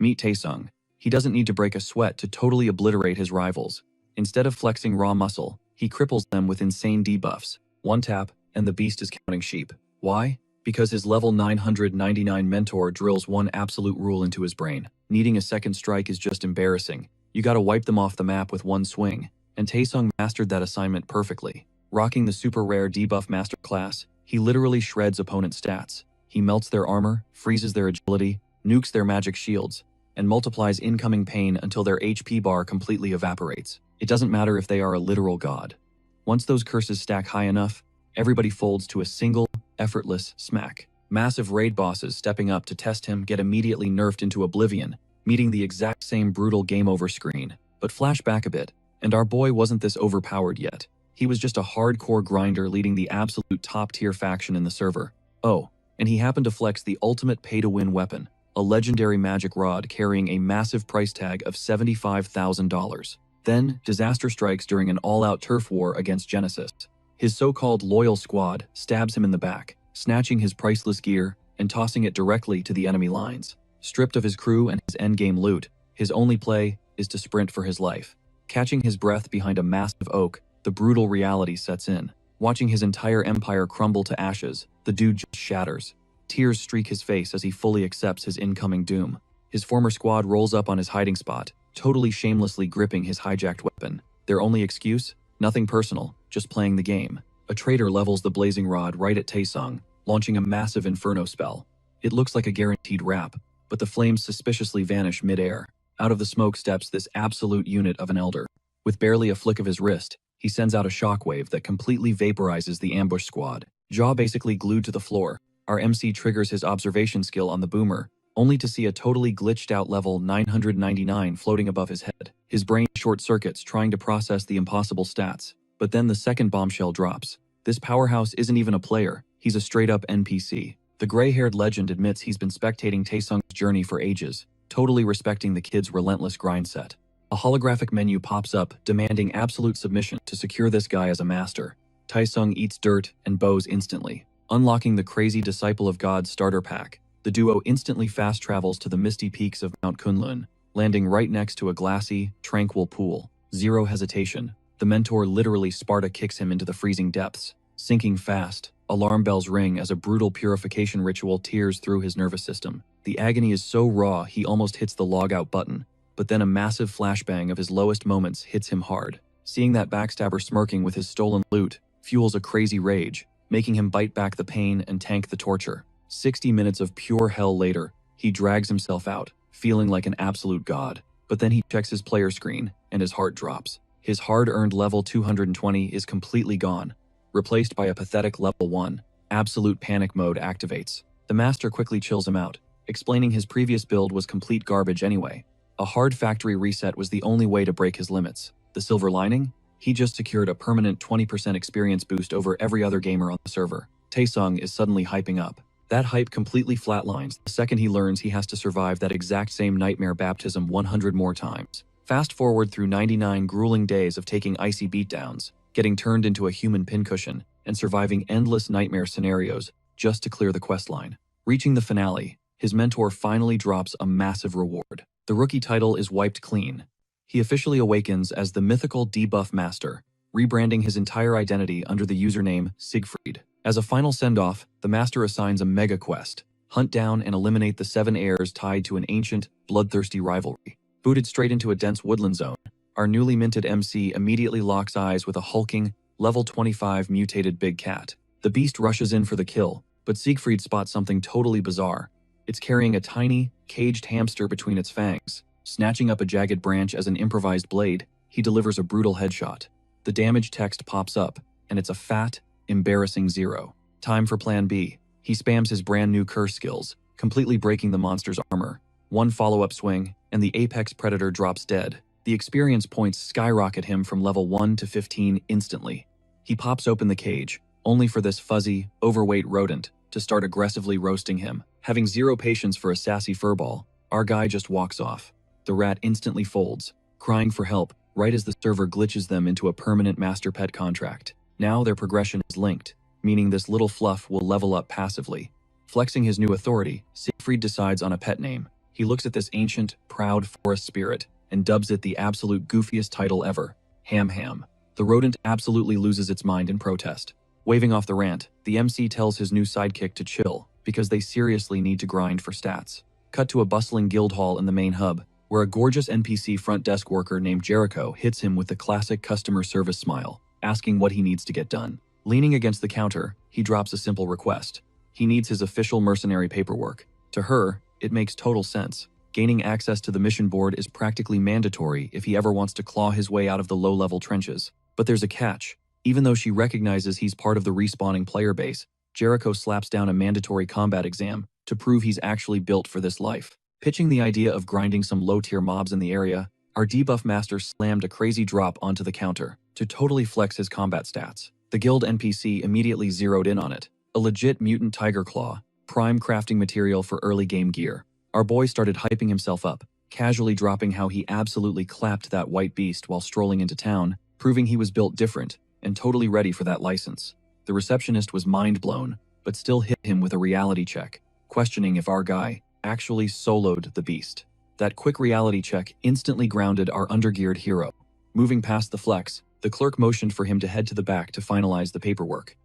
Meet Taesung. He doesn't need to break a sweat to totally obliterate his rivals. Instead of flexing raw muscle, he cripples them with insane debuffs. One tap, and the beast is counting sheep. Why? Because his level 999 mentor drills one absolute rule into his brain. Needing a second strike is just embarrassing. You gotta wipe them off the map with one swing. And Taesung mastered that assignment perfectly. Rocking the super rare debuff master class, he literally shreds opponent stats. He melts their armor, freezes their agility, nukes their magic shields, and multiplies incoming pain until their HP bar completely evaporates. It doesn't matter if they are a literal god. Once those curses stack high enough, everybody folds to a single, effortless smack. Massive raid bosses stepping up to test him get immediately nerfed into oblivion, meeting the exact same brutal game over screen. But flash back a bit, and our boy wasn't this overpowered yet. He was just a hardcore grinder leading the absolute top-tier faction in the server. Oh, and he happened to flex the ultimate pay-to-win weapon, a legendary magic rod carrying a massive price tag of $75,000. Then, disaster strikes during an all-out turf war against Genesis. His so-called loyal squad stabs him in the back, snatching his priceless gear and tossing it directly to the enemy lines. Stripped of his crew and his endgame loot, his only play is to sprint for his life. Catching his breath behind a massive oak, the brutal reality sets in. Watching his entire empire crumble to ashes, the dude just shatters. Tears streak his face as he fully accepts his incoming doom. His former squad rolls up on his hiding spot, totally shamelessly gripping his hijacked weapon. Their only excuse? Nothing personal, just playing the game. A traitor levels the blazing rod right at Taesung, launching a massive inferno spell. It looks like a guaranteed wrap, but the flames suspiciously vanish mid-air. Out of the smoke steps this absolute unit of an elder. With barely a flick of his wrist, he sends out a shockwave that completely vaporizes the ambush squad. Jaw basically glued to the floor, our MC triggers his observation skill on the boomer, only to see a totally glitched out level 999 floating above his head. His brain short-circuits trying to process the impossible stats, but then the second bombshell drops. This powerhouse isn't even a player, he's a straight-up NPC. The gray-haired legend admits he's been spectating Taesung's journey for ages, totally respecting the kid's relentless grind set. A holographic menu pops up, demanding absolute submission to secure this guy as a master. Taesung eats dirt and bows instantly. Unlocking the crazy Disciple of God starter pack, the duo instantly fast travels to the misty peaks of Mount Kunlun, landing right next to a glassy, tranquil pool. Zero hesitation, the mentor literally Sparta kicks him into the freezing depths. Sinking fast, alarm bells ring as a brutal purification ritual tears through his nervous system. The agony is so raw he almost hits the log out button, but then a massive flashbang of his lowest moments hits him hard. Seeing that backstabber smirking with his stolen loot fuels a crazy rage, making him bite back the pain and tank the torture. 60 minutes of pure hell later, he drags himself out, feeling like an absolute god. But then he checks his player screen, and his heart drops. His hard-earned level 220 is completely gone, replaced by a pathetic level 1. Absolute panic mode activates. The master quickly chills him out, explaining his previous build was complete garbage anyway. A hard factory reset was the only way to break his limits. The silver lining? He just secured a permanent 20% experience boost over every other gamer on the server. Taesung is suddenly hyping up. That hype completely flatlines the second he learns he has to survive that exact same nightmare baptism 100 more times. Fast forward through 99 grueling days of taking icy beatdowns, getting turned into a human pincushion, and surviving endless nightmare scenarios just to clear the questline. Reaching the finale, his mentor finally drops a massive reward. The rookie title is wiped clean. He officially awakens as the mythical debuff master, rebranding his entire identity under the username Siegfried. As a final send-off, the master assigns a mega quest: hunt down and eliminate the 7 heirs tied to an ancient, bloodthirsty rivalry. Booted straight into a dense woodland zone, our newly minted MC immediately locks eyes with a hulking, level 25 mutated big cat. The beast rushes in for the kill, but Siegfried spots something totally bizarre. It's carrying a tiny, caged hamster between its fangs. Snatching up a jagged branch as an improvised blade, he delivers a brutal headshot. The damage text pops up, and it's a fat, embarrassing 0. Time for plan B. He spams his brand new curse skills, completely breaking the monster's armor. One follow-up swing, and the apex predator drops dead. The experience points skyrocket him from level 1 to 15 instantly. He pops open the cage, only for this fuzzy, overweight rodent to start aggressively roasting him. Having zero patience for a sassy furball, our guy just walks off. The rat instantly folds, crying for help right as the server glitches them into a permanent master pet contract. Now their progression is linked, meaning this little fluff will level up passively. Flexing his new authority, Siegfried decides on a pet name. He looks at this ancient, proud forest spirit and dubs it the absolute goofiest title ever, Ham Ham. The rodent absolutely loses its mind in protest. Waving off the rant, the MC tells his new sidekick to chill because they seriously need to grind for stats. Cut to a bustling guild hall in the main hub, where a gorgeous NPC front desk worker named Jericho hits him with the classic customer service smile, asking what he needs to get done. Leaning against the counter, he drops a simple request. He needs his official mercenary paperwork. To her, it makes total sense. Gaining access to the mission board is practically mandatory if he ever wants to claw his way out of the low-level trenches. But there's a catch. Even though she recognizes he's part of the respawning player base, Jericho slaps down a mandatory combat exam to prove he's actually built for this life. Pitching the idea of grinding some low-tier mobs in the area, our debuff master slammed a crazy drop onto the counter to totally flex his combat stats. The guild NPC immediately zeroed in on it. A legit mutant tiger claw, prime crafting material for early game gear. Our boy started hyping himself up, casually dropping how he absolutely clapped that white beast while strolling into town, proving he was built different and totally ready for that license. The receptionist was mind blown, but still hit him with a reality check, questioning if our guy actually soloed the beast. That quick reality check instantly grounded our undergeared hero. Moving past the flex, the clerk motioned for him to head to the back to finalize the paperwork.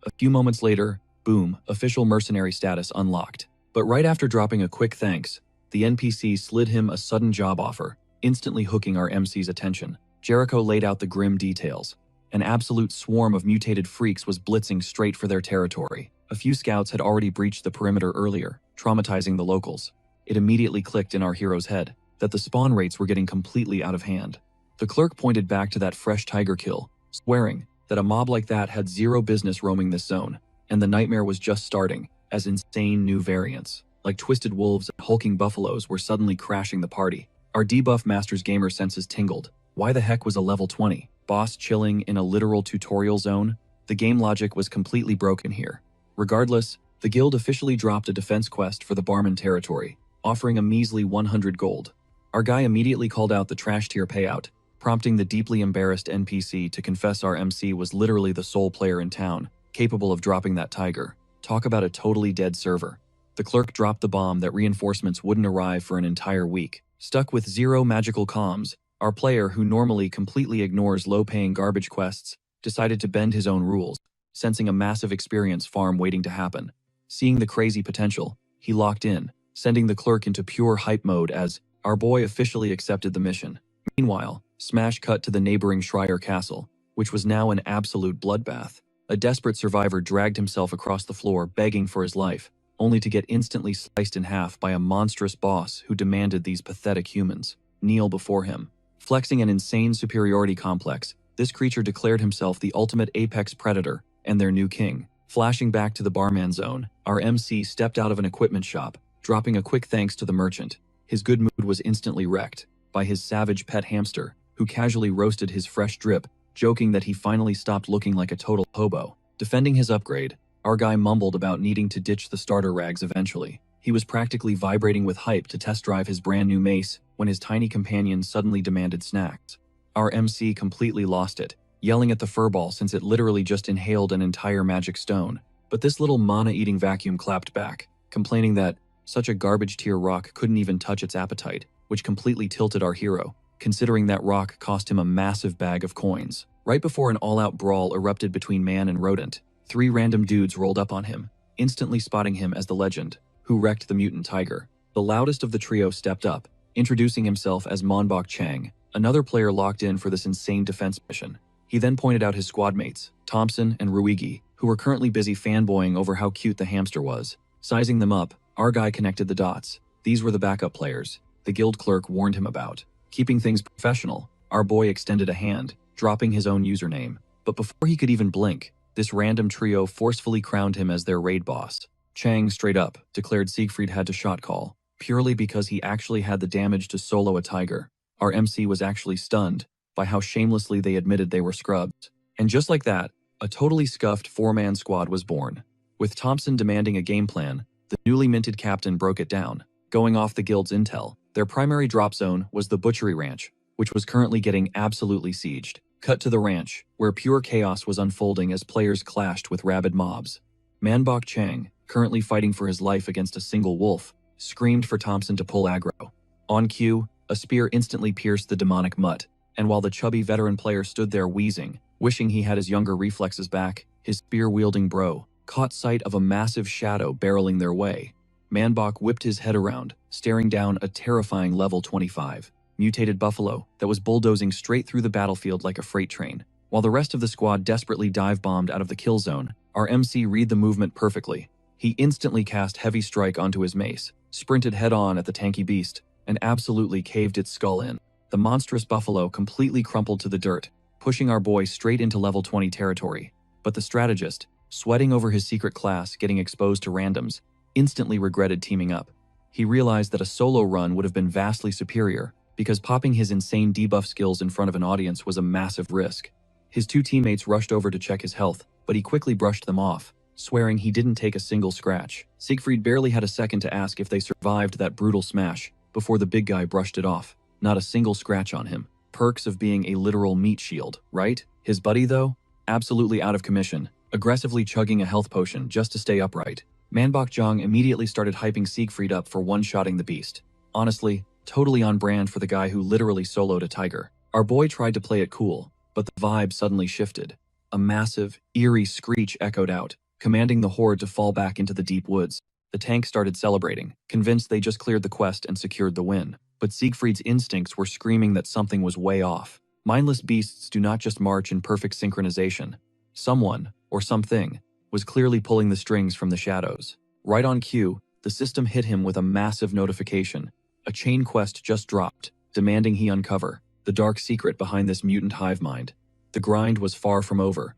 A few moments later, boom, official mercenary status unlocked. But right after dropping a quick thanks, the NPC slid him a sudden job offer, instantly hooking our MC's attention. Jericho laid out the grim details. An absolute swarm of mutated freaks was blitzing straight for their territory. A few scouts had already breached the perimeter earlier, traumatizing the locals. It immediately clicked in our hero's head that the spawn rates were getting completely out of hand. The clerk pointed back to that fresh tiger kill, swearing that a mob like that had zero business roaming this zone, and the nightmare was just starting, as insane new variants, like twisted wolves and hulking buffaloes, were suddenly crashing the party. Our debuff master's gamer senses tingled. Why the heck was a level 20 boss chilling in a literal tutorial zone? The game logic was completely broken here. Regardless, the guild officially dropped a defense quest for the barman territory, offering a measly 100 gold. Our guy immediately called out the trash tier payout, prompting the deeply embarrassed NPC to confess our MC was literally the sole player in town, capable of dropping that tiger. Talk about a totally dead server. The clerk dropped the bomb that reinforcements wouldn't arrive for an entire week. Stuck with zero magical comms, our player, who normally completely ignores low-paying garbage quests, decided to bend his own rules, sensing a massive experience farm waiting to happen. Seeing the crazy potential, he locked in, sending the clerk into pure hype mode as our boy officially accepted the mission. Meanwhile, smash cut to the neighboring Schreier Castle, which was now an absolute bloodbath. A desperate survivor dragged himself across the floor begging for his life, only to get instantly sliced in half by a monstrous boss who demanded these pathetic humans kneel before him. Flexing an insane superiority complex, this creature declared himself the ultimate apex predator and their new king. Flashing back to the barman zone, our MC stepped out of an equipment shop, dropping a quick thanks to the merchant. His good mood was instantly wrecked by his savage pet hamster, who casually roasted his fresh drip, joking that he finally stopped looking like a total hobo. Defending his upgrade, our guy mumbled about needing to ditch the starter rags eventually. He was practically vibrating with hype to test drive his brand new mace when his tiny companion suddenly demanded snacks. Our MC completely lost it, yelling at the furball since it literally just inhaled an entire magic stone. But this little mana-eating vacuum clapped back, complaining that such a garbage-tier rock couldn't even touch its appetite, which completely tilted our hero, considering that rock cost him a massive bag of coins. Right before an all-out brawl erupted between man and rodent, 3 random dudes rolled up on him, instantly spotting him as the legend who wrecked the mutant tiger. The loudest of the trio stepped up, introducing himself as Monbok Chang, another player locked in for this insane defense mission. He then pointed out his squad mates, Thompson and Ruigi, who were currently busy fanboying over how cute the hamster was. Sizing them up, our guy connected the dots. These were the backup players the guild clerk warned him about. Keeping things professional, our boy extended a hand, dropping his own username. But before he could even blink, this random trio forcefully crowned him as their raid boss. Chang straight up declared Siegfried had to shot call, purely because he actually had the damage to solo a tiger. Our MC was actually stunned by how shamelessly they admitted they were scrubs. And just like that, a totally scuffed 4-man squad was born. With Thompson demanding a game plan, the newly minted captain broke it down. Going off the guild's intel, their primary drop zone was the Butchery Ranch, which was currently getting absolutely sieged. Cut to the ranch, where pure chaos was unfolding as players clashed with rabid mobs. Manbok Chang, currently fighting for his life against a single wolf, screamed for Thompson to pull aggro. On cue, a spear instantly pierced the demonic mutt, and while the chubby veteran player stood there wheezing, wishing he had his younger reflexes back, his spear-wielding bro caught sight of a massive shadow barreling their way. Manbach whipped his head around, staring down a terrifying level 25 mutated buffalo that was bulldozing straight through the battlefield like a freight train. While the rest of the squad desperately dive-bombed out of the kill zone, our MC read the movement perfectly. He instantly cast Heavy Strike onto his mace, sprinted head-on at the tanky beast, and absolutely caved its skull in. The monstrous buffalo completely crumpled to the dirt, pushing our boy straight into level 20 territory. But the strategist, sweating over his secret class getting exposed to randoms, instantly regretted teaming up. He realized that a solo run would have been vastly superior, because popping his insane debuff skills in front of an audience was a massive risk. His two teammates rushed over to check his health, but he quickly brushed them off, swearing he didn't take a single scratch. Siegfried barely had a second to ask if they survived that brutal smash, before the big guy brushed it off. Not a single scratch on him. Perks of being a literal meat shield, right? His buddy, though? Absolutely out of commission, aggressively chugging a health potion just to stay upright. Manbach Zhang immediately started hyping Siegfried up for one-shotting the beast. Honestly, totally on brand for the guy who literally soloed a tiger. Our boy tried to play it cool, but the vibe suddenly shifted. A massive, eerie screech echoed out, commanding the horde to fall back into the deep woods. The tank started celebrating, convinced they just cleared the quest and secured the win. But Siegfried's instincts were screaming that something was way off. Mindless beasts do not just march in perfect synchronization. Someone, or something, was clearly pulling the strings from the shadows. Right on cue, the system hit him with a massive notification. A chain quest just dropped, demanding he uncover the dark secret behind this mutant hive mind. The grind was far from over.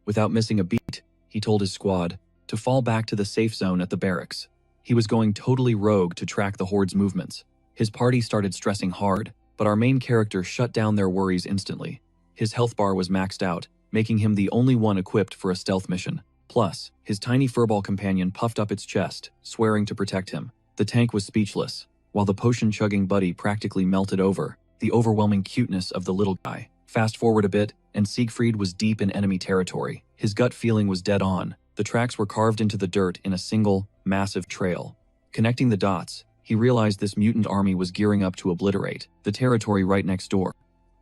Without missing a beat, he told his squad to fall back to the safe zone at the barracks. He was going totally rogue to track the horde's movements. His party started stressing hard, but our main character shut down their worries instantly. His health bar was maxed out, making him the only one equipped for a stealth mission. Plus, his tiny furball companion puffed up its chest, swearing to protect him. The tank was speechless, while the potion-chugging buddy practically melted over the overwhelming cuteness of the little guy. Fast forward a bit, and Siegfried was deep in enemy territory. His gut feeling was dead on. The tracks were carved into the dirt in a single, massive trail. Connecting the dots, he realized this mutant army was gearing up to obliterate the territory right next door.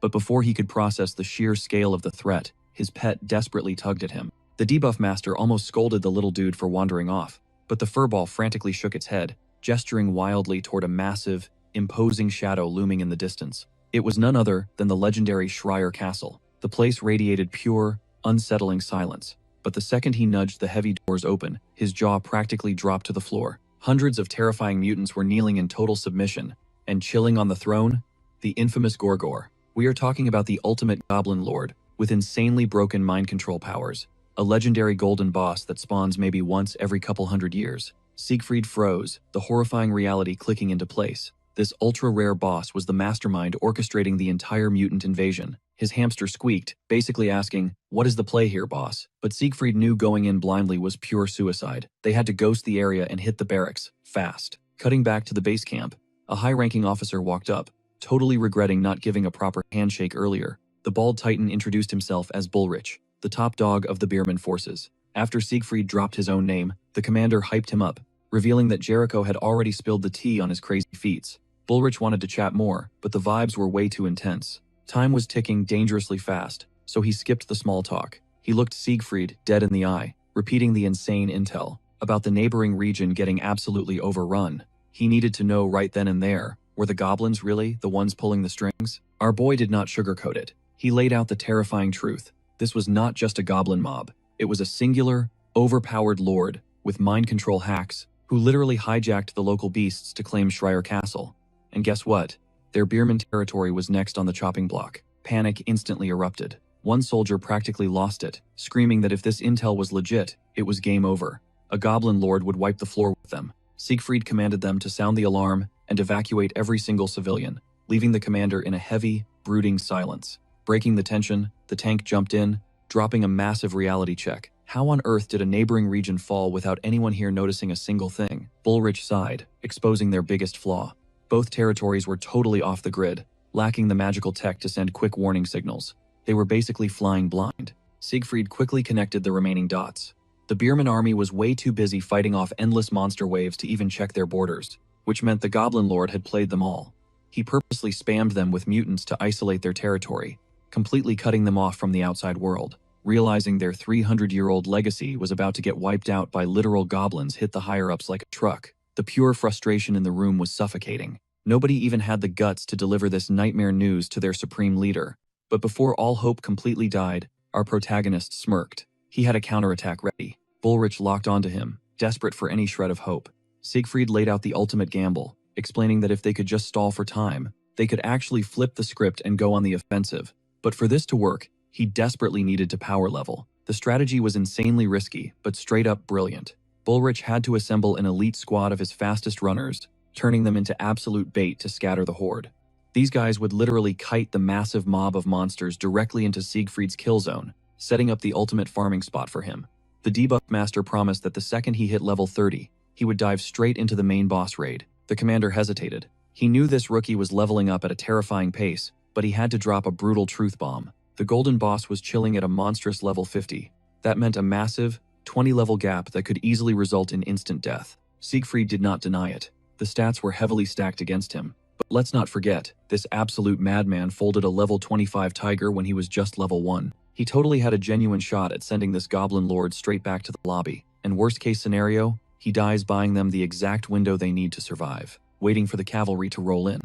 But before he could process the sheer scale of the threat, his pet desperately tugged at him. The debuff master almost scolded the little dude for wandering off, but the furball frantically shook its head, gesturing wildly toward a massive, imposing shadow looming in the distance. It was none other than the legendary Schreier Castle. The place radiated pure, unsettling silence. But the second he nudged the heavy doors open, his jaw practically dropped to the floor. Hundreds of terrifying mutants were kneeling in total submission, and chilling on the throne, the infamous Gorgor. We are talking about the ultimate goblin lord, with insanely broken mind control powers. A legendary golden boss that spawns maybe once every couple hundred years. Siegfried froze, the horrifying reality clicking into place. This ultra-rare boss was the mastermind orchestrating the entire mutant invasion. His hamster squeaked, basically asking, "What is the play here, boss?" But Siegfried knew going in blindly was pure suicide. They had to ghost the area and hit the barracks, fast. Cutting back to the base camp, a high-ranking officer walked up, totally regretting not giving a proper handshake earlier. The bald titan introduced himself as Bullrich, the top dog of the Bierman forces. After Siegfried dropped his own name, the commander hyped him up, revealing that Jericho had already spilled the tea on his crazy feats. Bullrich wanted to chat more, but the vibes were way too intense. Time was ticking dangerously fast, so he skipped the small talk. He looked Siegfried dead in the eye, repeating the insane intel about the neighboring region getting absolutely overrun. He needed to know right then and there, were the goblins really the ones pulling the strings? Our boy did not sugarcoat it. He laid out the terrifying truth. This was not just a goblin mob. It was a singular, overpowered lord with mind control hacks who literally hijacked the local beasts to claim Schreier Castle. And guess what? Their Bierman territory was next on the chopping block. Panic instantly erupted. One soldier practically lost it, screaming that if this intel was legit, it was game over. A goblin lord would wipe the floor with them. Siegfried commanded them to sound the alarm and evacuate every single civilian, leaving the commander in a heavy, brooding silence. Breaking the tension, the tank jumped in, dropping a massive reality check. How on earth did a neighboring region fall without anyone here noticing a single thing? Bullrich sighed, exposing their biggest flaw. Both territories were totally off the grid, lacking the magical tech to send quick warning signals. They were basically flying blind. Siegfried quickly connected the remaining dots. The Bierman army was way too busy fighting off endless monster waves to even check their borders. which meant the Goblin Lord had played them all. He purposely spammed them with mutants to isolate their territory, completely cutting them off from the outside world. Realizing their 300-year-old legacy was about to get wiped out by literal goblins hit the higher-ups like a truck. The pure frustration in the room was suffocating. Nobody even had the guts to deliver this nightmare news to their supreme leader. But before all hope completely died, our protagonist smirked. He had a counterattack ready. Bullrich locked onto him, desperate for any shred of hope. Siegfried laid out the ultimate gamble, explaining that if they could just stall for time, they could actually flip the script and go on the offensive. But for this to work, he desperately needed to power level. The strategy was insanely risky, but straight up brilliant. Bullrich had to assemble an elite squad of his fastest runners, turning them into absolute bait to scatter the horde. These guys would literally kite the massive mob of monsters directly into Siegfried's kill zone, setting up the ultimate farming spot for him. The debuff master promised that the second he hit level 30, he would dive straight into the main boss raid. The commander hesitated. He knew this rookie was leveling up at a terrifying pace, but he had to drop a brutal truth bomb. The golden boss was chilling at a monstrous level 50. That meant a massive, 20-level gap that could easily result in instant death. Siegfried did not deny it. The stats were heavily stacked against him. But let's not forget, this absolute madman folded a level 25 tiger when he was just level 1. He totally had a genuine shot at sending this Goblin Lord straight back to the lobby. And worst case scenario, he dies buying them the exact window they need to survive, waiting for the cavalry to roll in.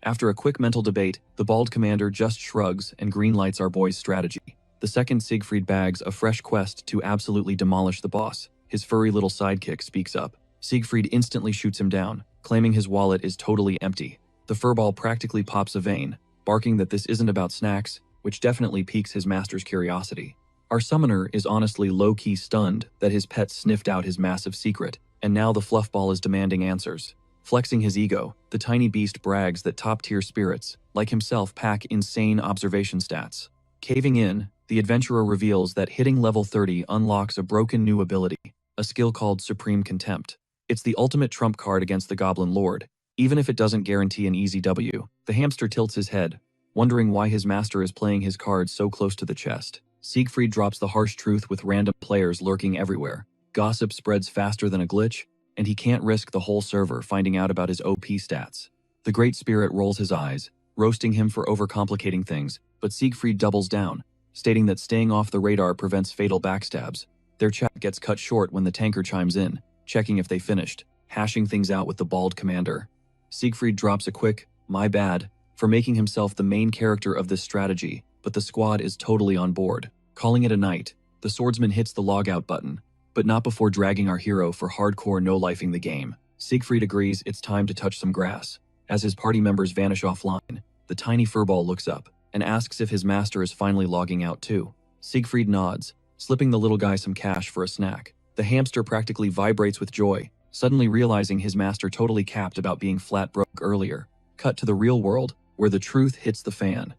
After a quick mental debate, the bald commander just shrugs and greenlights our boy's strategy. The second Siegfried bags a fresh quest to absolutely demolish the boss. His furry little sidekick speaks up. Siegfried instantly shoots him down, claiming his wallet is totally empty. The furball practically pops a vein, barking that this isn't about snacks, which definitely piques his master's curiosity. Our summoner is honestly low-key stunned that his pet sniffed out his massive secret, and now the fluffball is demanding answers. Flexing his ego, the tiny beast brags that top-tier spirits, like himself, pack insane observation stats. Caving in, the adventurer reveals that hitting level 30 unlocks a broken new ability, a skill called Supreme Contempt. It's the ultimate trump card against the Goblin Lord. Even if it doesn't guarantee an easy W, the hamster tilts his head, wondering why his master is playing his cards so close to the chest. Siegfried drops the harsh truth with random players lurking everywhere. Gossip spreads faster than a glitch, and he can't risk the whole server finding out about his OP stats. The Great Spirit rolls his eyes, roasting him for overcomplicating things, but Siegfried doubles down, stating that staying off the radar prevents fatal backstabs. Their chat gets cut short when the tanker chimes in, checking if they finished, hashing things out with the bald commander. Siegfried drops a quick, "My bad," for making himself the main character of this strategy, but the squad is totally on board. Calling it a night, the swordsman hits the logout button, but not before dragging our hero for hardcore no-lifing the game. Siegfried agrees it's time to touch some grass. As his party members vanish offline, the tiny furball looks up and asks if his master is finally logging out too. Siegfried nods, slipping the little guy some cash for a snack. The hamster practically vibrates with joy, suddenly realizing his master totally capped about being flat broke earlier. Cut to the real world, where the truth hits the fan.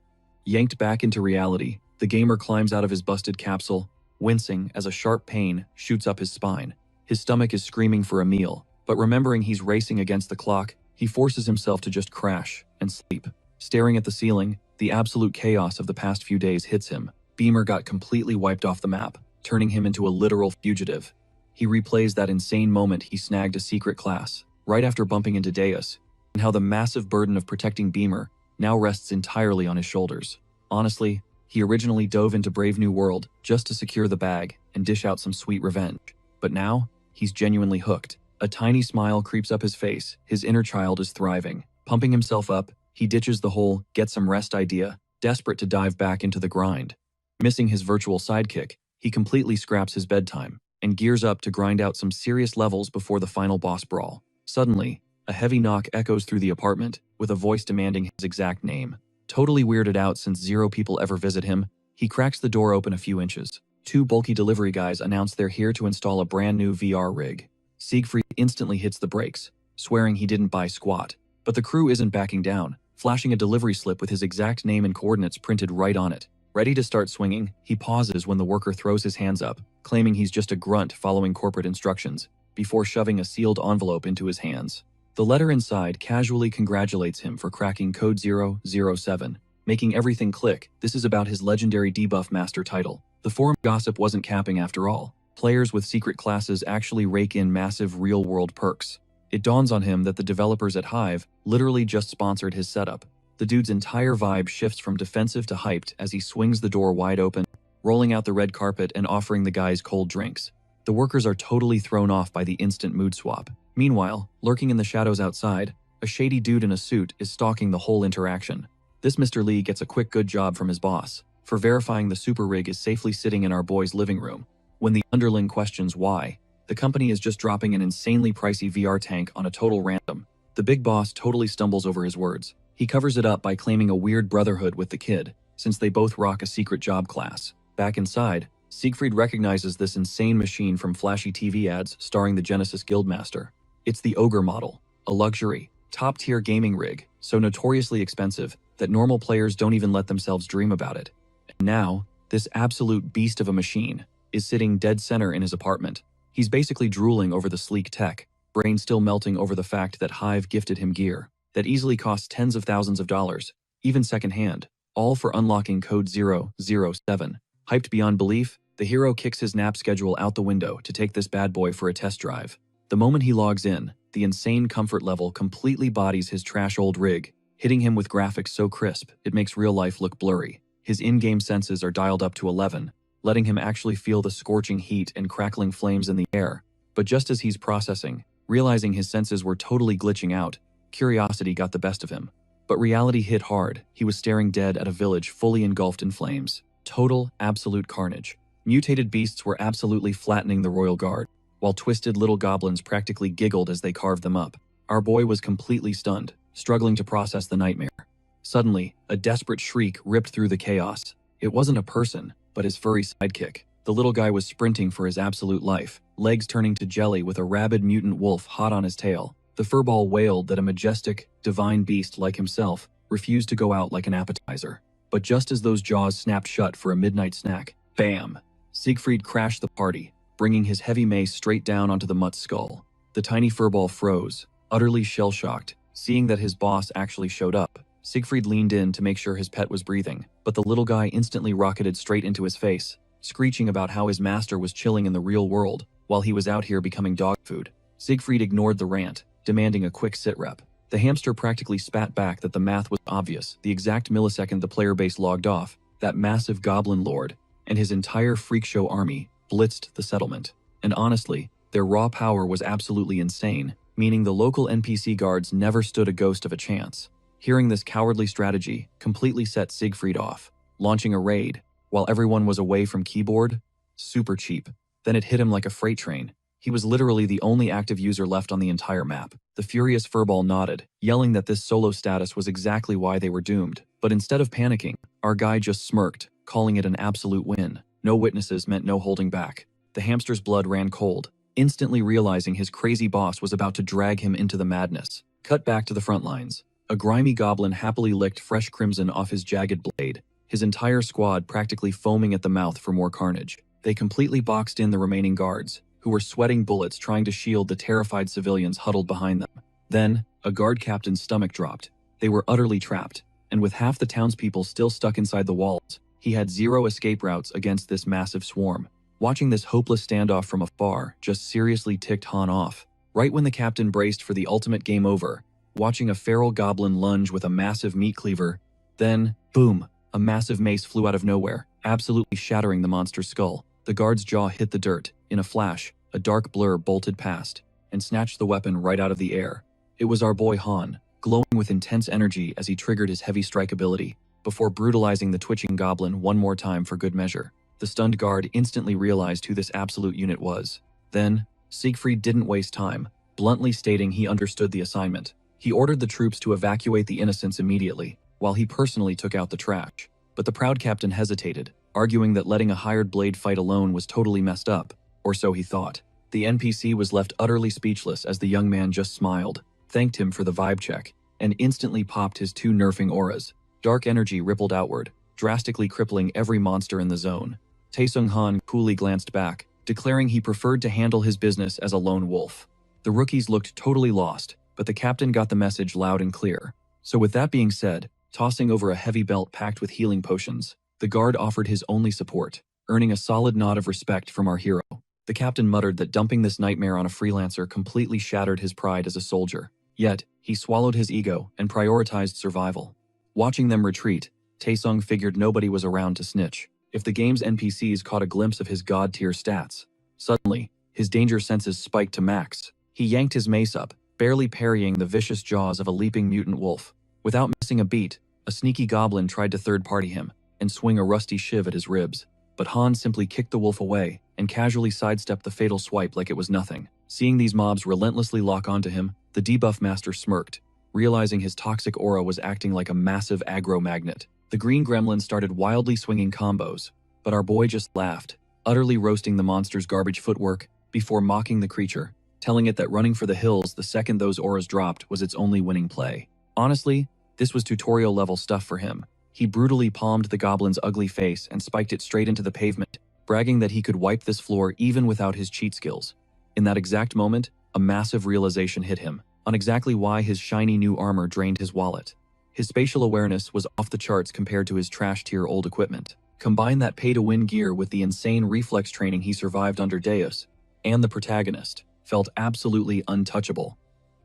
Yanked back into reality, the gamer climbs out of his busted capsule, wincing as a sharp pain shoots up his spine. His stomach is screaming for a meal, but remembering he's racing against the clock, he forces himself to just crash and sleep. Staring at the ceiling, the absolute chaos of the past few days hits him. Beamer got completely wiped off the map, turning him into a literal fugitive. He replays that insane moment he snagged a secret class, right after bumping into Deus, and how the massive burden of protecting Beamer now rests entirely on his shoulders. Honestly, he originally dove into Brave New World just to secure the bag and dish out some sweet revenge. But now, he's genuinely hooked. A tiny smile creeps up his face, his inner child is thriving. Pumping himself up, he ditches the whole get some rest idea, desperate to dive back into the grind. Missing his virtual sidekick, he completely scraps his bedtime and gears up to grind out some serious levels before the final boss brawl. Suddenly, a heavy knock echoes through the apartment, with a voice demanding his exact name. Totally weirded out since 0 people ever visit him, he cracks the door open a few inches. 2 bulky delivery guys announce they're here to install a brand new VR rig. Siegfried instantly hits the brakes, swearing he didn't buy squat. But the crew isn't backing down, flashing a delivery slip with his exact name and coordinates printed right on it. Ready to start swinging, he pauses when the worker throws his hands up, claiming he's just a grunt following corporate instructions, before shoving a sealed envelope into his hands. The letter inside casually congratulates him for cracking code 007, making everything click. This is about his legendary debuff master title. The forum gossip wasn't capping after all. Players with secret classes actually rake in massive real-world perks. It dawns on him that the developers at Hive literally just sponsored his setup. The dude's entire vibe shifts from defensive to hyped as he swings the door wide open, rolling out the red carpet and offering the guys cold drinks. The workers are totally thrown off by the instant mood swap. Meanwhile, lurking in the shadows outside, a shady dude in a suit is stalking the whole interaction. This Mr. Lee gets a quick good job from his boss for verifying the super rig is safely sitting in our boy's living room. When the underling questions why, the company is just dropping an insanely pricey VR tank on a total random. The big boss totally stumbles over his words. He covers it up by claiming a weird brotherhood with the kid, since they both rock a secret job class. Back inside, Siegfried recognizes this insane machine from flashy TV ads starring the Genesis Guildmaster. It's the Ogre model, a luxury, top-tier gaming rig, so notoriously expensive that normal players don't even let themselves dream about it. And now, this absolute beast of a machine is sitting dead center in his apartment. He's basically drooling over the sleek tech, brain still melting over the fact that Hive gifted him gear that easily costs tens of thousands of dollars, even secondhand, all for unlocking code 007. Hyped beyond belief, the hero kicks his nap schedule out the window to take this bad boy for a test drive. The moment he logs in, the insane comfort level completely bodies his trash old rig, hitting him with graphics so crisp it makes real life look blurry. His in-game senses are dialed up to 11, letting him actually feel the scorching heat and crackling flames in the air. But just as he's processing, realizing his senses were totally glitching out, curiosity got the best of him. But reality hit hard. He was staring dead at a village fully engulfed in flames. Total, absolute carnage. Mutated beasts were absolutely flattening the royal guard, while twisted little goblins practically giggled as they carved them up. Our boy was completely stunned, struggling to process the nightmare. Suddenly, a desperate shriek ripped through the chaos. It wasn't a person, but his furry sidekick. The little guy was sprinting for his absolute life, legs turning to jelly with a rabid mutant wolf hot on his tail. The furball wailed that a majestic, divine beast like himself refused to go out like an appetizer. But just as those jaws snapped shut for a midnight snack, bam! Siegfried crashed the party, bringing his heavy mace straight down onto the mutt's skull. The tiny furball froze, utterly shell-shocked, seeing that his boss actually showed up. Siegfried leaned in to make sure his pet was breathing, but the little guy instantly rocketed straight into his face, screeching about how his master was chilling in the real world, while he was out here becoming dog food. Siegfried ignored the rant, demanding a quick sit rep. The hamster practically spat back that the math was obvious. The exact millisecond the player base logged off, that massive goblin lord and his entire freak show army blitzed the settlement. And honestly, their raw power was absolutely insane, meaning the local NPC guards never stood a ghost of a chance. Hearing this cowardly strategy completely set Siegfried off, launching a raid while everyone was away from keyboard. Super cheap. Then it hit him like a freight train. He was literally the only active user left on the entire map. The furious furball nodded, yelling that this solo status was exactly why they were doomed. But instead of panicking, our guy just smirked, calling it an absolute win. No witnesses meant no holding back. The hamster's blood ran cold, instantly realizing his crazy boss was about to drag him into the madness. Cut back to the front lines. A grimy goblin happily licked fresh crimson off his jagged blade, his entire squad practically foaming at the mouth for more carnage. They completely boxed in the remaining guards, who were sweating bullets trying to shield the terrified civilians huddled behind them. Then, a guard captain's stomach dropped. They were utterly trapped, and with half the townspeople still stuck inside the walls, he had zero escape routes against this massive swarm. Watching this hopeless standoff from afar just seriously ticked Han off. Right when the captain braced for the ultimate game over, watching a feral goblin lunge with a massive meat cleaver, then, boom, a massive mace flew out of nowhere, absolutely shattering the monster's skull. The guard's jaw hit the dirt. In a flash, a dark blur bolted past and snatched the weapon right out of the air. It was our boy Han, glowing with intense energy as he triggered his heavy strike ability, before brutalizing the twitching goblin one more time for good measure. The stunned guard instantly realized who this absolute unit was. Then, Siegfried didn't waste time, bluntly stating he understood the assignment. He ordered the troops to evacuate the innocents immediately, while he personally took out the trash. But the proud captain hesitated, arguing that letting a hired blade fight alone was totally messed up, or so he thought. The NPC was left utterly speechless as the young man just smiled, thanked him for the vibe check, and instantly popped his 2 nerfing auras. Dark energy rippled outward, drastically crippling every monster in the zone. Taesung Han coolly glanced back, declaring he preferred to handle his business as a lone wolf. The rookies looked totally lost, but the captain got the message loud and clear. So with that being said, tossing over a heavy belt packed with healing potions, the guard offered his only support, earning a solid nod of respect from our hero. The captain muttered that dumping this nightmare on a freelancer completely shattered his pride as a soldier. Yet, he swallowed his ego and prioritized survival. Watching them retreat, Taesung figured nobody was around to snitch. If the game's NPCs caught a glimpse of his god-tier stats, suddenly, his danger senses spiked to max. He yanked his mace up, barely parrying the vicious jaws of a leaping mutant wolf. Without missing a beat, a sneaky goblin tried to third-party him and swing a rusty shiv at his ribs. But Han simply kicked the wolf away and casually sidestepped the fatal swipe like it was nothing. Seeing these mobs relentlessly lock onto him, the debuff master smirked, realizing his toxic aura was acting like a massive aggro magnet. The green gremlin started wildly swinging combos, but our boy just laughed, utterly roasting the monster's garbage footwork before mocking the creature, telling it that running for the hills the second those auras dropped was its only winning play. Honestly, this was tutorial-level stuff for him. He brutally palmed the goblin's ugly face and spiked it straight into the pavement, bragging that he could wipe this floor even without his cheat skills. In that exact moment, a massive realization hit him on exactly why his shiny new armor drained his wallet. His spatial awareness was off the charts compared to his trash-tier old equipment. Combine that pay-to-win gear with the insane reflex training he survived under Deus, and the protagonist felt absolutely untouchable.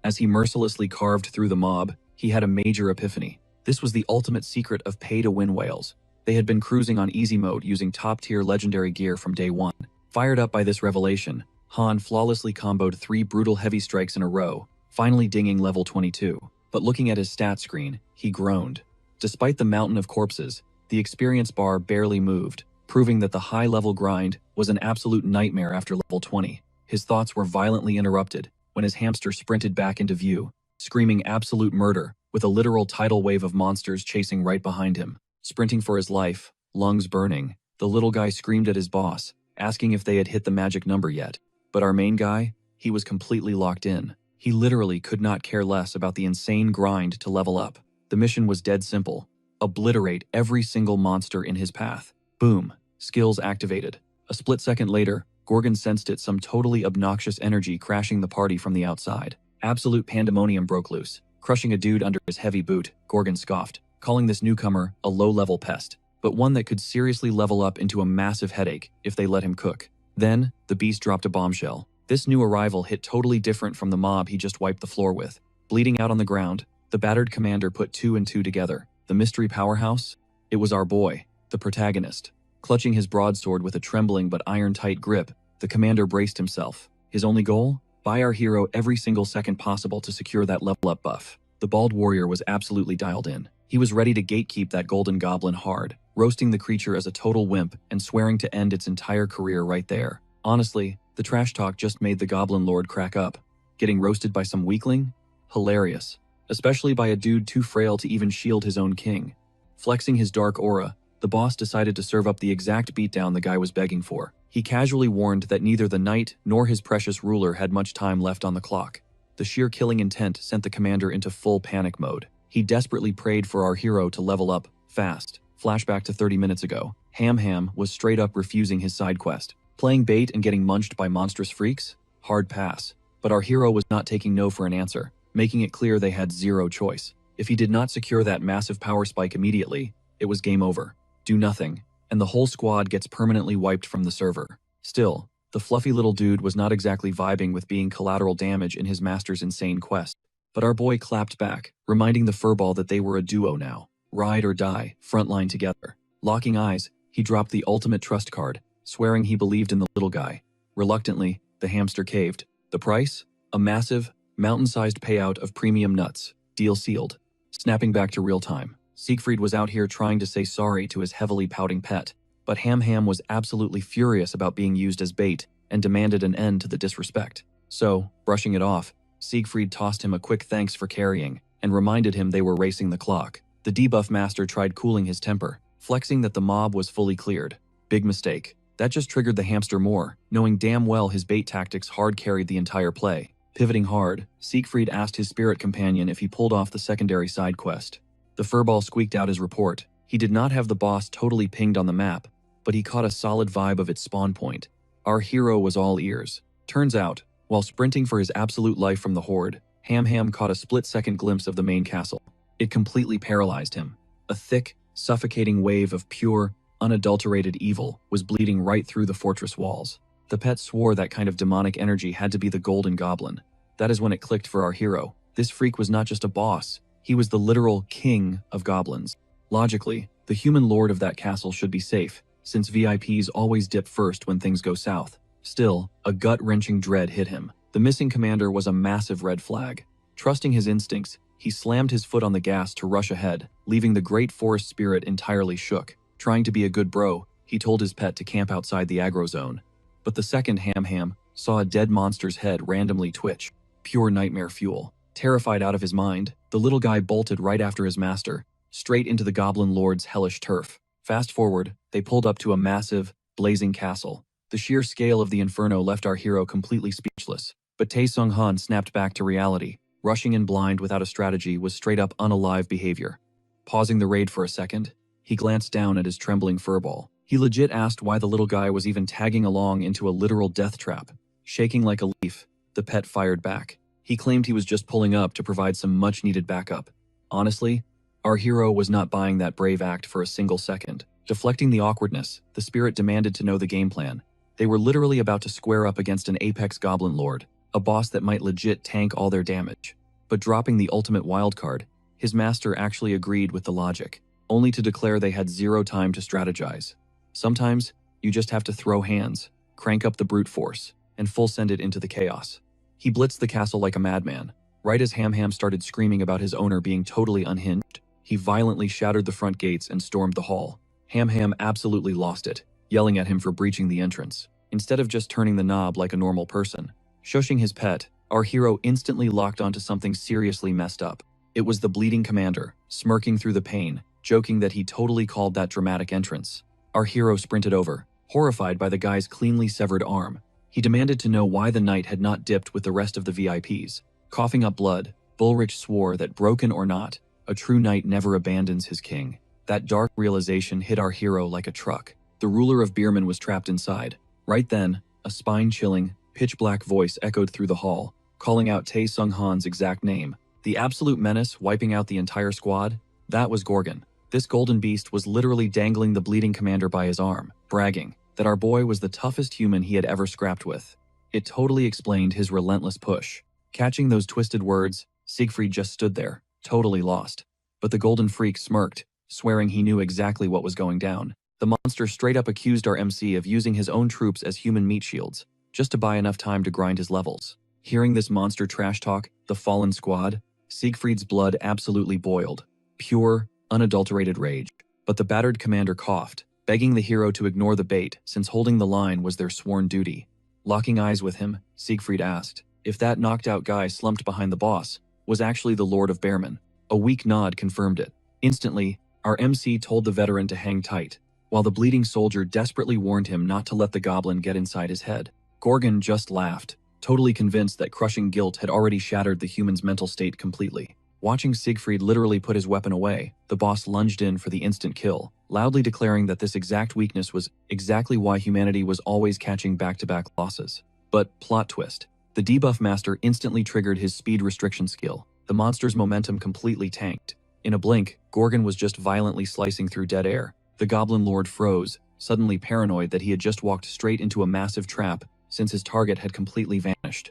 As he mercilessly carved through the mob, he had a major epiphany. This was the ultimate secret of pay-to-win whales. They had been cruising on easy mode using top-tier legendary gear from day one. Fired up by this revelation, Han flawlessly comboed 3 brutal heavy strikes in a row, finally dinging level 22. But looking at his stat screen, he groaned. Despite the mountain of corpses, the experience bar barely moved, proving that the high-level grind was an absolute nightmare after level 20. His thoughts were violently interrupted when his hamster sprinted back into view, screaming absolute murder, with a literal tidal wave of monsters chasing right behind him. Sprinting for his life, lungs burning, the little guy screamed at his boss, asking if they had hit the magic number yet. But our main guy, he was completely locked in. He literally could not care less about the insane grind to level up. The mission was dead simple. Obliterate every single monster in his path. Boom. Skills activated. A split second later, Gorgon sensed some totally obnoxious energy crashing the party from the outside. Absolute pandemonium broke loose. Crushing a dude under his heavy boot, Gorgon scoffed, calling this newcomer a low-level pest, but one that could seriously level up into a massive headache if they let him cook. Then, the beast dropped a bombshell. This new arrival hit totally different from the mob he just wiped the floor with. Bleeding out on the ground, the battered commander put 2 and 2 together. The mystery powerhouse? It was our boy, the protagonist. Clutching his broadsword with a trembling but iron-tight grip, the commander braced himself. His only goal? Buy our hero every single second possible to secure that level-up buff. The bald warrior was absolutely dialed in. He was ready to gatekeep that golden goblin hard, roasting the creature as a total wimp and swearing to end its entire career right there. Honestly, the trash talk just made the goblin lord crack up. Getting roasted by some weakling? Hilarious. Especially by a dude too frail to even shield his own king. Flexing his dark aura, the boss decided to serve up the exact beatdown the guy was begging for. He casually warned that neither the knight nor his precious ruler had much time left on the clock. The sheer killing intent sent the commander into full panic mode. He desperately prayed for our hero to level up fast. Flashback to 30 minutes ago. Ham was straight up refusing his side quest. Playing bait and getting munched by monstrous freaks? Hard pass. But our hero was not taking no for an answer, making it clear they had zero choice. If he did not secure that massive power spike immediately, it was game over. Do nothing, and the whole squad gets permanently wiped from the server. Still, the fluffy little dude was not exactly vibing with being collateral damage in his master's insane quest. But our boy clapped back, reminding the furball that they were a duo now. Ride or die, frontline together. Locking eyes, he dropped the ultimate trust card, swearing he believed in the little guy. Reluctantly, the hamster caved. The price? A massive, mountain-sized payout of premium nuts. Deal sealed. Snapping back to real time. Siegfried was out here trying to say sorry to his heavily pouting pet, but Ham was absolutely furious about being used as bait and demanded an end to the disrespect. So, brushing it off, Siegfried tossed him a quick thanks for carrying and reminded him they were racing the clock. The debuff master tried cooling his temper, flexing that the mob was fully cleared. Big mistake. That just triggered the hamster more, knowing damn well his bait tactics hard carried the entire play. Pivoting hard, Siegfried asked his spirit companion if he pulled off the secondary side quest. The furball squeaked out his report. He did not have the boss totally pinged on the map, but he caught a solid vibe of its spawn point. Our hero was all ears. Turns out, while sprinting for his absolute life from the horde, Ham caught a split-second glimpse of the main castle. It completely paralyzed him. A thick, suffocating wave of pure, unadulterated evil was bleeding right through the fortress walls. The pet swore that kind of demonic energy had to be the golden goblin. That is when it clicked for our hero. This freak was not just a boss, he was the literal king of goblins. Logically, the human lord of that castle should be safe, since VIPs always dip first when things go south. Still, a gut-wrenching dread hit him. The missing commander was a massive red flag. Trusting his instincts, he slammed his foot on the gas to rush ahead, leaving the great forest spirit entirely shook. Trying to be a good bro, he told his pet to camp outside the aggro zone. But the second Ham saw a dead monster's head randomly twitch. Pure nightmare fuel. Terrified out of his mind, the little guy bolted right after his master, straight into the Goblin Lord's hellish turf. Fast forward, they pulled up to a massive, blazing castle. The sheer scale of the inferno left our hero completely speechless. But Tae Sung Han snapped back to reality. Rushing in blind without a strategy was straight-up unalive behavior. Pausing the raid for a second, he glanced down at his trembling furball. He legit asked why the little guy was even tagging along into a literal death trap. Shaking like a leaf, the pet fired back. He claimed he was just pulling up to provide some much-needed backup. Honestly, our hero was not buying that brave act for a single second. Deflecting the awkwardness, the spirit demanded to know the game plan. They were literally about to square up against an apex goblin lord, a boss that might legit tank all their damage. But dropping the ultimate wildcard, his master actually agreed with the logic, only to declare they had zero time to strategize. Sometimes, you just have to throw hands, crank up the brute force, and full send it into the chaos. He blitzed the castle like a madman. Right as Ham started screaming about his owner being totally unhinged, he violently shattered the front gates and stormed the hall. Ham absolutely lost it, yelling at him for breaching the entrance. Instead of just turning the knob like a normal person, shushing his pet, our hero instantly locked onto something seriously messed up. It was the bleeding commander, smirking through the pain, joking that he totally called that dramatic entrance. Our hero sprinted over, horrified by the guy's cleanly severed arm. He demanded to know why the knight had not dipped with the rest of the VIPs. Coughing up blood, Bullrich swore that broken or not, a true knight never abandons his king. That dark realization hit our hero like a truck. The ruler of Beerman was trapped inside. Right then, a spine-chilling, pitch-black voice echoed through the hall, calling out Tae Sung Han's exact name. The absolute menace wiping out the entire squad? That was Gorgon. This golden beast was literally dangling the bleeding commander by his arm, bragging that our boy was the toughest human he had ever scrapped with. It totally explained his relentless push. Catching those twisted words, Siegfried just stood there, totally lost. But the golden freak smirked, swearing he knew exactly what was going down. The monster straight up accused our MC of using his own troops as human meat shields, just to buy enough time to grind his levels. Hearing this monster trash talk, the fallen squad, Siegfried's blood absolutely boiled. Pure, unadulterated rage. But the battered commander coughed, begging the hero to ignore the bait since holding the line was their sworn duty. Locking eyes with him, Siegfried asked if that knocked-out guy slumped behind the boss was actually the Lord of Beerman. A weak nod confirmed it. Instantly, our MC told the veteran to hang tight, while the bleeding soldier desperately warned him not to let the goblin get inside his head. Gorgon just laughed, totally convinced that crushing guilt had already shattered the human's mental state completely. Watching Siegfried literally put his weapon away, the boss lunged in for the instant kill, loudly declaring that this exact weakness was exactly why humanity was always catching back-to-back losses. But, plot twist, the debuff master instantly triggered his speed restriction skill. The monster's momentum completely tanked. In a blink, Gorgon was just violently slicing through dead air. The Goblin Lord froze, suddenly paranoid that he had just walked straight into a massive trap since his target had completely vanished.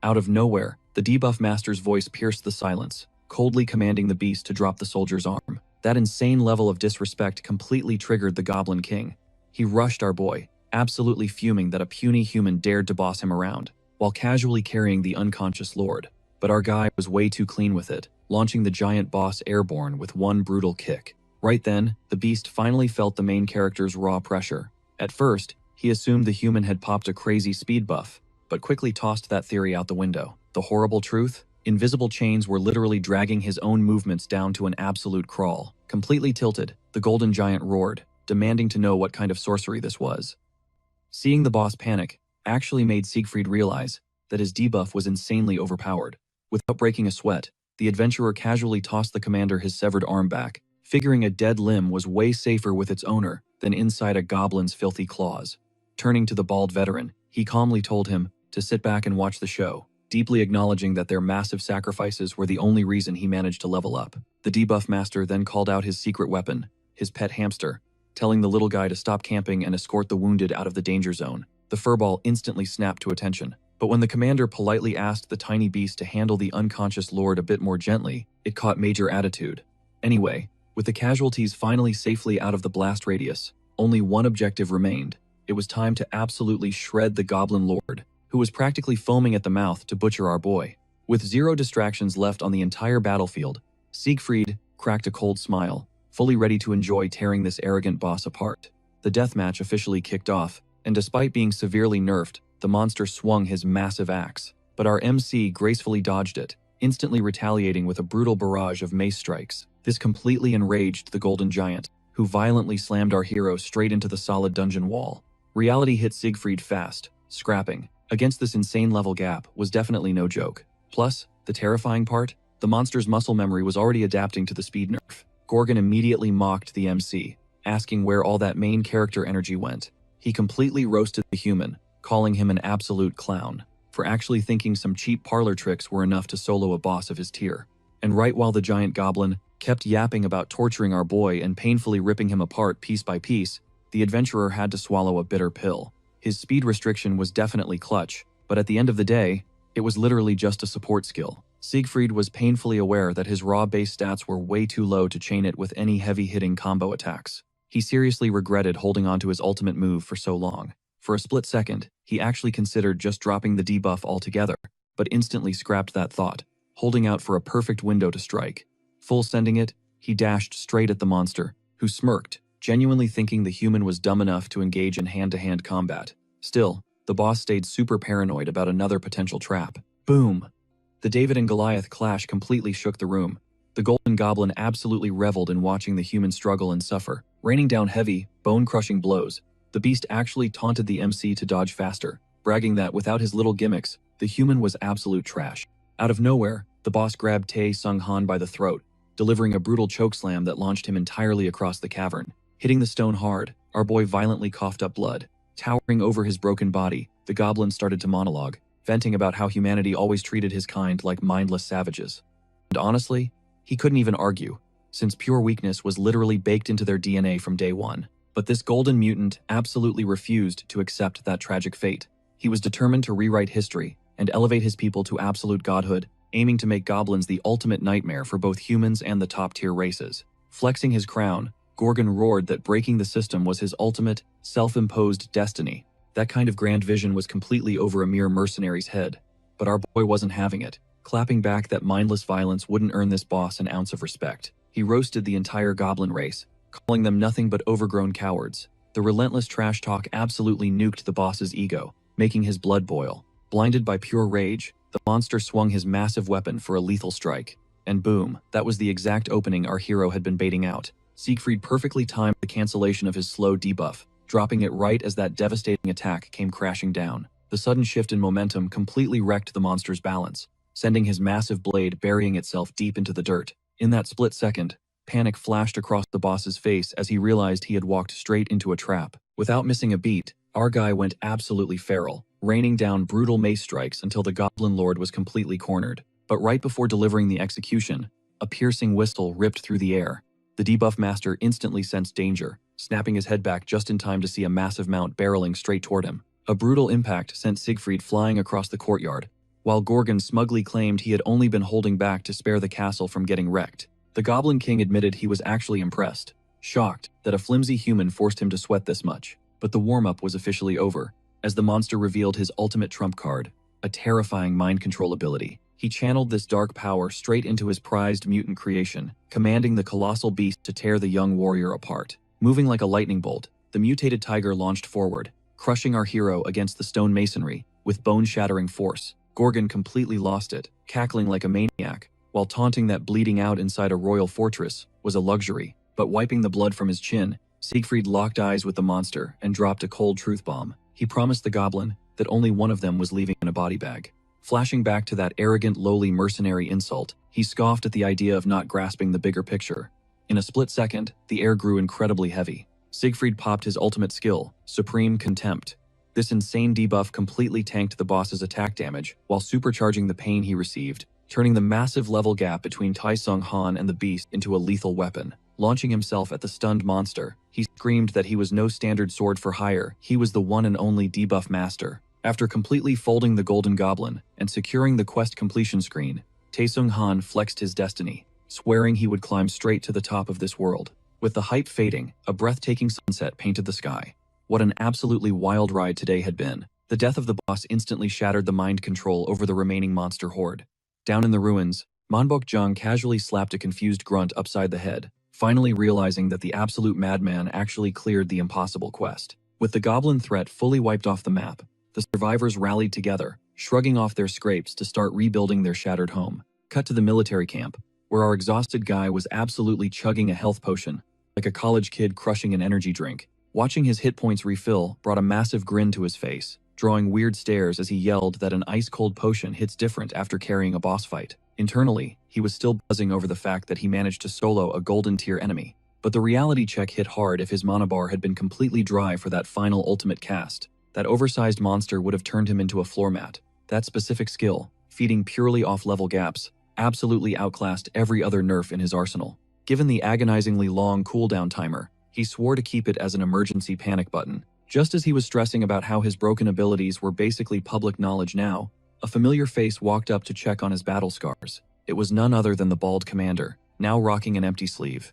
Out of nowhere, the debuff master's voice pierced the silence, coldly commanding the beast to drop the soldier's arm. That insane level of disrespect completely triggered the Goblin King. He rushed our boy, absolutely fuming that a puny human dared to boss him around, while casually carrying the unconscious lord. But our guy was way too clean with it, launching the giant boss airborne with one brutal kick. Right then, the beast finally felt the main character's raw pressure. At first, he assumed the human had popped a crazy speed buff, but quickly tossed that theory out the window. The horrible truth? Invisible chains were literally dragging his own movements down to an absolute crawl. Completely tilted, the golden giant roared, demanding to know what kind of sorcery this was. Seeing the boss panic actually made Siegfried realize that his debuff was insanely overpowered. Without breaking a sweat, the adventurer casually tossed the commander his severed arm back, figuring a dead limb was way safer with its owner than inside a goblin's filthy claws. Turning to the bald veteran, he calmly told him to sit back and watch the show, deeply acknowledging that their massive sacrifices were the only reason he managed to level up. The debuff master then called out his secret weapon, his pet hamster, telling the little guy to stop camping and escort the wounded out of the danger zone. The furball instantly snapped to attention. But when the commander politely asked the tiny beast to handle the unconscious lord a bit more gently, it caught major attitude. Anyway, with the casualties finally safely out of the blast radius, only one objective remained. It was time to absolutely shred the goblin lord, who was practically foaming at the mouth to butcher our boy. With zero distractions left on the entire battlefield, Siegfried cracked a cold smile, fully ready to enjoy tearing this arrogant boss apart. The deathmatch officially kicked off, and despite being severely nerfed, the monster swung his massive axe. But our MC gracefully dodged it, instantly retaliating with a brutal barrage of mace strikes. This completely enraged the Golden Giant, who violently slammed our hero straight into the solid dungeon wall. Reality hit Siegfried fast, scrapping. Against this insane level gap was definitely no joke. Plus, the terrifying part, the monster's muscle memory was already adapting to the speed nerf. Gorgon immediately mocked the MC, asking where all that main character energy went. He completely roasted the human, calling him an absolute clown, for actually thinking some cheap parlor tricks were enough to solo a boss of his tier. And right while the giant goblin kept yapping about torturing our boy and painfully ripping him apart piece by piece, the adventurer had to swallow a bitter pill. His speed restriction was definitely clutch, but at the end of the day, it was literally just a support skill. Siegfried was painfully aware that his raw base stats were way too low to chain it with any heavy-hitting combo attacks. He seriously regretted holding onto his ultimate move for so long. For a split second, he actually considered just dropping the debuff altogether, but instantly scrapped that thought, holding out for a perfect window to strike. Full sending it, he dashed straight at the monster, who smirked, genuinely thinking the human was dumb enough to engage in hand-to-hand combat. Still, the boss stayed super paranoid about another potential trap. Boom! The David and Goliath clash completely shook the room. The Golden Goblin absolutely reveled in watching the human struggle and suffer, raining down heavy, bone-crushing blows. The beast actually taunted the MC to dodge faster, bragging that without his little gimmicks, the human was absolute trash. Out of nowhere, the boss grabbed Tae Sung Han by the throat, delivering a brutal chokeslam that launched him entirely across the cavern. Hitting the stone hard, our boy violently coughed up blood. Towering over his broken body, the goblin started to monologue, venting about how humanity always treated his kind like mindless savages. And honestly, he couldn't even argue, since pure weakness was literally baked into their DNA from day one. But this golden mutant absolutely refused to accept that tragic fate. He was determined to rewrite history and elevate his people to absolute godhood, aiming to make goblins the ultimate nightmare for both humans and the top-tier races. Flexing his crown, Gorgon roared that breaking the system was his ultimate, self-imposed destiny. That kind of grand vision was completely over a mere mercenary's head. But our boy wasn't having it, clapping back that mindless violence wouldn't earn this boss an ounce of respect. He roasted the entire goblin race, calling them nothing but overgrown cowards. The relentless trash talk absolutely nuked the boss's ego, making his blood boil. Blinded by pure rage, the monster swung his massive weapon for a lethal strike. And boom, that was the exact opening our hero had been baiting out. Siegfried perfectly timed the cancellation of his slow debuff, dropping it right as that devastating attack came crashing down. The sudden shift in momentum completely wrecked the monster's balance, sending his massive blade burying itself deep into the dirt. In that split second, panic flashed across the boss's face as he realized he had walked straight into a trap. Without missing a beat, our guy went absolutely feral, raining down brutal mace strikes until the Goblin Lord was completely cornered. But right before delivering the execution, a piercing whistle ripped through the air. The debuff master instantly sensed danger, snapping his head back just in time to see a massive mount barreling straight toward him. A brutal impact sent Siegfried flying across the courtyard, while Gorgon smugly claimed he had only been holding back to spare the castle from getting wrecked. The Goblin King admitted he was actually impressed, shocked that a flimsy human forced him to sweat this much. But the warm-up was officially over, as the monster revealed his ultimate trump card, a terrifying mind control ability. He channeled this dark power straight into his prized mutant creation, commanding the colossal beast to tear the young warrior apart. Moving like a lightning bolt, the mutated tiger launched forward, crushing our hero against the stone masonry with bone-shattering force. Gorgon completely lost it, cackling like a maniac, while taunting that bleeding out inside a royal fortress was a luxury. But wiping the blood from his chin, Siegfried locked eyes with the monster and dropped a cold truth bomb. He promised the goblin that only one of them was leaving in a body bag. Flashing back to that arrogant, lowly mercenary insult, he scoffed at the idea of not grasping the bigger picture. In a split second, the air grew incredibly heavy. Siegfried popped his ultimate skill, Supreme Contempt. This insane debuff completely tanked the boss's attack damage while supercharging the pain he received, turning the massive level gap between Tai Sung Han and the beast into a lethal weapon. launching himself at the stunned monster. He screamed that he was no standard sword for hire, he was the one and only debuff master. After completely folding the Golden Goblin and securing the quest completion screen, Taesung Han flexed his destiny, swearing he would climb straight to the top of this world. With the hype fading, a breathtaking sunset painted the sky. What an absolutely wild ride today had been. The death of the boss instantly shattered the mind control over the remaining monster horde. Down in the ruins, Manbokjang casually slapped a confused grunt upside the head, finally realizing that the absolute madman actually cleared the impossible quest. With the goblin threat fully wiped off the map, the survivors rallied together, shrugging off their scrapes to start rebuilding their shattered home. Cut to the military camp, where our exhausted guy was absolutely chugging a health potion, like a college kid crushing an energy drink. Watching his hit points refill brought a massive grin to his face, drawing weird stares as he yelled that an ice-cold potion hits different after carrying a boss fight. Internally, he was still buzzing over the fact that he managed to solo a golden-tier enemy. But the reality check hit hard if his mana bar had been completely dry for that final ultimate cast. That oversized monster would have turned him into a floor mat. That specific skill, feeding purely off level gaps, absolutely outclassed every other nerf in his arsenal. Given the agonizingly long cooldown timer, he swore to keep it as an emergency panic button. Just as he was stressing about how his broken abilities were basically public knowledge now, a familiar face walked up to check on his battle scars. It was none other than the bald commander, now rocking an empty sleeve.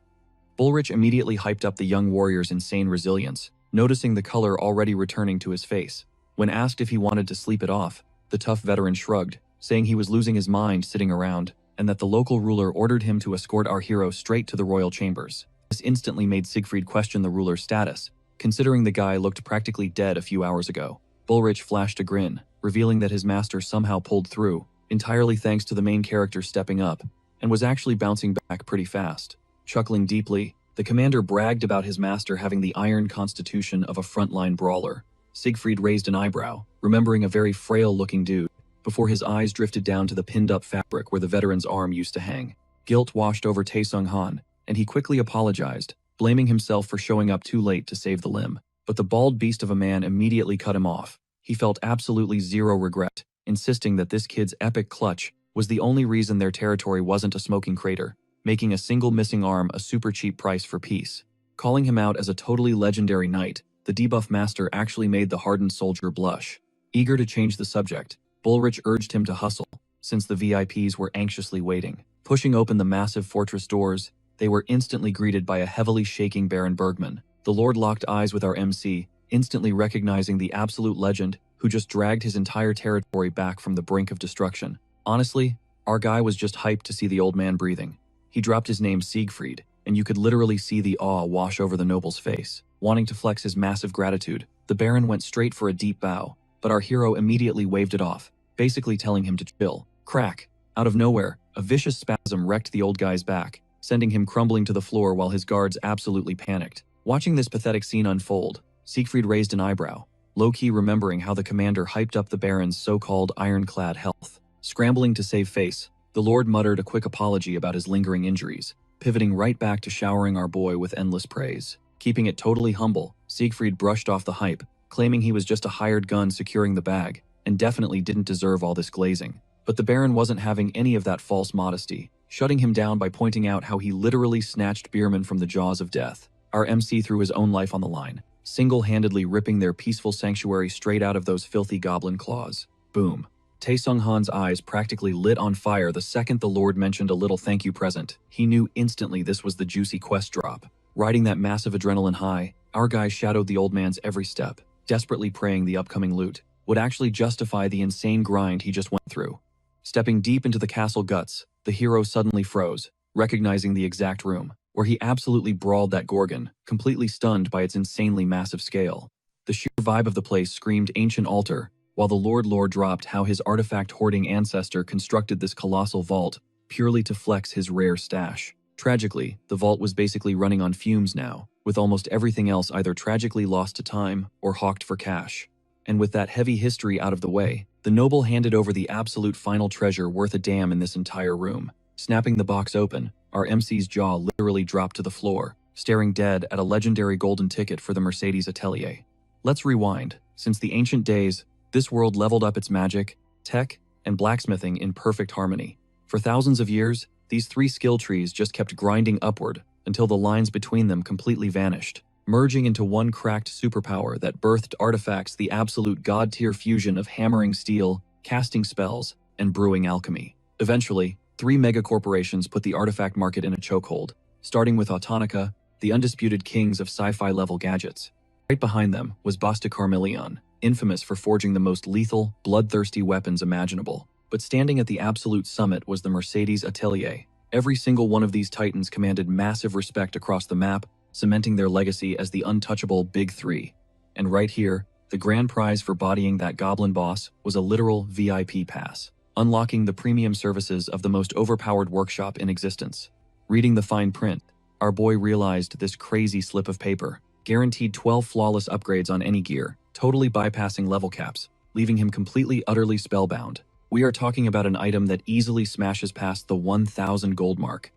Bullrich immediately hyped up the young warrior's insane resilience, noticing the color already returning to his face. When asked if he wanted to sleep it off, the tough veteran shrugged, saying he was losing his mind sitting around, and that the local ruler ordered him to escort our hero straight to the royal chambers. This instantly made Siegfried question the ruler's status, considering the guy looked practically dead a few hours ago. Bullrich flashed a grin, revealing that his master somehow pulled through, entirely thanks to the main character stepping up, and was actually bouncing back pretty fast. Chuckling deeply, the commander bragged about his master having the iron constitution of a frontline brawler. Siegfried raised an eyebrow, remembering a very frail-looking dude, before his eyes drifted down to the pinned-up fabric where the veteran's arm used to hang. Guilt washed over Taesung Han, and he quickly apologized, blaming himself for showing up too late to save the limb. But the bald beast of a man immediately cut him off. He felt absolutely zero regret, insisting that this kid's epic clutch was the only reason their territory wasn't a smoking crater, making a single missing arm a super cheap price for peace. Calling him out as a totally legendary knight, the debuff master actually made the hardened soldier blush. Eager to change the subject, Bullrich urged him to hustle, since the VIPs were anxiously waiting. Pushing open the massive fortress doors, they were instantly greeted by a heavily shaking Baron Bergman. The Lord locked eyes with our MC, instantly recognizing the absolute legend who just dragged his entire territory back from the brink of destruction. Honestly, our guy was just hyped to see the old man breathing. He dropped his name Siegfried, and you could literally see the awe wash over the noble's face. Wanting to flex his massive gratitude, the Baron went straight for a deep bow, but our hero immediately waved it off, basically telling him to chill. Crack! Out of nowhere, a vicious spasm wrecked the old guy's back, sending him crumbling to the floor while his guards absolutely panicked. Watching this pathetic scene unfold, Siegfried raised an eyebrow, low-key remembering how the commander hyped up the Baron's so-called ironclad health. Scrambling to save face, the Lord muttered a quick apology about his lingering injuries, pivoting right back to showering our boy with endless praise. Keeping it totally humble, Siegfried brushed off the hype, claiming he was just a hired gun securing the bag, and definitely didn't deserve all this glazing. But the Baron wasn't having any of that false modesty, shutting him down by pointing out how he literally snatched Bierman from the jaws of death. Our MC threw his own life on the line, single-handedly ripping their peaceful sanctuary straight out of those filthy goblin claws. Boom. Taesung Han's eyes practically lit on fire the second the Lord mentioned a little thank you present. He knew instantly this was the juicy quest drop. Riding that massive adrenaline high, our guy shadowed the old man's every step, desperately praying the upcoming loot would actually justify the insane grind he just went through. Stepping deep into the castle guts, the hero suddenly froze, recognizing the exact room where he absolutely brawled that Gorgon, completely stunned by its insanely massive scale. The sheer vibe of the place screamed ancient altar, while the Lord lore dropped how his artifact-hoarding ancestor constructed this colossal vault purely to flex his rare stash. Tragically, the vault was basically running on fumes now, with almost everything else either tragically lost to time or hawked for cash. And with that heavy history out of the way, the noble handed over the absolute final treasure worth a damn in this entire room. Snapping the box open, our MC's jaw literally dropped to the floor, staring dead at a legendary golden ticket for the Mercedes Atelier. Let's rewind. Since the ancient days, this world leveled up its magic, tech, and blacksmithing in perfect harmony. For thousands of years, these three skill trees just kept grinding upward, until the lines between them completely vanished, merging into one cracked superpower that birthed artifacts, the absolute god-tier fusion of hammering steel, casting spells, and brewing alchemy. Eventually, 3 megacorporations put the artifact market in a chokehold, starting with Autonica, the undisputed kings of sci-fi level gadgets. Right behind them was Basta Carmelion, infamous for forging the most lethal, bloodthirsty weapons imaginable. But standing at the absolute summit was the Mercedes Atelier. Every single one of these titans commanded massive respect across the map, cementing their legacy as the untouchable Big Three. And right here, the grand prize for bodying that goblin boss was a literal VIP pass, unlocking the premium services of the most overpowered workshop in existence. Reading the fine print, our boy realized this crazy slip of paper guaranteed 12 flawless upgrades on any gear, totally bypassing level caps, leaving him completely utterly spellbound. We are talking about an item that easily smashes past the 1,000 gold mark.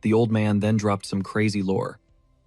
The old man then dropped some crazy lore.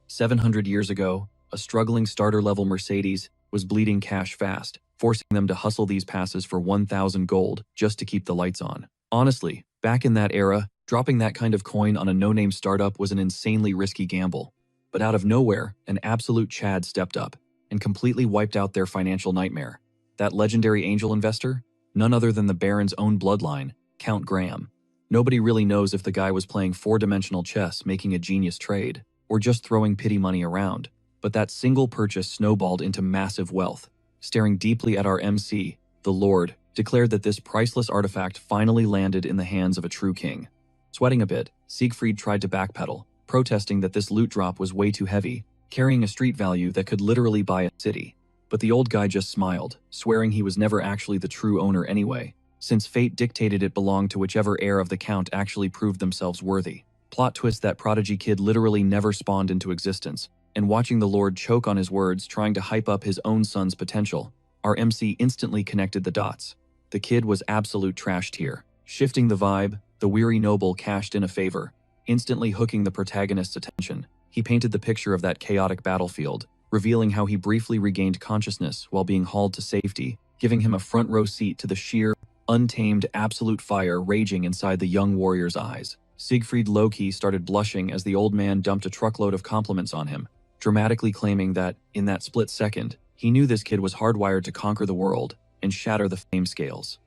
700 years ago, a struggling starter-level Mercedes was bleeding cash fast, forcing them to hustle these passes for 1,000 gold just to keep the lights on. Honestly, back in that era, dropping that kind of coin on a no-name startup was an insanely risky gamble. But out of nowhere, an absolute Chad stepped up and completely wiped out their financial nightmare. That legendary angel investor? None other than the Baron's own bloodline, Count Graham. Nobody really knows if the guy was playing four-dimensional chess, making a genius trade, or just throwing pity money around. But that single purchase snowballed into massive wealth. Staring deeply at our MC, the Lord declared that this priceless artifact finally landed in the hands of a true king. Sweating a bit, Siegfried tried to backpedal, protesting that this loot drop was way too heavy, carrying a street value that could literally buy a city. But the old guy just smiled, swearing he was never actually the true owner anyway, since fate dictated it belonged to whichever heir of the Count actually proved themselves worthy. Plot twist: that prodigy kid literally never spawned into existence, and watching the Lord choke on his words trying to hype up his own son's potential, our MC instantly connected the dots. The kid was absolute trash tier. Shifting the vibe, the weary noble cashed in a favor, instantly hooking the protagonist's attention. He painted the picture of that chaotic battlefield, revealing how he briefly regained consciousness while being hauled to safety, giving him a front row seat to the sheer, untamed absolute fire raging inside the young warrior's eyes. Siegfried low-key started blushing as the old man dumped a truckload of compliments on him, dramatically claiming that, in that split second, he knew this kid was hardwired to conquer the world and shatter the fame scales.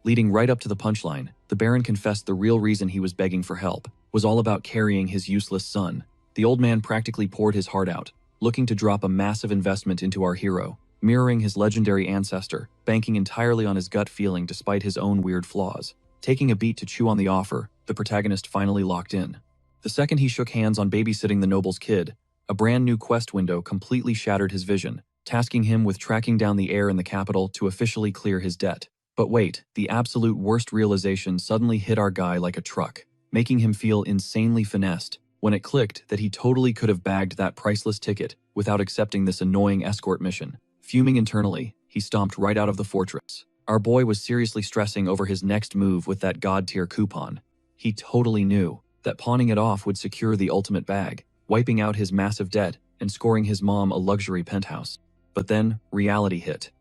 Leading right up to the punchline, the Baron confessed the real reason he was begging for help was all about carrying his useless son. The old man practically poured his heart out, looking to drop a massive investment into our hero, mirroring his legendary ancestor, banking entirely on his gut feeling despite his own weird flaws. Taking a beat to chew on the offer, the protagonist finally locked in. The second he shook hands on babysitting the noble's kid, a brand new quest window completely shattered his vision, tasking him with tracking down the heir in the capital to officially clear his debt. But wait, the absolute worst realization suddenly hit our guy like a truck, making him feel insanely finessed when it clicked that he totally could have bagged that priceless ticket without accepting this annoying escort mission. Fuming internally, he stomped right out of the fortress. Our boy was seriously stressing over his next move with that god-tier coupon. He totally knew that pawning it off would secure the ultimate bag, wiping out his massive debt and scoring his mom a luxury penthouse. But then, reality hit.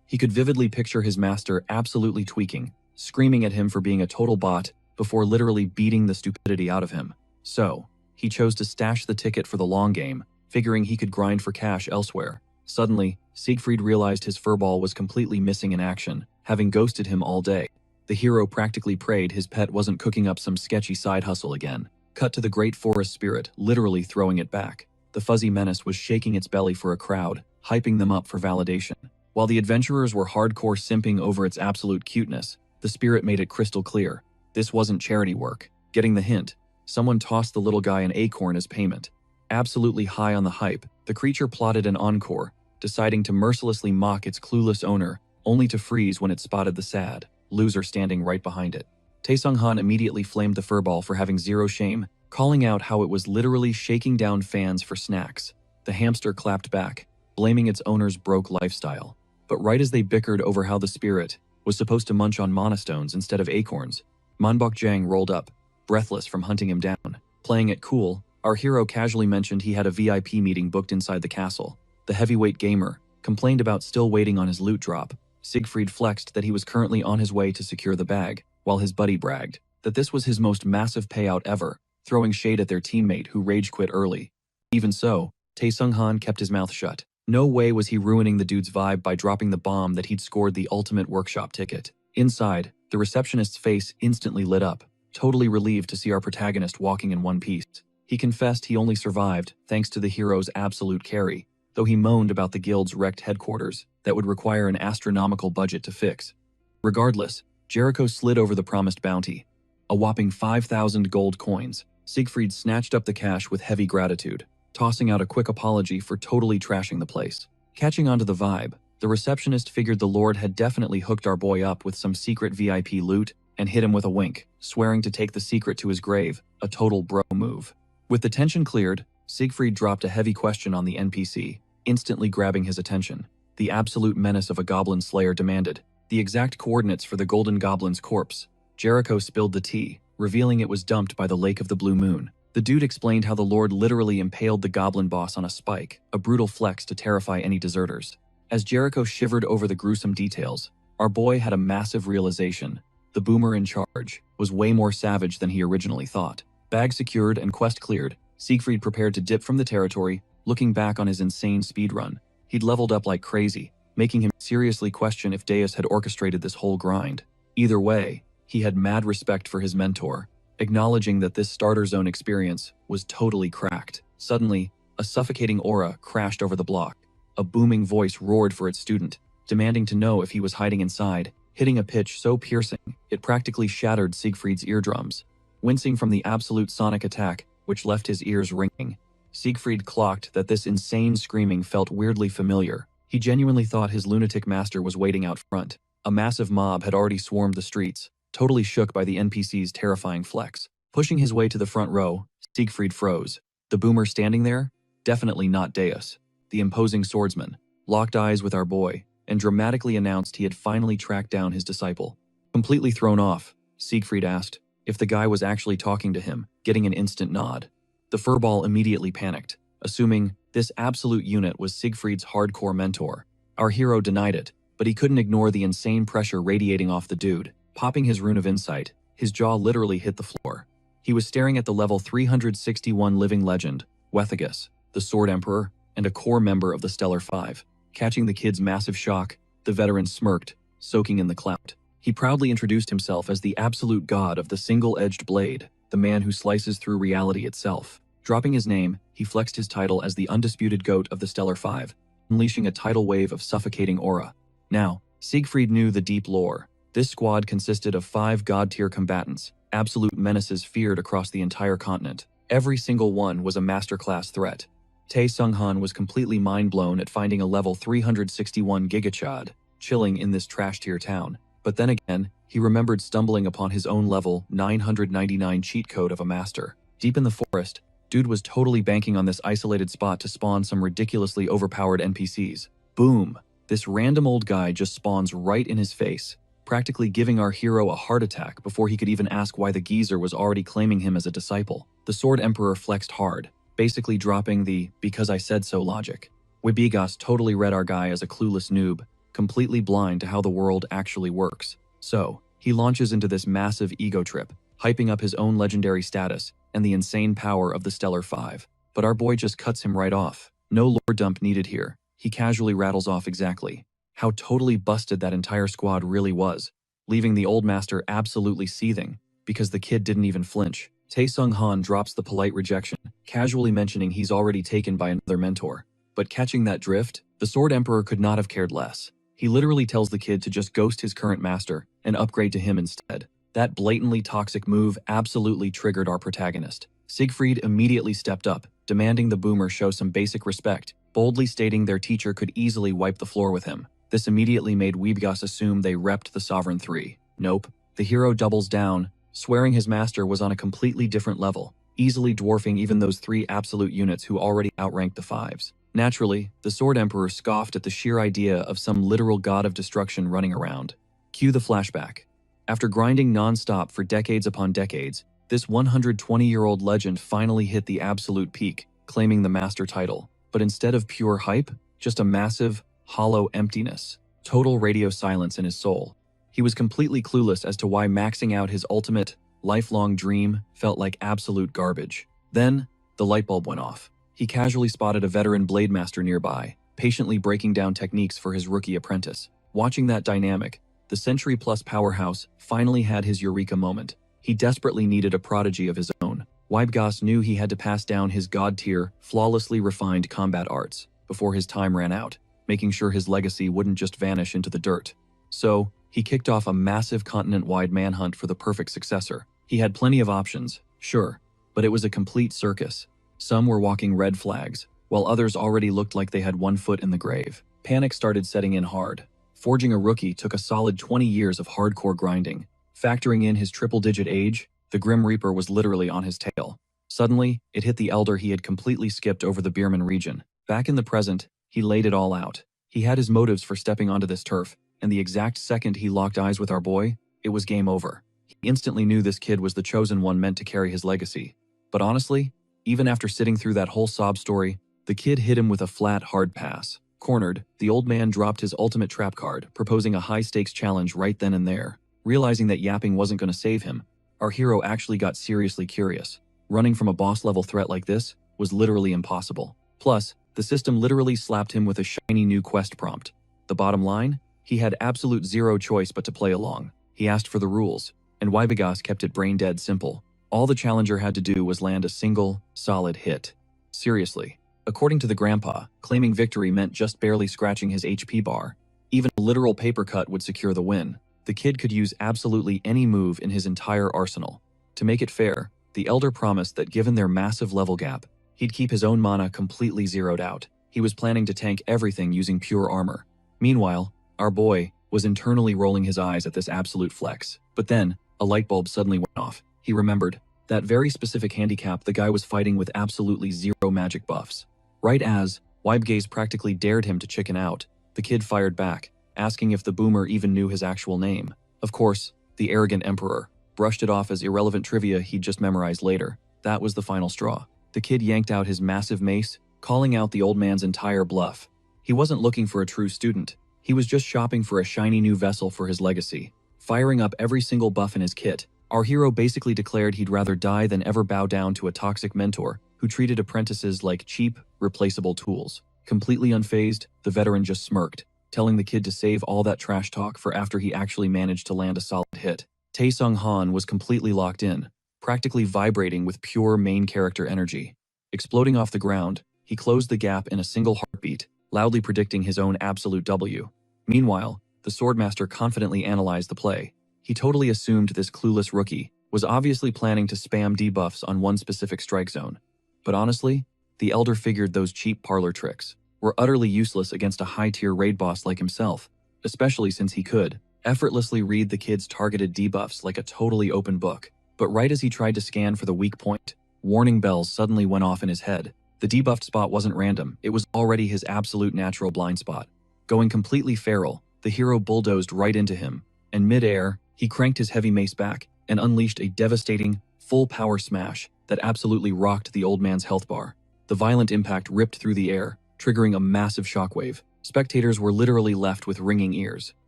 He could vividly picture his master absolutely tweaking, screaming at him for being a total bot before literally beating the stupidity out of him. So, he chose to stash the ticket for the long game, figuring he could grind for cash elsewhere. Suddenly, Siegfried realized his furball was completely missing in action, having ghosted him all day. The hero practically prayed his pet wasn't cooking up some sketchy side hustle again. Cut to the great forest spirit, literally throwing it back. The fuzzy menace was shaking its belly for a crowd, hyping them up for validation. While the adventurers were hardcore simping over its absolute cuteness, the spirit made it crystal clear. This wasn't charity work. Getting the hint, someone tossed the little guy an acorn as payment. Absolutely high on the hype, the creature plotted an encore, deciding to mercilessly mock its clueless owner, only to freeze when it spotted the sad loser standing right behind it. Taesung Han immediately flamed the furball for having zero shame, calling out how it was literally shaking down fans for snacks. The hamster clapped back, blaming its owner's broke lifestyle. But right as they bickered over how the spirit was supposed to munch on monostones instead of acorns, Manbok Jang rolled up, breathless from hunting him down. Playing it cool, our hero casually mentioned he had a VIP meeting booked inside the castle. The heavyweight gamer complained about still waiting on his loot drop. Siegfried flexed that he was currently on his way to secure the bag, while his buddy bragged that this was his most massive payout ever. throwing shade at their teammate who rage quit early. Even so, Tae-sung-han kept his mouth shut. No way was he ruining the dude's vibe by dropping the bomb that he'd scored the ultimate workshop ticket. Inside, the receptionist's face instantly lit up, totally relieved to see our protagonist walking in one piece. He confessed he only survived thanks to the hero's absolute carry, though he moaned about the guild's wrecked headquarters that would require an astronomical budget to fix. Regardless, Jericho slid over the promised bounty. A whopping 5,000 gold coins. Siegfried snatched up the cash with heavy gratitude, tossing out a quick apology for totally trashing the place. Catching onto the vibe, the receptionist figured the Lord had definitely hooked our boy up with some secret VIP loot and hit him with a wink, swearing to take the secret to his grave, a total bro move. With the tension cleared, Siegfried dropped a heavy question on the NPC, instantly grabbing his attention. The absolute menace of a goblin slayer demanded the exact coordinates for the Golden Goblin's corpse. Jericho spilled the tea, revealing it was dumped by the Lake of the Blue Moon. The dude explained how the Lord literally impaled the goblin boss on a spike, a brutal flex to terrify any deserters. As Jericho shivered over the gruesome details, our boy had a massive realization. The boomer in charge was way more savage than he originally thought. Bag secured and quest cleared, Siegfried prepared to dip from the territory, looking back on his insane speedrun. He'd leveled up like crazy, making him seriously question if Deus had orchestrated this whole grind. Either way, he had mad respect for his mentor, acknowledging that this starter zone experience was totally cracked. Suddenly, a suffocating aura crashed over the block. A booming voice roared for its student, demanding to know if he was hiding inside, hitting a pitch so piercing it practically shattered Siegfried's eardrums. Wincing from the absolute sonic attack, which left his ears ringing, Siegfried clocked that this insane screaming felt weirdly familiar. He genuinely thought his lunatic master was waiting out front. A massive mob had already swarmed the streets, totally shook by the NPC's terrifying flex. Pushing his way to the front row, Siegfried froze. The boomer standing there? Definitely not Deus. The imposing swordsman locked eyes with our boy and dramatically announced he had finally tracked down his disciple. Completely thrown off, Siegfried asked if the guy was actually talking to him, getting an instant nod. The furball immediately panicked, assuming this absolute unit was Siegfried's hardcore mentor. Our hero denied it, but he couldn't ignore the insane pressure radiating off the dude. Popping his rune of insight, his jaw literally hit the floor. He was staring at the level 361 living legend, Wethegus, the Sword Emperor, and a core member of the Stellar Five. Catching the kid's massive shock, the veteran smirked, soaking in the clout. He proudly introduced himself as the absolute god of the single-edged blade, the man who slices through reality itself. Dropping his name, he flexed his title as the undisputed goat of the Stellar Five, unleashing a tidal wave of suffocating aura. Now, Siegfried knew the deep lore. This squad consisted of 5 god-tier combatants, absolute menaces feared across the entire continent. Every single one was a masterclass threat. Tae-sung-han was completely mind-blown at finding a level 361 gigachad chilling in this trash-tier town. But then again, he remembered stumbling upon his own level 999 cheat code of a master. Deep in the forest, dude was totally banking on this isolated spot to spawn some ridiculously overpowered NPCs. Boom! This random old guy just spawns right in his face, practically giving our hero a heart attack before he could even ask why the geezer was already claiming him as a disciple. The Sword Emperor flexed hard, basically dropping the "because I said so" logic. Wibigas totally read our guy as a clueless noob, completely blind to how the world actually works. So, he launches into this massive ego trip, hyping up his own legendary status and the insane power of the Stellar Five. But our boy just cuts him right off. No lore dump needed here. He casually rattles off exactly how totally busted that entire squad really was, leaving the old master absolutely seething, because the kid didn't even flinch. Tae-sung-han drops the polite rejection, casually mentioning he's already taken by another mentor. But catching that drift, the Sword Emperor could not have cared less. He literally tells the kid to just ghost his current master and upgrade to him instead. That blatantly toxic move absolutely triggered our protagonist. Siegfried immediately stepped up, demanding the boomer show some basic respect, boldly stating their teacher could easily wipe the floor with him. This immediately made Wiebgas assume they repped the Sovereign Three. Nope. The hero doubles down, swearing his master was on a completely different level, easily dwarfing even those 3 absolute units who already outranked the 5s. Naturally, the Sword Emperor scoffed at the sheer idea of some literal god of destruction running around. Cue the flashback. After grinding non-stop for decades upon decades, this 120-year-old legend finally hit the absolute peak, claiming the master title. But instead of pure hype, just a massive, hollow emptiness. Total radio silence in his soul. He was completely clueless as to why maxing out his ultimate lifelong dream felt like absolute garbage. Then, the light bulb went off. He casually spotted a veteran blade master nearby, patiently breaking down techniques for his rookie apprentice. Watching that dynamic, the century-plus powerhouse finally had his eureka moment. He desperately needed a prodigy of his own. Wybgas knew he had to pass down his god-tier, flawlessly refined combat arts before his time ran out, making sure his legacy wouldn't just vanish into the dirt. So, he kicked off a massive continent-wide manhunt for the perfect successor. He had plenty of options, sure, but it was a complete circus. Some were walking red flags, while others already looked like they had one foot in the grave. Panic started setting in hard. Forging a rookie took a solid 20 years of hardcore grinding. Factoring in his triple-digit age, the Grim Reaper was literally on his tail. Suddenly, it hit the elder he had completely skipped over the Bierman region. Back in the present, he laid it all out. He had his motives for stepping onto this turf, and the exact second he locked eyes with our boy, it was game over. He instantly knew this kid was the chosen one meant to carry his legacy. But honestly, even after sitting through that whole sob story, the kid hit him with a flat, hard pass. Cornered, the old man dropped his ultimate trap card, proposing a high-stakes challenge right then and there. Realizing that yapping wasn't going to save him, our hero actually got seriously curious. Running from a boss-level threat like this was literally impossible. Plus, the system literally slapped him with a shiny new quest prompt. The bottom line? He had absolute zero choice but to play along. He asked for the rules, and Wybgas kept it brain-dead simple. All the challenger had to do was land a single, solid hit. Seriously. According to the grandpa, claiming victory meant just barely scratching his HP bar. Even a literal paper cut would secure the win. The kid could use absolutely any move in his entire arsenal. To make it fair, the elder promised that given their massive level gap, he'd keep his own mana completely zeroed out. He was planning to tank everything using pure armor. Meanwhile, our boy was internally rolling his eyes at this absolute flex. But then, a light bulb suddenly went off. He remembered that very specific handicap the guy was fighting with absolutely zero magic buffs. Right as Wybgas practically dared him to chicken out, the kid fired back, asking if the boomer even knew his actual name. Of course, the arrogant emperor brushed it off as irrelevant trivia he'd just memorized later. That was the final straw. The kid yanked out his massive mace, calling out the old man's entire bluff. He wasn't looking for a true student. He was just shopping for a shiny new vessel for his legacy. Firing up every single buff in his kit, our hero basically declared he'd rather die than ever bow down to a toxic mentor who treated apprentices like cheap, replaceable tools. Completely unfazed, the veteran just smirked, telling the kid to save all that trash talk for after he actually managed to land a solid hit. Taesung Han was completely locked in, practically vibrating with pure main character energy. Exploding off the ground, he closed the gap in a single heartbeat, loudly predicting his own absolute W. Meanwhile, the Swordmaster confidently analyzed the play. He totally assumed this clueless rookie was obviously planning to spam debuffs on one specific strike zone. But honestly, the Elder figured those cheap parlor tricks were utterly useless against a high-tier raid boss like himself, especially since he could effortlessly read the kid's targeted debuffs like a totally open book. But right as he tried to scan for the weak point, warning bells suddenly went off in his head. The debuffed spot wasn't random, it was already his absolute natural blind spot. Going completely feral, the hero bulldozed right into him, and mid-air, he cranked his heavy mace back and unleashed a devastating, full-power smash that absolutely rocked the old man's health bar. The violent impact ripped through the air, triggering a massive shockwave. Spectators were literally left with ringing ears,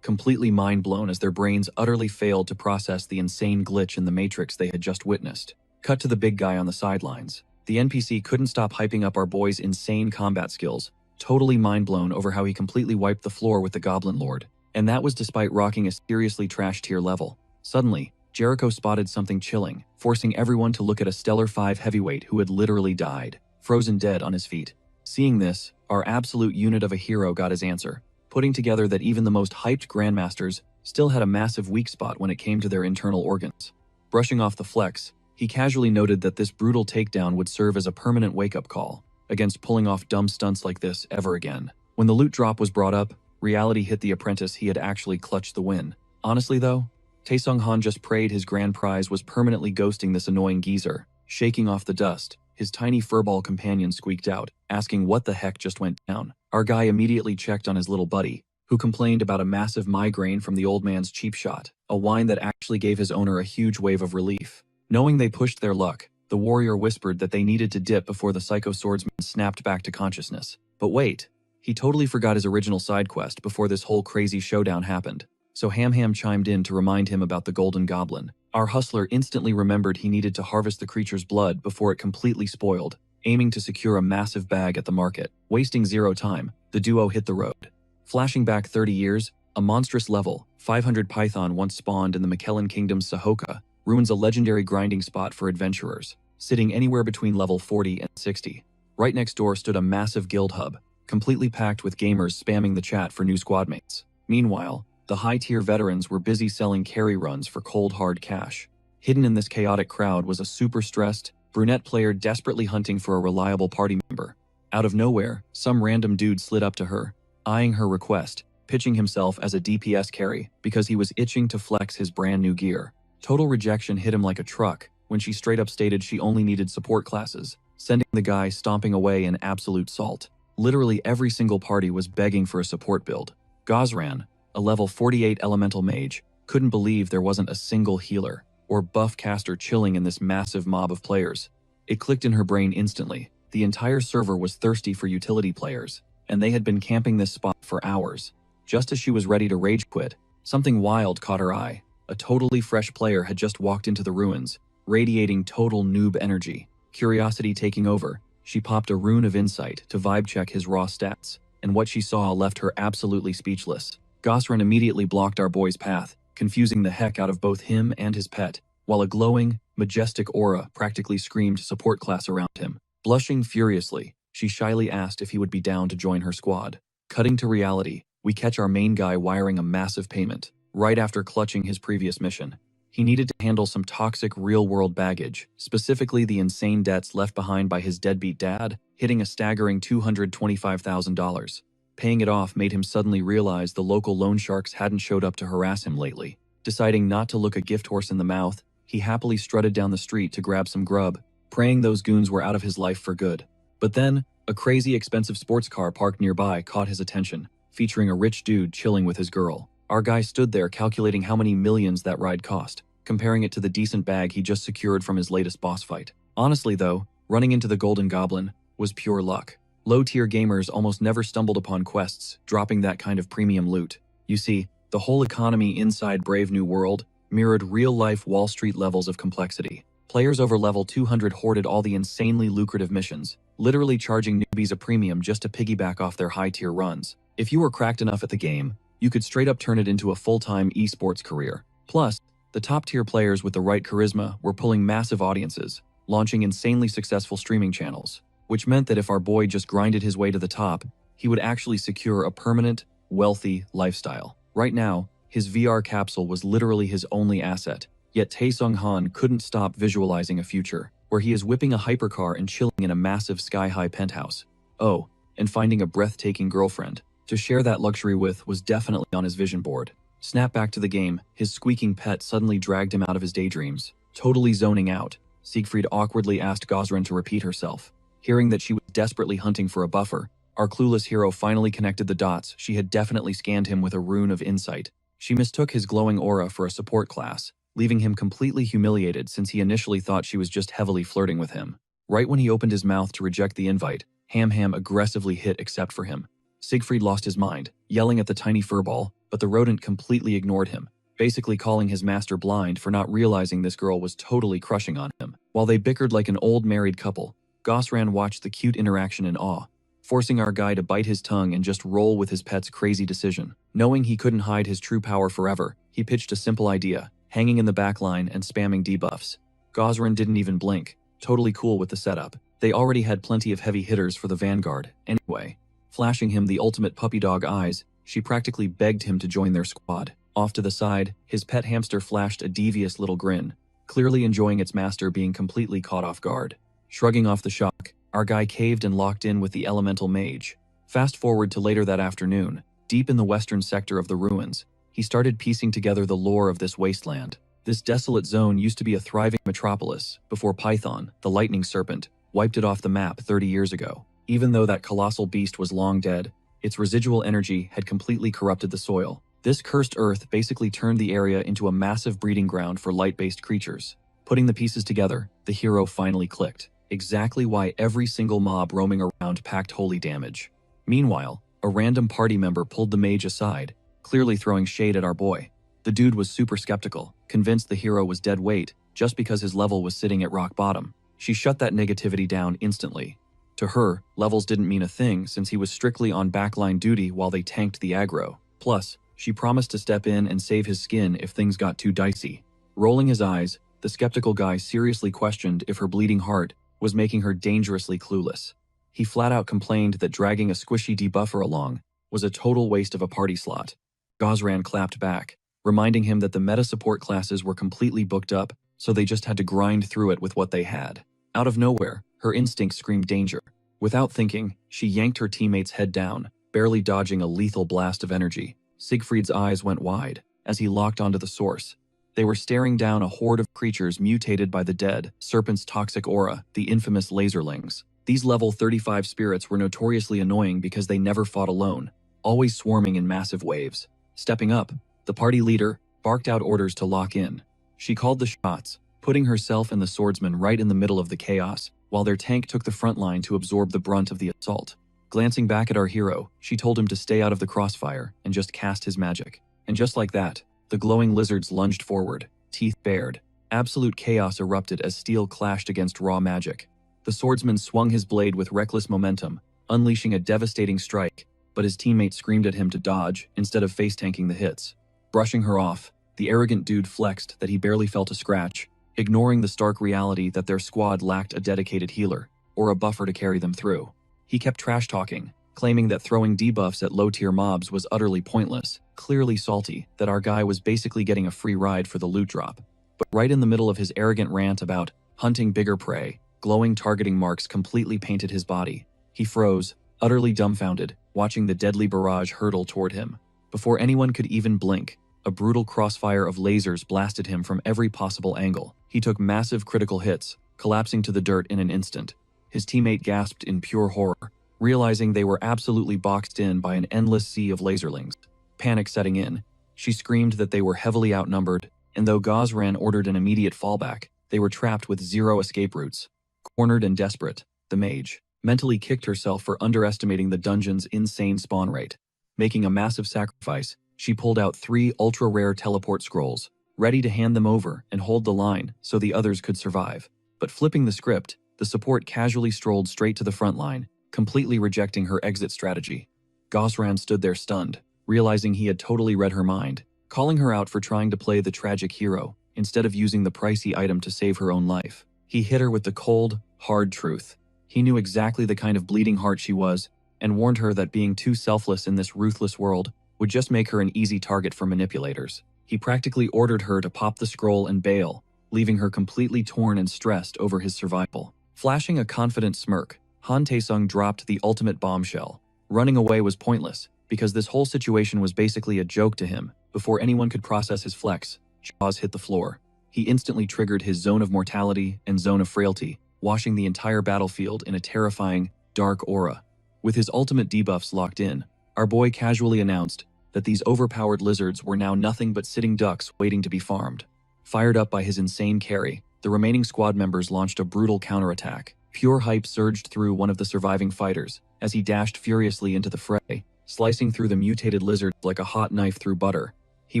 completely mind-blown as their brains utterly failed to process the insane glitch in the Matrix they had just witnessed. Cut to the big guy on the sidelines. The NPC couldn't stop hyping up our boy's insane combat skills, totally mind-blown over how he completely wiped the floor with the Goblin Lord. And that was despite rocking a seriously trash-tier level. Suddenly, Jericho spotted something chilling, forcing everyone to look at a Stellar 5 heavyweight who had literally died, frozen dead on his feet. Seeing this, our absolute unit of a hero got his answer, putting together that even the most hyped grandmasters still had a massive weak spot when it came to their internal organs. Brushing off the flex, he casually noted that this brutal takedown would serve as a permanent wake-up call against pulling off dumb stunts like this ever again. When the loot drop was brought up, reality hit the apprentice he had actually clutched the win. Honestly though, Taesung Han just prayed his grand prize was permanently ghosting this annoying geezer. Shaking off the dust, his tiny furball companion squeaked out, asking what the heck just went down. Our guy immediately checked on his little buddy, who complained about a massive migraine from the old man's cheap shot, a wine that actually gave his owner a huge wave of relief. Knowing they pushed their luck, the warrior whispered that they needed to dip before the psycho swordsman snapped back to consciousness. But wait, he totally forgot his original side quest before this whole crazy showdown happened. So Ham chimed in to remind him about the Golden Goblin. Our hustler instantly remembered he needed to harvest the creature's blood before it completely spoiled, aiming to secure a massive bag at the market. Wasting zero time, the duo hit the road. Flashing back 30 years, a monstrous level, 500 python once spawned in the McKellen Kingdom's Sahoka, ruins a legendary grinding spot for adventurers, sitting anywhere between level 40 and 60. Right next door stood a massive guild hub, completely packed with gamers spamming the chat for new squadmates. Meanwhile, the high-tier veterans were busy selling carry runs for cold hard cash. Hidden in this chaotic crowd was a super-stressed, brunette player desperately hunting for a reliable party member. Out of nowhere, some random dude slid up to her, eyeing her request, pitching himself as a DPS carry because he was itching to flex his brand new gear. Total rejection hit him like a truck when she straight up stated she only needed support classes, sending the guy stomping away in absolute salt. Literally every single party was begging for a support build. Gozran, a level 48 elemental mage, couldn't believe there wasn't a single healer or buff caster chilling in this massive mob of players. It clicked in her brain instantly. The entire server was thirsty for utility players, and they had been camping this spot for hours. Just as she was ready to rage quit, something wild caught her eye. A totally fresh player had just walked into the ruins, radiating total noob energy. Curiosity taking over, she popped a rune of insight to vibe check his raw stats, and what she saw left her absolutely speechless. Gosran immediately blocked our boy's path, confusing the heck out of both him and his pet, while a glowing, majestic aura practically screamed support class around him. Blushing furiously, she shyly asked if he would be down to join her squad. Cutting to reality, we catch our main guy wiring a massive payment, right after clutching his previous mission. He needed to handle some toxic real-world baggage, specifically the insane debts left behind by his deadbeat dad, hitting a staggering $225,000. Paying it off made him suddenly realize the local loan sharks hadn't showed up to harass him lately. Deciding not to look a gift horse in the mouth, he happily strutted down the street to grab some grub, praying those goons were out of his life for good. But then, a crazy expensive sports car parked nearby caught his attention, featuring a rich dude chilling with his girl. Our guy stood there calculating how many millions that ride cost, comparing it to the decent bag he just secured from his latest boss fight. Honestly though, running into the Golden Goblin was pure luck. Low-tier gamers almost never stumbled upon quests dropping that kind of premium loot. You see, the whole economy inside Brave New World mirrored real-life Wall Street levels of complexity. Players over level 200 hoarded all the insanely lucrative missions, literally charging newbies a premium just to piggyback off their high-tier runs. If you were cracked enough at the game, you could straight up turn it into a full-time esports career. Plus, the top-tier players with the right charisma were pulling massive audiences, launching insanely successful streaming channels, which meant that if our boy just grinded his way to the top, he would actually secure a permanent, wealthy lifestyle. Right now, his VR capsule was literally his only asset, yet Taesung Han couldn't stop visualizing a future where he is whipping a hypercar and chilling in a massive sky-high penthouse. Oh, and finding a breathtaking girlfriend to share that luxury with was definitely on his vision board. Snap back to the game, his squeaking pet suddenly dragged him out of his daydreams. Totally zoning out, Siegfried awkwardly asked Gosran to repeat herself. Hearing that she was desperately hunting for a buffer, our clueless hero finally connected the dots. She had definitely scanned him with a rune of insight. She mistook his glowing aura for a support class, leaving him completely humiliated since he initially thought she was just heavily flirting with him. Right when he opened his mouth to reject the invite, Ham aggressively hit accept for him. Siegfried lost his mind, yelling at the tiny furball, but the rodent completely ignored him, basically calling his master blind for not realizing this girl was totally crushing on him. While they bickered like an old married couple, Gosran watched the cute interaction in awe, forcing our guy to bite his tongue and just roll with his pet's crazy decision. Knowing he couldn't hide his true power forever, he pitched a simple idea, hanging in the backline and spamming debuffs. Gosran didn't even blink, totally cool with the setup. They already had plenty of heavy hitters for the vanguard, anyway. Flashing him the ultimate puppy dog eyes, she practically begged him to join their squad. Off to the side, his pet hamster flashed a devious little grin, clearly enjoying its master being completely caught off guard. Shrugging off the shock, our guy caved and locked in with the elemental mage. Fast forward to later that afternoon, deep in the western sector of the ruins, he started piecing together the lore of this wasteland. This desolate zone used to be a thriving metropolis before Python, the lightning serpent, wiped it off the map 30 years ago. Even though that colossal beast was long dead, its residual energy had completely corrupted the soil. This cursed earth basically turned the area into a massive breeding ground for light-based creatures. Putting the pieces together, the hero finally clicked. Exactly why every single mob roaming around packed holy damage. Meanwhile, a random party member pulled the mage aside, clearly throwing shade at our boy. The dude was super skeptical, convinced the hero was dead weight just because his level was sitting at rock bottom. She shut that negativity down instantly. To her, levels didn't mean a thing since he was strictly on backline duty while they tanked the aggro. Plus, she promised to step in and save his skin if things got too dicey. Rolling his eyes, the skeptical guy seriously questioned if her bleeding heart was making her dangerously clueless. He flat out complained that dragging a squishy debuffer along was a total waste of a party slot. Gozran clapped back, reminding him that the meta support classes were completely booked up, so they just had to grind through it with what they had. Out of nowhere, her instinct screamed danger. Without thinking, she yanked her teammate's head down, barely dodging a lethal blast of energy. Siegfried's eyes went wide as he locked onto the source. They were staring down a horde of creatures mutated by the dead serpent's toxic aura, the infamous laserlings. These level 35 spirits were notoriously annoying because they never fought alone, always swarming in massive waves. Stepping up, the party leader barked out orders to lock in. She called the shots, putting herself and the swordsman right in the middle of the chaos, while their tank took the front line to absorb the brunt of the assault. Glancing back at our hero, she told him to stay out of the crossfire and just cast his magic. And just like that, the glowing lizards lunged forward, teeth bared. Absolute chaos erupted as steel clashed against raw magic. The swordsman swung his blade with reckless momentum, unleashing a devastating strike, but his teammate screamed at him to dodge instead of face-tanking the hits. Brushing her off, the arrogant dude flexed that he barely felt a scratch, ignoring the stark reality that their squad lacked a dedicated healer or a buffer to carry them through. He kept trash-talking, claiming that throwing debuffs at low-tier mobs was utterly pointless, clearly salty that our guy was basically getting a free ride for the loot drop. But right in the middle of his arrogant rant about hunting bigger prey, glowing targeting marks completely painted his body. He froze, utterly dumbfounded, watching the deadly barrage hurtle toward him. Before anyone could even blink, a brutal crossfire of lasers blasted him from every possible angle. He took massive critical hits, collapsing to the dirt in an instant. His teammate gasped in pure horror, realizing they were absolutely boxed in by an endless sea of laserlings. Panic setting in, she screamed that they were heavily outnumbered, and though Gozran ordered an immediate fallback, they were trapped with zero escape routes. Cornered and desperate, the mage mentally kicked herself for underestimating the dungeon's insane spawn rate. Making a massive sacrifice, she pulled out 3 ultra-rare teleport scrolls, ready to hand them over and hold the line so the others could survive. But flipping the script, the support casually strolled straight to the front line, completely rejecting her exit strategy. Gozran stood there stunned, realizing he had totally read her mind, calling her out for trying to play the tragic hero instead of using the pricey item to save her own life. He hit her with the cold, hard truth. He knew exactly the kind of bleeding heart she was, and warned her that being too selfless in this ruthless world would just make her an easy target for manipulators. He practically ordered her to pop the scroll and bail, leaving her completely torn and stressed over his survival. Flashing a confident smirk, Han Taesung dropped the ultimate bombshell. Running away was pointless, because this whole situation was basically a joke to him. Before anyone could process his flex, jaws hit the floor. He instantly triggered his zone of mortality and zone of frailty, washing the entire battlefield in a terrifying, dark aura. With his ultimate debuffs locked in, our boy casually announced that these overpowered lizards were now nothing but sitting ducks waiting to be farmed. Fired up by his insane carry, the remaining squad members launched a brutal counterattack. Pure hype surged through one of the surviving fighters as he dashed furiously into the fray, slicing through the mutated lizard like a hot knife through butter. He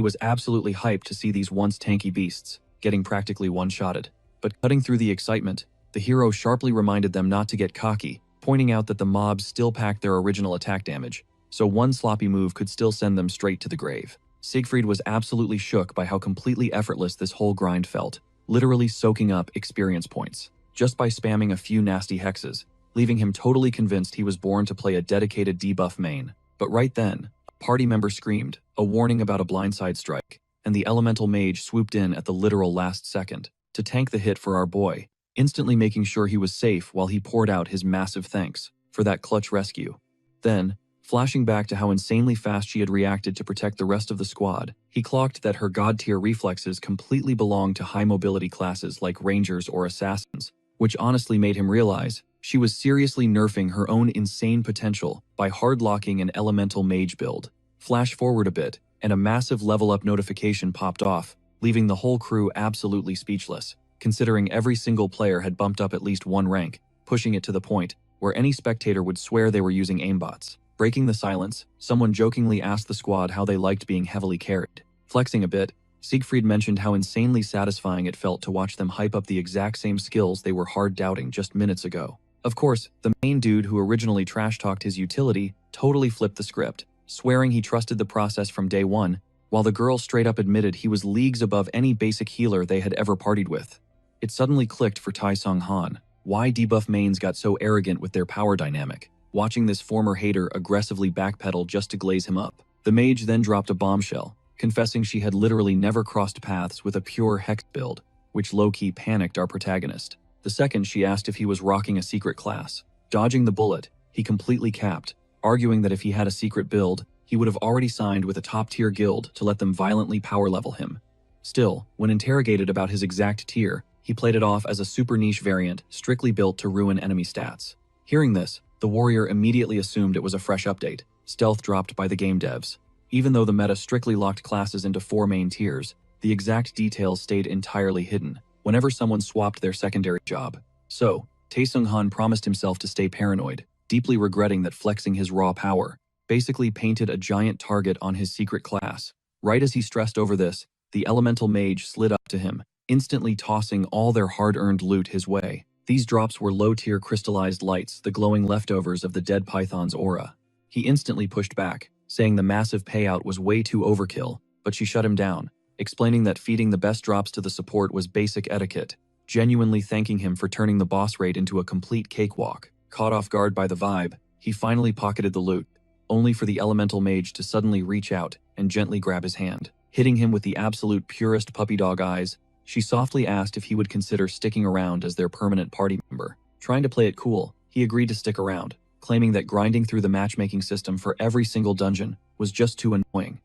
was absolutely hyped to see these once tanky beasts getting practically one-shotted. But cutting through the excitement, the hero sharply reminded them not to get cocky, pointing out that the mobs still packed their original attack damage, so one sloppy move could still send them straight to the grave. Siegfried was absolutely shook by how completely effortless this whole grind felt, literally soaking up experience points, just by spamming a few nasty hexes, leaving him totally convinced he was born to play a dedicated debuff main. But right then, a party member screamed, a warning about a blindside strike, and the elemental mage swooped in at the literal last second to tank the hit for our boy, instantly making sure he was safe while he poured out his massive thanks for that clutch rescue. Then, flashing back to how insanely fast she had reacted to protect the rest of the squad, he clocked that her god-tier reflexes completely belonged to high-mobility classes like rangers or assassins, which honestly made him realize she was seriously nerfing her own insane potential by hard-locking an elemental mage build. Flash forward a bit, and a massive level-up notification popped off, leaving the whole crew absolutely speechless, considering every single player had bumped up at least 1 rank, pushing it to the point where any spectator would swear they were using aimbots. Breaking the silence, someone jokingly asked the squad how they liked being heavily carried. Flexing a bit, Siegfried mentioned how insanely satisfying it felt to watch them hype up the exact same skills they were hard doubting just minutes ago. Of course, the main dude who originally trash-talked his utility totally flipped the script, swearing he trusted the process from day one, while the girl straight up admitted he was leagues above any basic healer they had ever partied with. It suddenly clicked for Tai Sung-han why debuff mains got so arrogant with their power dynamic, watching this former hater aggressively backpedal just to glaze him up. The mage then dropped a bombshell, confessing she had literally never crossed paths with a pure hex build, which low-key panicked our protagonist. The second she asked if he was rocking a secret class. Dodging the bullet, he completely capped, arguing that if he had a secret build, he would have already signed with a top-tier guild to let them violently power level him. Still, when interrogated about his exact tier, he played it off as a super niche variant strictly built to ruin enemy stats. Hearing this, the warrior immediately assumed it was a fresh update, stealth dropped by the game devs. Even though the meta strictly locked classes into 4 main tiers, the exact details stayed entirely hidden whenever someone swapped their secondary job. So, Tae Sung-han promised himself to stay paranoid, deeply regretting that flexing his raw power basically painted a giant target on his secret class. Right as he stressed over this, the elemental mage slid up to him, instantly tossing all their hard-earned loot his way. These drops were low-tier crystallized lights, the glowing leftovers of the dead python's aura. He instantly pushed back, saying the massive payout was way too overkill, but she shut him down, explaining that feeding the best drops to the support was basic etiquette, genuinely thanking him for turning the boss raid into a complete cakewalk. Caught off guard by the vibe, he finally pocketed the loot, only for the elemental mage to suddenly reach out and gently grab his hand. Hitting him with the absolute purest puppy dog eyes, she softly asked if he would consider sticking around as their permanent party member. Trying to play it cool, he agreed to stick around, claiming that grinding through the matchmaking system for every single dungeon was just too annoying.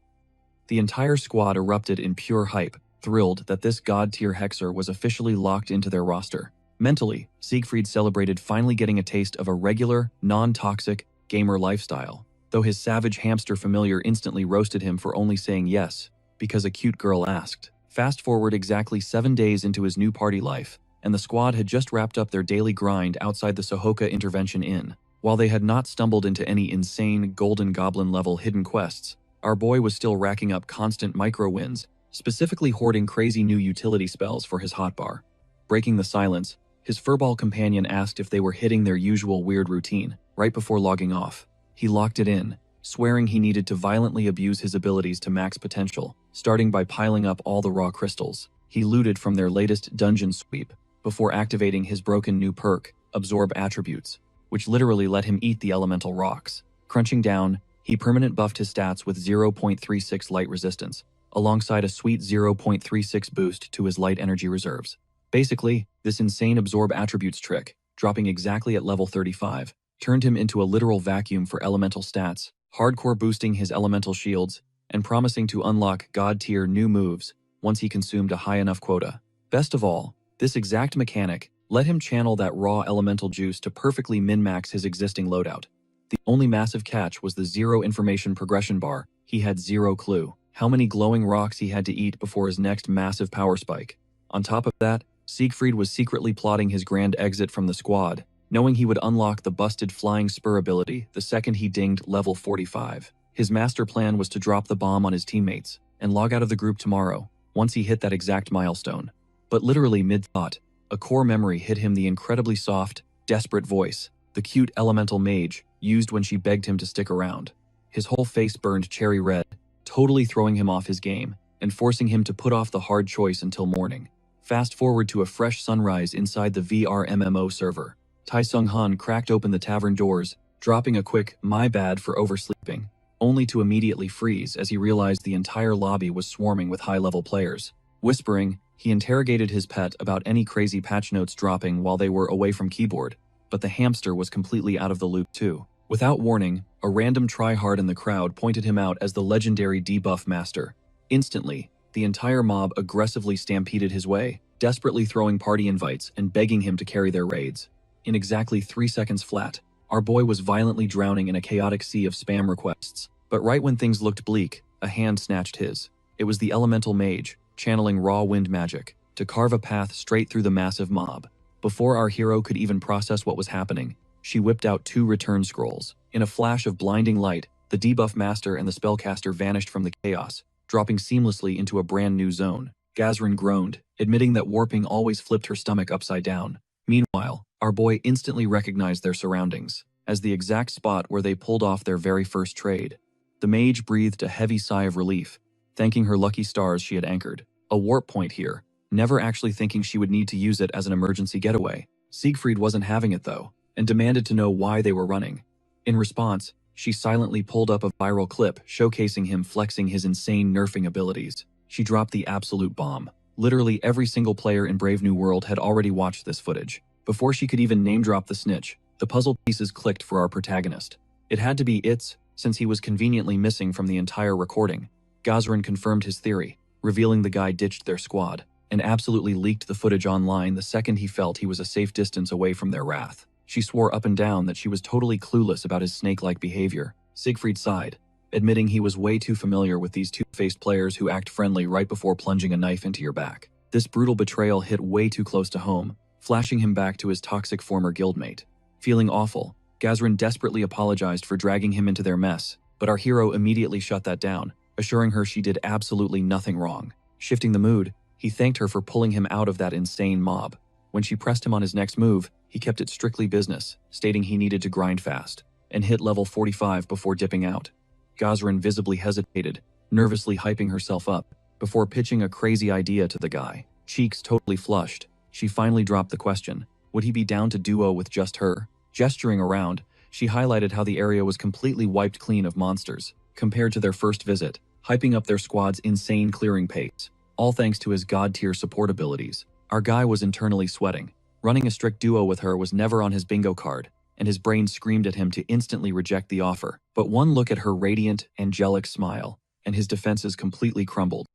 The entire squad erupted in pure hype, thrilled that this god-tier hexer was officially locked into their roster. Mentally, Siegfried celebrated finally getting a taste of a regular, non-toxic gamer lifestyle, though his savage hamster familiar instantly roasted him for only saying yes because a cute girl asked. Fast forward exactly 7 days into his new party life, and the squad had just wrapped up their daily grind outside the Sohoka Intervention Inn. While they had not stumbled into any insane Golden Goblin-level hidden quests, our boy was still racking up constant micro-wins, specifically hoarding crazy new utility spells for his hotbar. Breaking the silence, his furball companion asked if they were hitting their usual weird routine, right before logging off. He locked it in, swearing he needed to violently abuse his abilities to max potential, starting by piling up all the raw crystals he looted from their latest dungeon sweep, before activating his broken new perk, Absorb Attributes, which literally let him eat the elemental rocks. Crunching down, he permanent buffed his stats with 0.36 light resistance, alongside a sweet 0.36 boost to his light energy reserves. Basically, this insane Absorb Attributes trick, dropping exactly at level 35, turned him into a literal vacuum for elemental stats, hardcore boosting his elemental shields, and promising to unlock god-tier new moves once he consumed a high enough quota. Best of all, this exact mechanic let him channel that raw elemental juice to perfectly min-max his existing loadout. The only massive catch was the zero information progression bar. He had zero clue how many glowing rocks he had to eat before his next massive power spike. On top of that, Siegfried was secretly plotting his grand exit from the squad, knowing he would unlock the busted flying spur ability the second he dinged level 45. His master plan was to drop the bomb on his teammates and log out of the group tomorrow, once he hit that exact milestone. But literally mid-thought, a core memory hit him, the incredibly soft, desperate voice the cute elemental mage used when she begged him to stick around. His whole face burned cherry red, totally throwing him off his game and forcing him to put off the hard choice until morning. Fast forward to a fresh sunrise inside the VR MMO server. Tai Sung-han cracked open the tavern doors, dropping a quick "my bad for oversleeping," only to immediately freeze as he realized the entire lobby was swarming with high-level players. Whispering, he interrogated his pet about any crazy patch notes dropping while they were away from keyboard, but the hamster was completely out of the loop too. Without warning, a random tryhard in the crowd pointed him out as the legendary debuff master. Instantly, the entire mob aggressively stampeded his way, desperately throwing party invites and begging him to carry their raids. In exactly 3 seconds flat, our boy was violently drowning in a chaotic sea of spam requests. But right when things looked bleak, a hand snatched his. It was the elemental mage, channeling raw wind magic, to carve a path straight through the massive mob. Before our hero could even process what was happening, she whipped out 2 return scrolls. In a flash of blinding light, the debuff master and the spellcaster vanished from the chaos, dropping seamlessly into a brand new zone. Gazrin groaned, admitting that warping always flipped her stomach upside down. Meanwhile, our boy instantly recognized their surroundings as the exact spot where they pulled off their very first trade. The mage breathed a heavy sigh of relief, thanking her lucky stars she had anchored a warp point here, never actually thinking she would need to use it as an emergency getaway. Siegfried wasn't having it though, and demanded to know why they were running. In response, she silently pulled up a viral clip showcasing him flexing his insane nerfing abilities. She dropped the absolute bomb. Literally every single player in Brave New World had already watched this footage. Before she could even name-drop the snitch, the puzzle pieces clicked for our protagonist. It had to be Itz, since he was conveniently missing from the entire recording. Gazrin confirmed his theory, revealing the guy ditched their squad, and absolutely leaked the footage online the second he felt he was a safe distance away from their wrath. She swore up and down that she was totally clueless about his snake-like behavior. Siegfried sighed, admitting he was way too familiar with these two-faced players who act friendly right before plunging a knife into your back. This brutal betrayal hit way too close to home, flashing him back to his toxic former guildmate. Feeling awful, Gazrin desperately apologized for dragging him into their mess, but our hero immediately shut that down, assuring her she did absolutely nothing wrong. Shifting the mood, he thanked her for pulling him out of that insane mob. When she pressed him on his next move, he kept it strictly business, stating he needed to grind fast and hit level 45 before dipping out. Gazrin visibly hesitated, nervously hyping herself up, before pitching a crazy idea to the guy. Cheeks totally flushed, she finally dropped the question. Would he be down to duo with just her? Gesturing around, she highlighted how the area was completely wiped clean of monsters, compared to their first visit, hyping up their squad's insane clearing pace, all thanks to his god-tier support abilities. Our guy was internally sweating. Running a strict duo with her was never on his bingo card, and his brain screamed at him to instantly reject the offer. But one look at her radiant, angelic smile, and his defenses completely crumbled.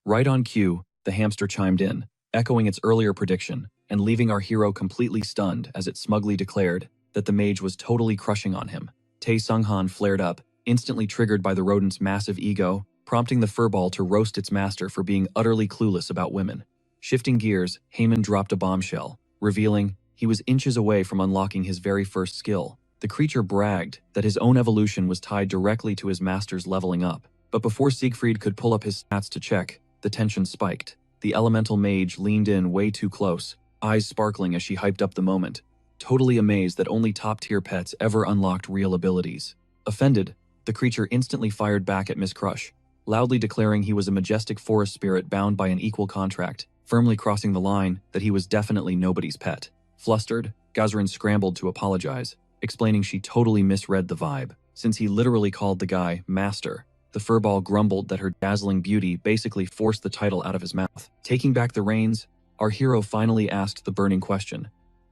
Right on cue, the hamster chimed in, echoing its earlier prediction, and leaving our hero completely stunned as it smugly declared that the mage was totally crushing on him. Tae Sung-han flared up, instantly triggered by the rodent's massive ego, prompting the furball to roast its master for being utterly clueless about women. Shifting gears, Heyman dropped a bombshell, revealing he was inches away from unlocking his very first skill. The creature bragged that his own evolution was tied directly to his master's leveling up. But before Siegfried could pull up his stats to check, the tension spiked. The elemental mage leaned in way too close, eyes sparkling as she hyped up the moment, totally amazed that only top-tier pets ever unlocked real abilities. Offended, the creature instantly fired back at Miss Crush, loudly declaring he was a majestic forest spirit bound by an equal contract, firmly crossing the line that he was definitely nobody's pet. Flustered, Gazrin scrambled to apologize, explaining she totally misread the vibe, since he literally called the guy Master. The furball grumbled that her dazzling beauty basically forced the title out of his mouth. Taking back the reins, our hero finally asked the burning question.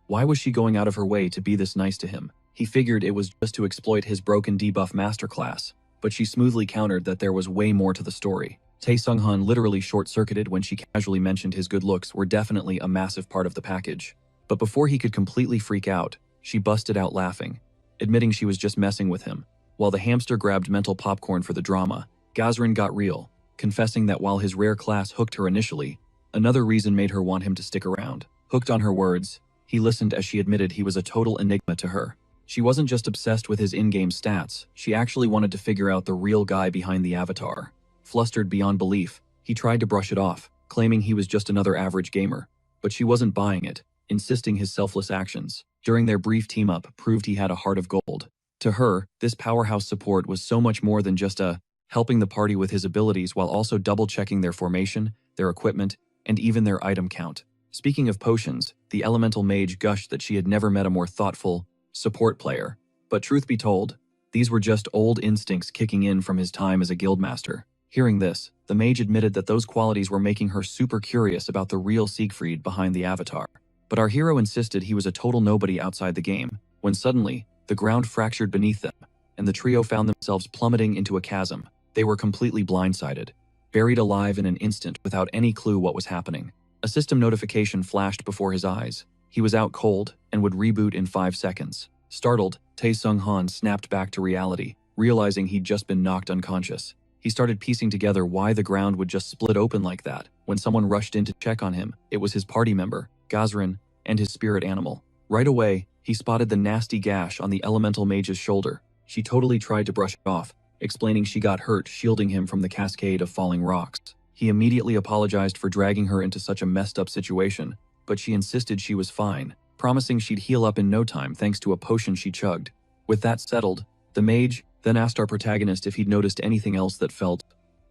Why was she going out of her way to be this nice to him? He figured it was just to exploit his broken debuff masterclass, but she smoothly countered that there was way more to the story. Tae Sung-han literally short-circuited when she casually mentioned his good looks were definitely a massive part of the package. But before he could completely freak out, she busted out laughing, admitting she was just messing with him. While the hamster grabbed mental popcorn for the drama, Gazrin got real, confessing that while his rare class hooked her initially, another reason made her want him to stick around. Hooked on her words, he listened as she admitted he was a total enigma to her. She wasn't just obsessed with his in-game stats, she actually wanted to figure out the real guy behind the avatar. Flustered beyond belief, he tried to brush it off, claiming he was just another average gamer. But she wasn't buying it, insisting his selfless actions during their brief team-up proved he had a heart of gold. To her, this powerhouse support was so much more than just helping the party with his abilities while also double-checking their formation, their equipment, and even their item count. Speaking of potions, the elemental mage gushed that she had never met a more thoughtful support player. But truth be told, these were just old instincts kicking in from his time as a guildmaster. Hearing this, the mage admitted that those qualities were making her super curious about the real Siegfried behind the avatar. But our hero insisted he was a total nobody outside the game, when suddenly, the ground fractured beneath them, and the trio found themselves plummeting into a chasm. They were completely blindsided, buried alive in an instant without any clue what was happening. A system notification flashed before his eyes. He was out cold and would reboot in 5 seconds. Startled, Tae Sung-han snapped back to reality, realizing he'd just been knocked unconscious. He started piecing together why the ground would just split open like that. When someone rushed in to check on him, it was his party member, Gazrin, and his spirit animal. Right away, he spotted the nasty gash on the elemental mage's shoulder. She totally tried to brush it off, explaining she got hurt shielding him from the cascade of falling rocks. He immediately apologized for dragging her into such a messed up situation, but she insisted she was fine, promising she'd heal up in no time thanks to a potion she chugged. With that settled, the mage then asked our protagonist if he'd noticed anything else that felt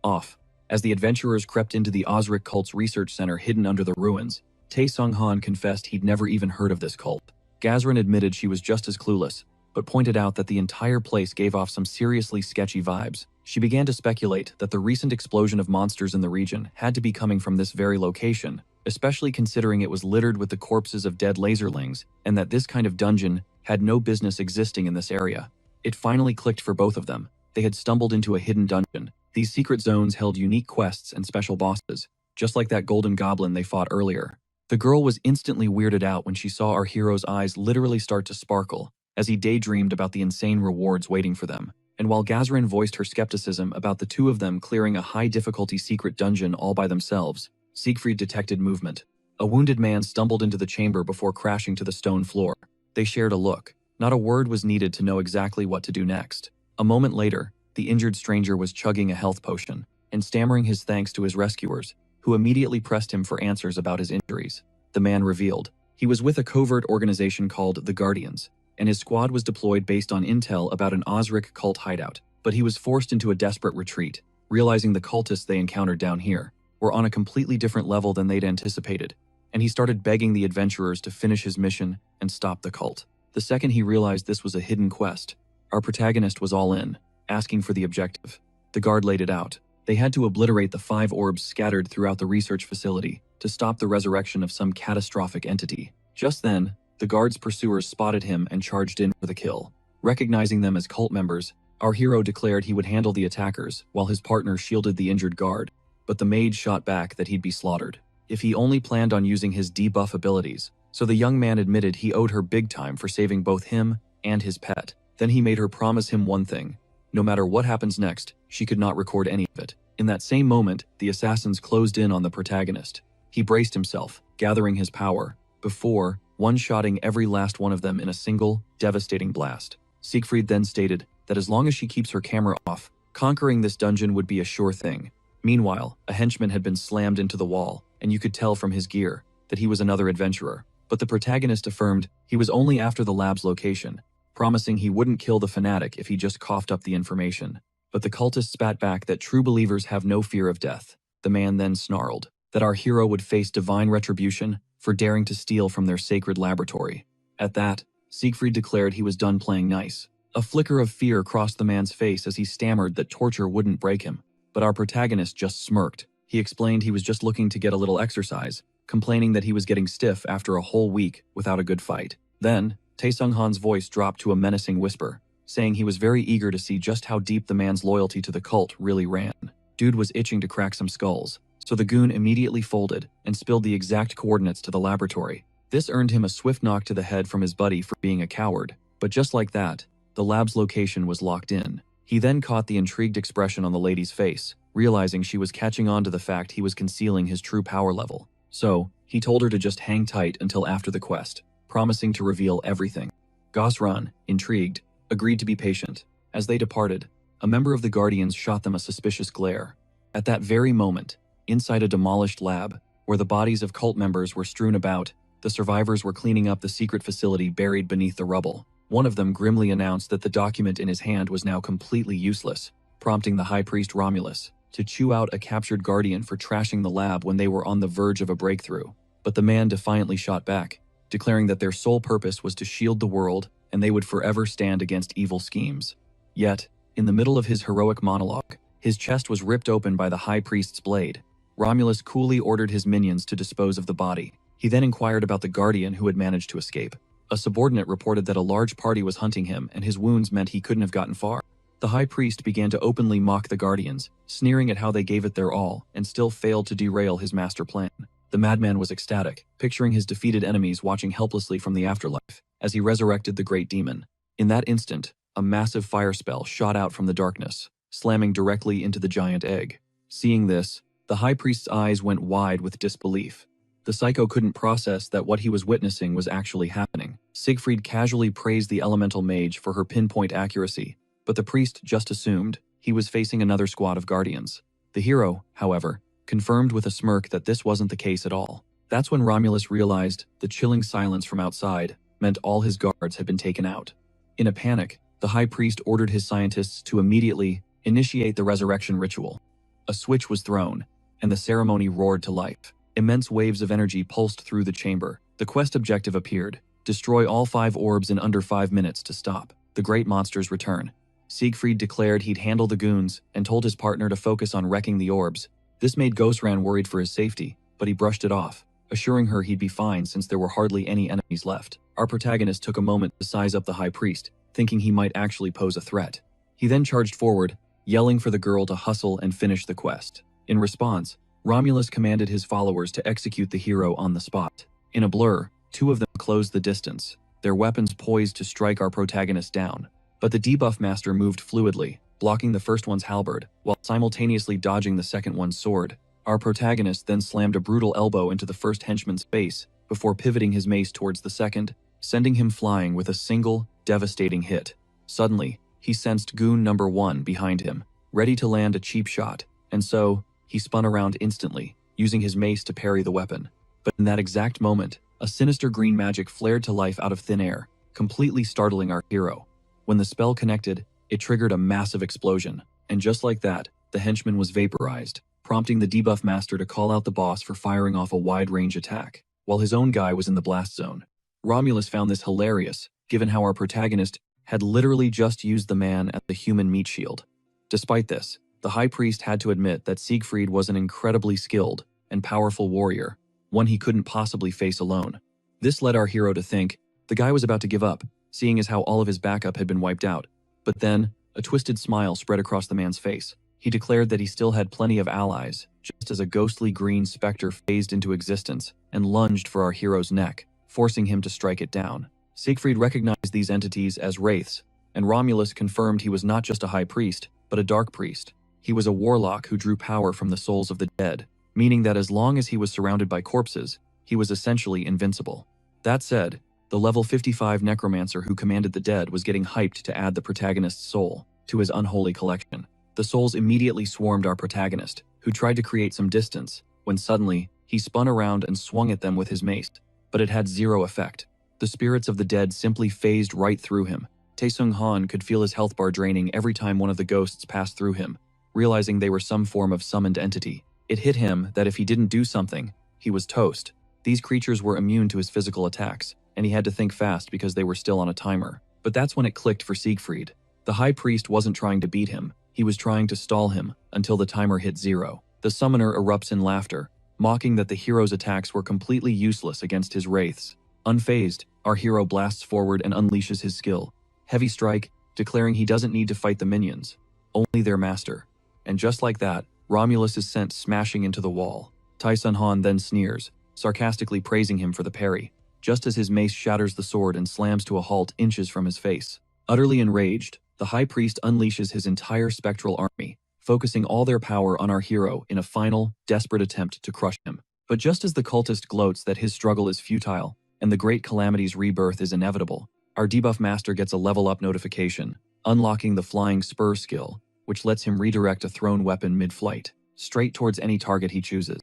off. As the adventurers crept into the Osric cult's research center hidden under the ruins, Tae Sung-han confessed he'd never even heard of this cult. Gazrin admitted she was just as clueless, but pointed out that the entire place gave off some seriously sketchy vibes. She began to speculate that the recent explosion of monsters in the region had to be coming from this very location, especially considering it was littered with the corpses of dead laserlings, and that this kind of dungeon had no business existing in this area. It finally clicked for both of them. They had stumbled into a hidden dungeon. These secret zones held unique quests and special bosses, just like that golden goblin they fought earlier. The girl was instantly weirded out when she saw our hero's eyes literally start to sparkle, as he daydreamed about the insane rewards waiting for them. And while Gazrin voiced her skepticism about the two of them clearing a high-difficulty secret dungeon all by themselves, Siegfried detected movement. A wounded man stumbled into the chamber before crashing to the stone floor. They shared a look. Not a word was needed to know exactly what to do next. A moment later, the injured stranger was chugging a health potion and stammering his thanks to his rescuers, who immediately pressed him for answers about his injuries. The man revealed he was with a covert organization called the Guardians, and his squad was deployed based on intel about an Osric cult hideout, but he was forced into a desperate retreat, realizing the cultists they encountered down here were on a completely different level than they'd anticipated, and he started begging the adventurers to finish his mission and stop the cult. The second he realized this was a hidden quest, our protagonist was all in, asking for the objective. The guard laid it out. They had to obliterate the 5 orbs scattered throughout the research facility to stop the resurrection of some catastrophic entity. Just then, the guard's pursuers spotted him and charged in for the kill. Recognizing them as cult members, our hero declared he would handle the attackers while his partner shielded the injured guard, but the mage shot back that he'd be slaughtered if he only planned on using his debuff abilities, so the young man admitted he owed her big time for saving both him and his pet. Then he made her promise him one thing: no matter what happens next, she could not record any of it. In that same moment, the assassins closed in on the protagonist. He braced himself, gathering his power, before one-shotting every last one of them in a single, devastating blast. Siegfried then stated that as long as she keeps her camera off, conquering this dungeon would be a sure thing. Meanwhile, a henchman had been slammed into the wall, and you could tell from his gear that he was another adventurer. But the protagonist affirmed he was only after the lab's location, promising he wouldn't kill the fanatic if he just coughed up the information. But the cultist spat back that true believers have no fear of death. The man then snarled that our hero would face divine retribution for daring to steal from their sacred laboratory. At that, Siegfried declared he was done playing nice. A flicker of fear crossed the man's face as he stammered that torture wouldn't break him. But our protagonist just smirked. He explained he was just looking to get a little exercise, complaining that he was getting stiff after a whole week without a good fight. Then, Tae Sung-han's voice dropped to a menacing whisper, saying he was very eager to see just how deep the man's loyalty to the cult really ran. Dude was itching to crack some skulls, so the goon immediately folded and spilled the exact coordinates to the laboratory. This earned him a swift knock to the head from his buddy for being a coward, but just like that, the lab's location was locked in. He then caught the intrigued expression on the lady's face, realizing she was catching on to the fact he was concealing his true power level. So, he told her to just hang tight until after the quest, promising to reveal everything. Gosran, intrigued, agreed to be patient. As they departed, a member of the Guardians shot them a suspicious glare. At that very moment, inside a demolished lab, where the bodies of cult members were strewn about, the survivors were cleaning up the secret facility buried beneath the rubble. One of them grimly announced that the document in his hand was now completely useless, prompting the High Priest Romulus to chew out a captured Guardian for trashing the lab when they were on the verge of a breakthrough. But the man defiantly shot back, declaring that their sole purpose was to shield the world and they would forever stand against evil schemes. Yet, in the middle of his heroic monologue, his chest was ripped open by the High Priest's blade. Romulus coolly ordered his minions to dispose of the body. He then inquired about the Guardian who had managed to escape. A subordinate reported that a large party was hunting him and his wounds meant he couldn't have gotten far. The High Priest began to openly mock the Guardians, sneering at how they gave it their all and still failed to derail his master plan. The madman was ecstatic, picturing his defeated enemies watching helplessly from the afterlife as he resurrected the great demon. In that instant, a massive fire spell shot out from the darkness, slamming directly into the giant egg. Seeing this, the High Priest's eyes went wide with disbelief. The psycho couldn't process that what he was witnessing was actually happening. Siegfried casually praised the elemental mage for her pinpoint accuracy, but the priest just assumed he was facing another squad of guardians. The hero, however, confirmed with a smirk that this wasn't the case at all. That's when Romulus realized the chilling silence from outside meant all his guards had been taken out. In a panic, the High Priest ordered his scientists to immediately initiate the resurrection ritual. A switch was thrown, and the ceremony roared to life. Immense waves of energy pulsed through the chamber. The quest objective appeared: destroy all 5 orbs in under 5 minutes to stop the great monster's return. Siegfried declared he'd handle the goons and told his partner to focus on wrecking the orbs. This made Ghostran worried for his safety, but he brushed it off, assuring her he'd be fine since there were hardly any enemies left. Our protagonist took a moment to size up the High Priest, thinking he might actually pose a threat. He then charged forward, yelling for the girl to hustle and finish the quest. In response, Romulus commanded his followers to execute the hero on the spot. In a blur, 2 of them closed the distance, their weapons poised to strike our protagonist down. But the debuff master moved fluidly, blocking the first one's halberd, while simultaneously dodging the second one's sword. Our protagonist then slammed a brutal elbow into the first henchman's face, before pivoting his mace towards the second, sending him flying with a single, devastating hit. Suddenly, he sensed goon number 1 behind him, ready to land a cheap shot, and so, he spun around instantly, using his mace to parry the weapon. But in that exact moment, a sinister green magic flared to life out of thin air, completely startling our hero. When the spell connected, it triggered a massive explosion, and just like that, the henchman was vaporized, prompting the debuff master to call out the boss for firing off a wide-range attack, while his own guy was in the blast zone. Romulus found this hilarious, given how our protagonist had literally just used the man as the human meat shield. Despite this, the High Priest had to admit that Siegfried was an incredibly skilled and powerful warrior, one he couldn't possibly face alone. This led our hero to think the guy was about to give up, seeing as how all of his backup had been wiped out. But then, a twisted smile spread across the man's face. He declared that he still had plenty of allies, just as a ghostly green specter phased into existence and lunged for our hero's neck, forcing him to strike it down. Siegfried recognized these entities as wraiths, and Romulus confirmed he was not just a high priest, but a dark priest. He was a warlock who drew power from the souls of the dead, meaning that as long as he was surrounded by corpses, he was essentially invincible. That said, the level 55 necromancer who commanded the dead was getting hyped to add the protagonist's soul to his unholy collection. The souls immediately swarmed our protagonist, who tried to create some distance, when suddenly, he spun around and swung at them with his mace, but it had zero effect. The spirits of the dead simply phased right through him. Taesung Han could feel his health bar draining every time one of the ghosts passed through him, realizing they were some form of summoned entity. It hit him that if he didn't do something, he was toast. These creatures were immune to his physical attacks, and he had to think fast because they were still on a timer. But that's when it clicked for Siegfried. The High Priest wasn't trying to beat him, he was trying to stall him until the timer hit 0. The summoner erupts in laughter, mocking that the hero's attacks were completely useless against his wraiths. Unfazed, our hero blasts forward and unleashes his skill. Heavy Strike, declaring he doesn't need to fight the minions, only their master. And just like that, Romulus is sent smashing into the wall. Taesun Han then sneers, sarcastically praising him for the parry, just as his mace shatters the sword and slams to a halt inches from his face. Utterly enraged, the High Priest unleashes his entire spectral army, focusing all their power on our hero in a final, desperate attempt to crush him. But just as the cultist gloats that his struggle is futile, and the Great Calamity's rebirth is inevitable, our debuff master gets a level-up notification, unlocking the Flying Spur skill, which lets him redirect a thrown weapon mid-flight, straight towards any target he chooses.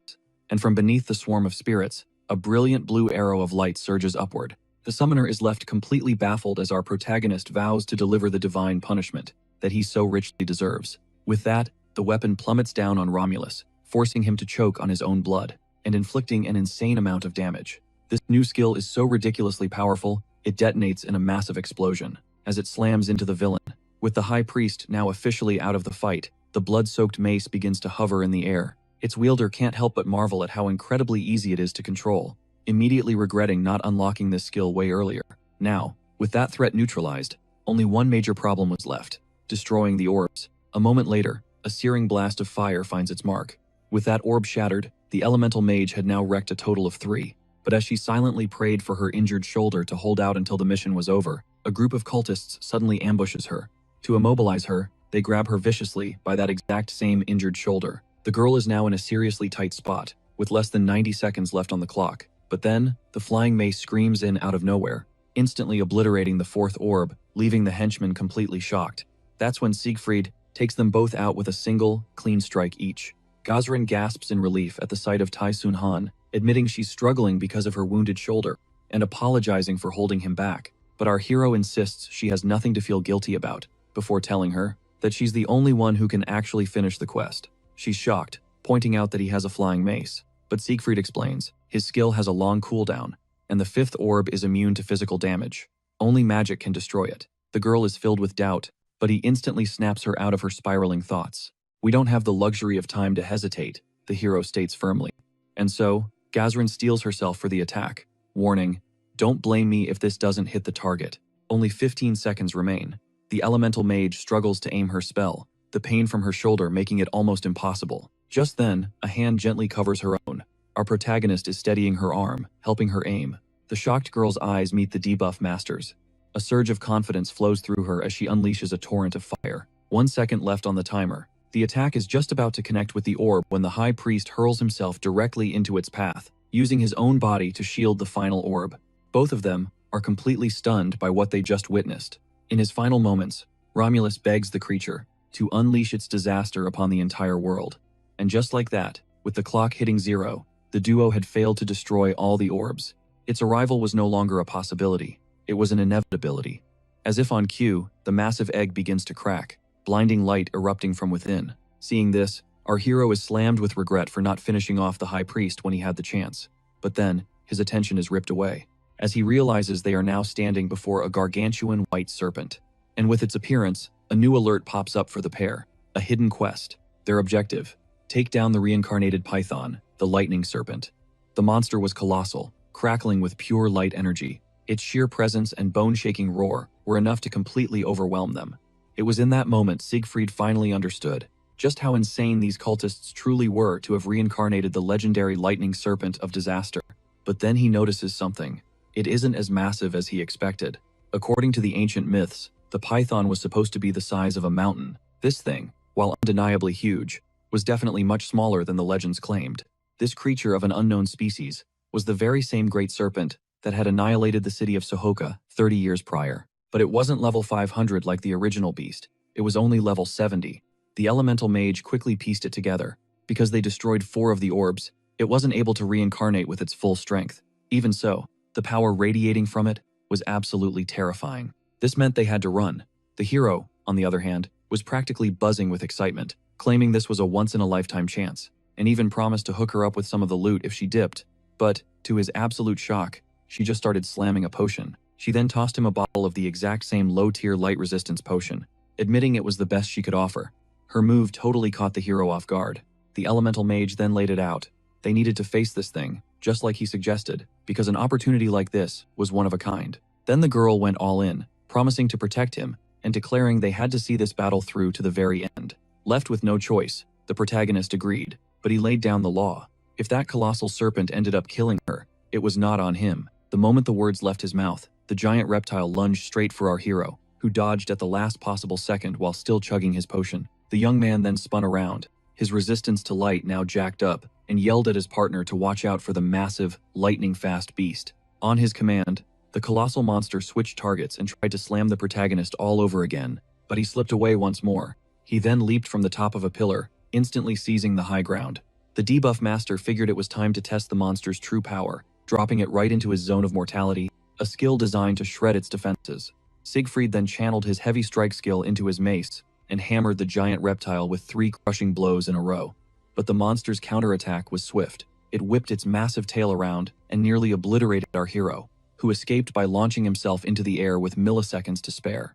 And from beneath the swarm of spirits, a brilliant blue arrow of light surges upward. The summoner is left completely baffled as our protagonist vows to deliver the divine punishment that he so richly deserves. With that, the weapon plummets down on Romulus, forcing him to choke on his own blood, and inflicting an insane amount of damage. This new skill is so ridiculously powerful, it detonates in a massive explosion, as it slams into the villain. With the High Priest now officially out of the fight, the blood-soaked mace begins to hover in the air. Its wielder can't help but marvel at how incredibly easy it is to control, immediately regretting not unlocking this skill way earlier. Now, with that threat neutralized, only one major problem was left: destroying the orbs. A moment later, a searing blast of fire finds its mark. With that orb shattered, the elemental mage had now wrecked a total of 3. But as she silently prayed for her injured shoulder to hold out until the mission was over, a group of cultists suddenly ambushes her. To immobilize her, they grab her viciously by that exact same injured shoulder. The girl is now in a seriously tight spot, with less than 90 seconds left on the clock. But then, the flying mace screams in out of nowhere, instantly obliterating the 4th orb, leaving the henchman completely shocked. That's when Siegfried takes them both out with a single, clean strike each. Gazrin gasps in relief at the sight of Tai Sun Han, admitting she's struggling because of her wounded shoulder, and apologizing for holding him back. But our hero insists she has nothing to feel guilty about, before telling her that she's the only one who can actually finish the quest. She's shocked, pointing out that he has a flying mace, but Siegfried explains his skill has a long cooldown, and the 5th orb is immune to physical damage. Only magic can destroy it. The girl is filled with doubt, but he instantly snaps her out of her spiraling thoughts. We don't have the luxury of time to hesitate, the hero states firmly. And so, Gazrin steels herself for the attack, warning, "Don't blame me if this doesn't hit the target." Only 15 seconds remain. The elemental mage struggles to aim her spell, the pain from her shoulder making it almost impossible. Just then, a hand gently covers her own. Our protagonist is steadying her arm, helping her aim. The shocked girl's eyes meet the debuff master's. A surge of confidence flows through her as she unleashes a torrent of fire. 1 second left on the timer. The attack is just about to connect with the orb when the high priest hurls himself directly into its path, using his own body to shield the final orb. Both of them are completely stunned by what they just witnessed. In his final moments, Romulus begs the creature to unleash its disaster upon the entire world. And just like that, with the clock hitting 0, the duo had failed to destroy all the orbs. Its arrival was no longer a possibility. It was an inevitability. As if on cue, the massive egg begins to crack, blinding light erupting from within. Seeing this, our hero is slammed with regret for not finishing off the high priest when he had the chance. But then, his attention is ripped away, as he realizes they are now standing before a gargantuan white serpent. And with its appearance, a new alert pops up for the pair, a hidden quest. Their objective: take down the reincarnated python, the lightning serpent. The monster was colossal, crackling with pure light energy. Its sheer presence and bone-shaking roar were enough to completely overwhelm them. It was in that moment Siegfried finally understood just how insane these cultists truly were to have reincarnated the legendary lightning serpent of disaster. But then he notices something. It isn't as massive as he expected. According to the ancient myths, the python was supposed to be the size of a mountain. This thing, while undeniably huge, was definitely much smaller than the legends claimed. This creature of an unknown species was the very same great serpent that had annihilated the city of Sohoka 30 years prior. But it wasn't level 500 like the original beast. It was only level 70. The elemental mage quickly pieced it together. Because they destroyed 4 of the orbs, it wasn't able to reincarnate with its full strength. Even so, the power radiating from it was absolutely terrifying. This meant they had to run. The hero, on the other hand, was practically buzzing with excitement, claiming this was a once-in-a-lifetime chance, and even promised to hook her up with some of the loot if she dipped. But, to his absolute shock, she just started slamming a potion. She then tossed him a bottle of the exact same low-tier light resistance potion, admitting it was the best she could offer. Her move totally caught the hero off guard. The elemental mage then laid it out. They needed to face this thing, just like he suggested, because an opportunity like this was one of a kind. Then the girl went all in, promising to protect him, and declaring they had to see this battle through to the very end. Left with no choice, the protagonist agreed, but he laid down the law. If that colossal serpent ended up killing her, it was not on him. The moment the words left his mouth, the giant reptile lunged straight for our hero, who dodged at the last possible second while still chugging his potion. The young man then spun around, his resistance to light now jacked up, and yelled at his partner to watch out for the massive, lightning-fast beast. On his command, the colossal monster switched targets and tried to slam the protagonist all over again, but he slipped away once more. He then leaped from the top of a pillar, instantly seizing the high ground. The debuff master figured it was time to test the monster's true power, dropping it right into his zone of mortality, a skill designed to shred its defenses. Siegfried then channeled his heavy strike skill into his mace and hammered the giant reptile with 3 crushing blows in a row. But the monster's counterattack was swift. It whipped its massive tail around and nearly obliterated our hero, who escaped by launching himself into the air with milliseconds to spare.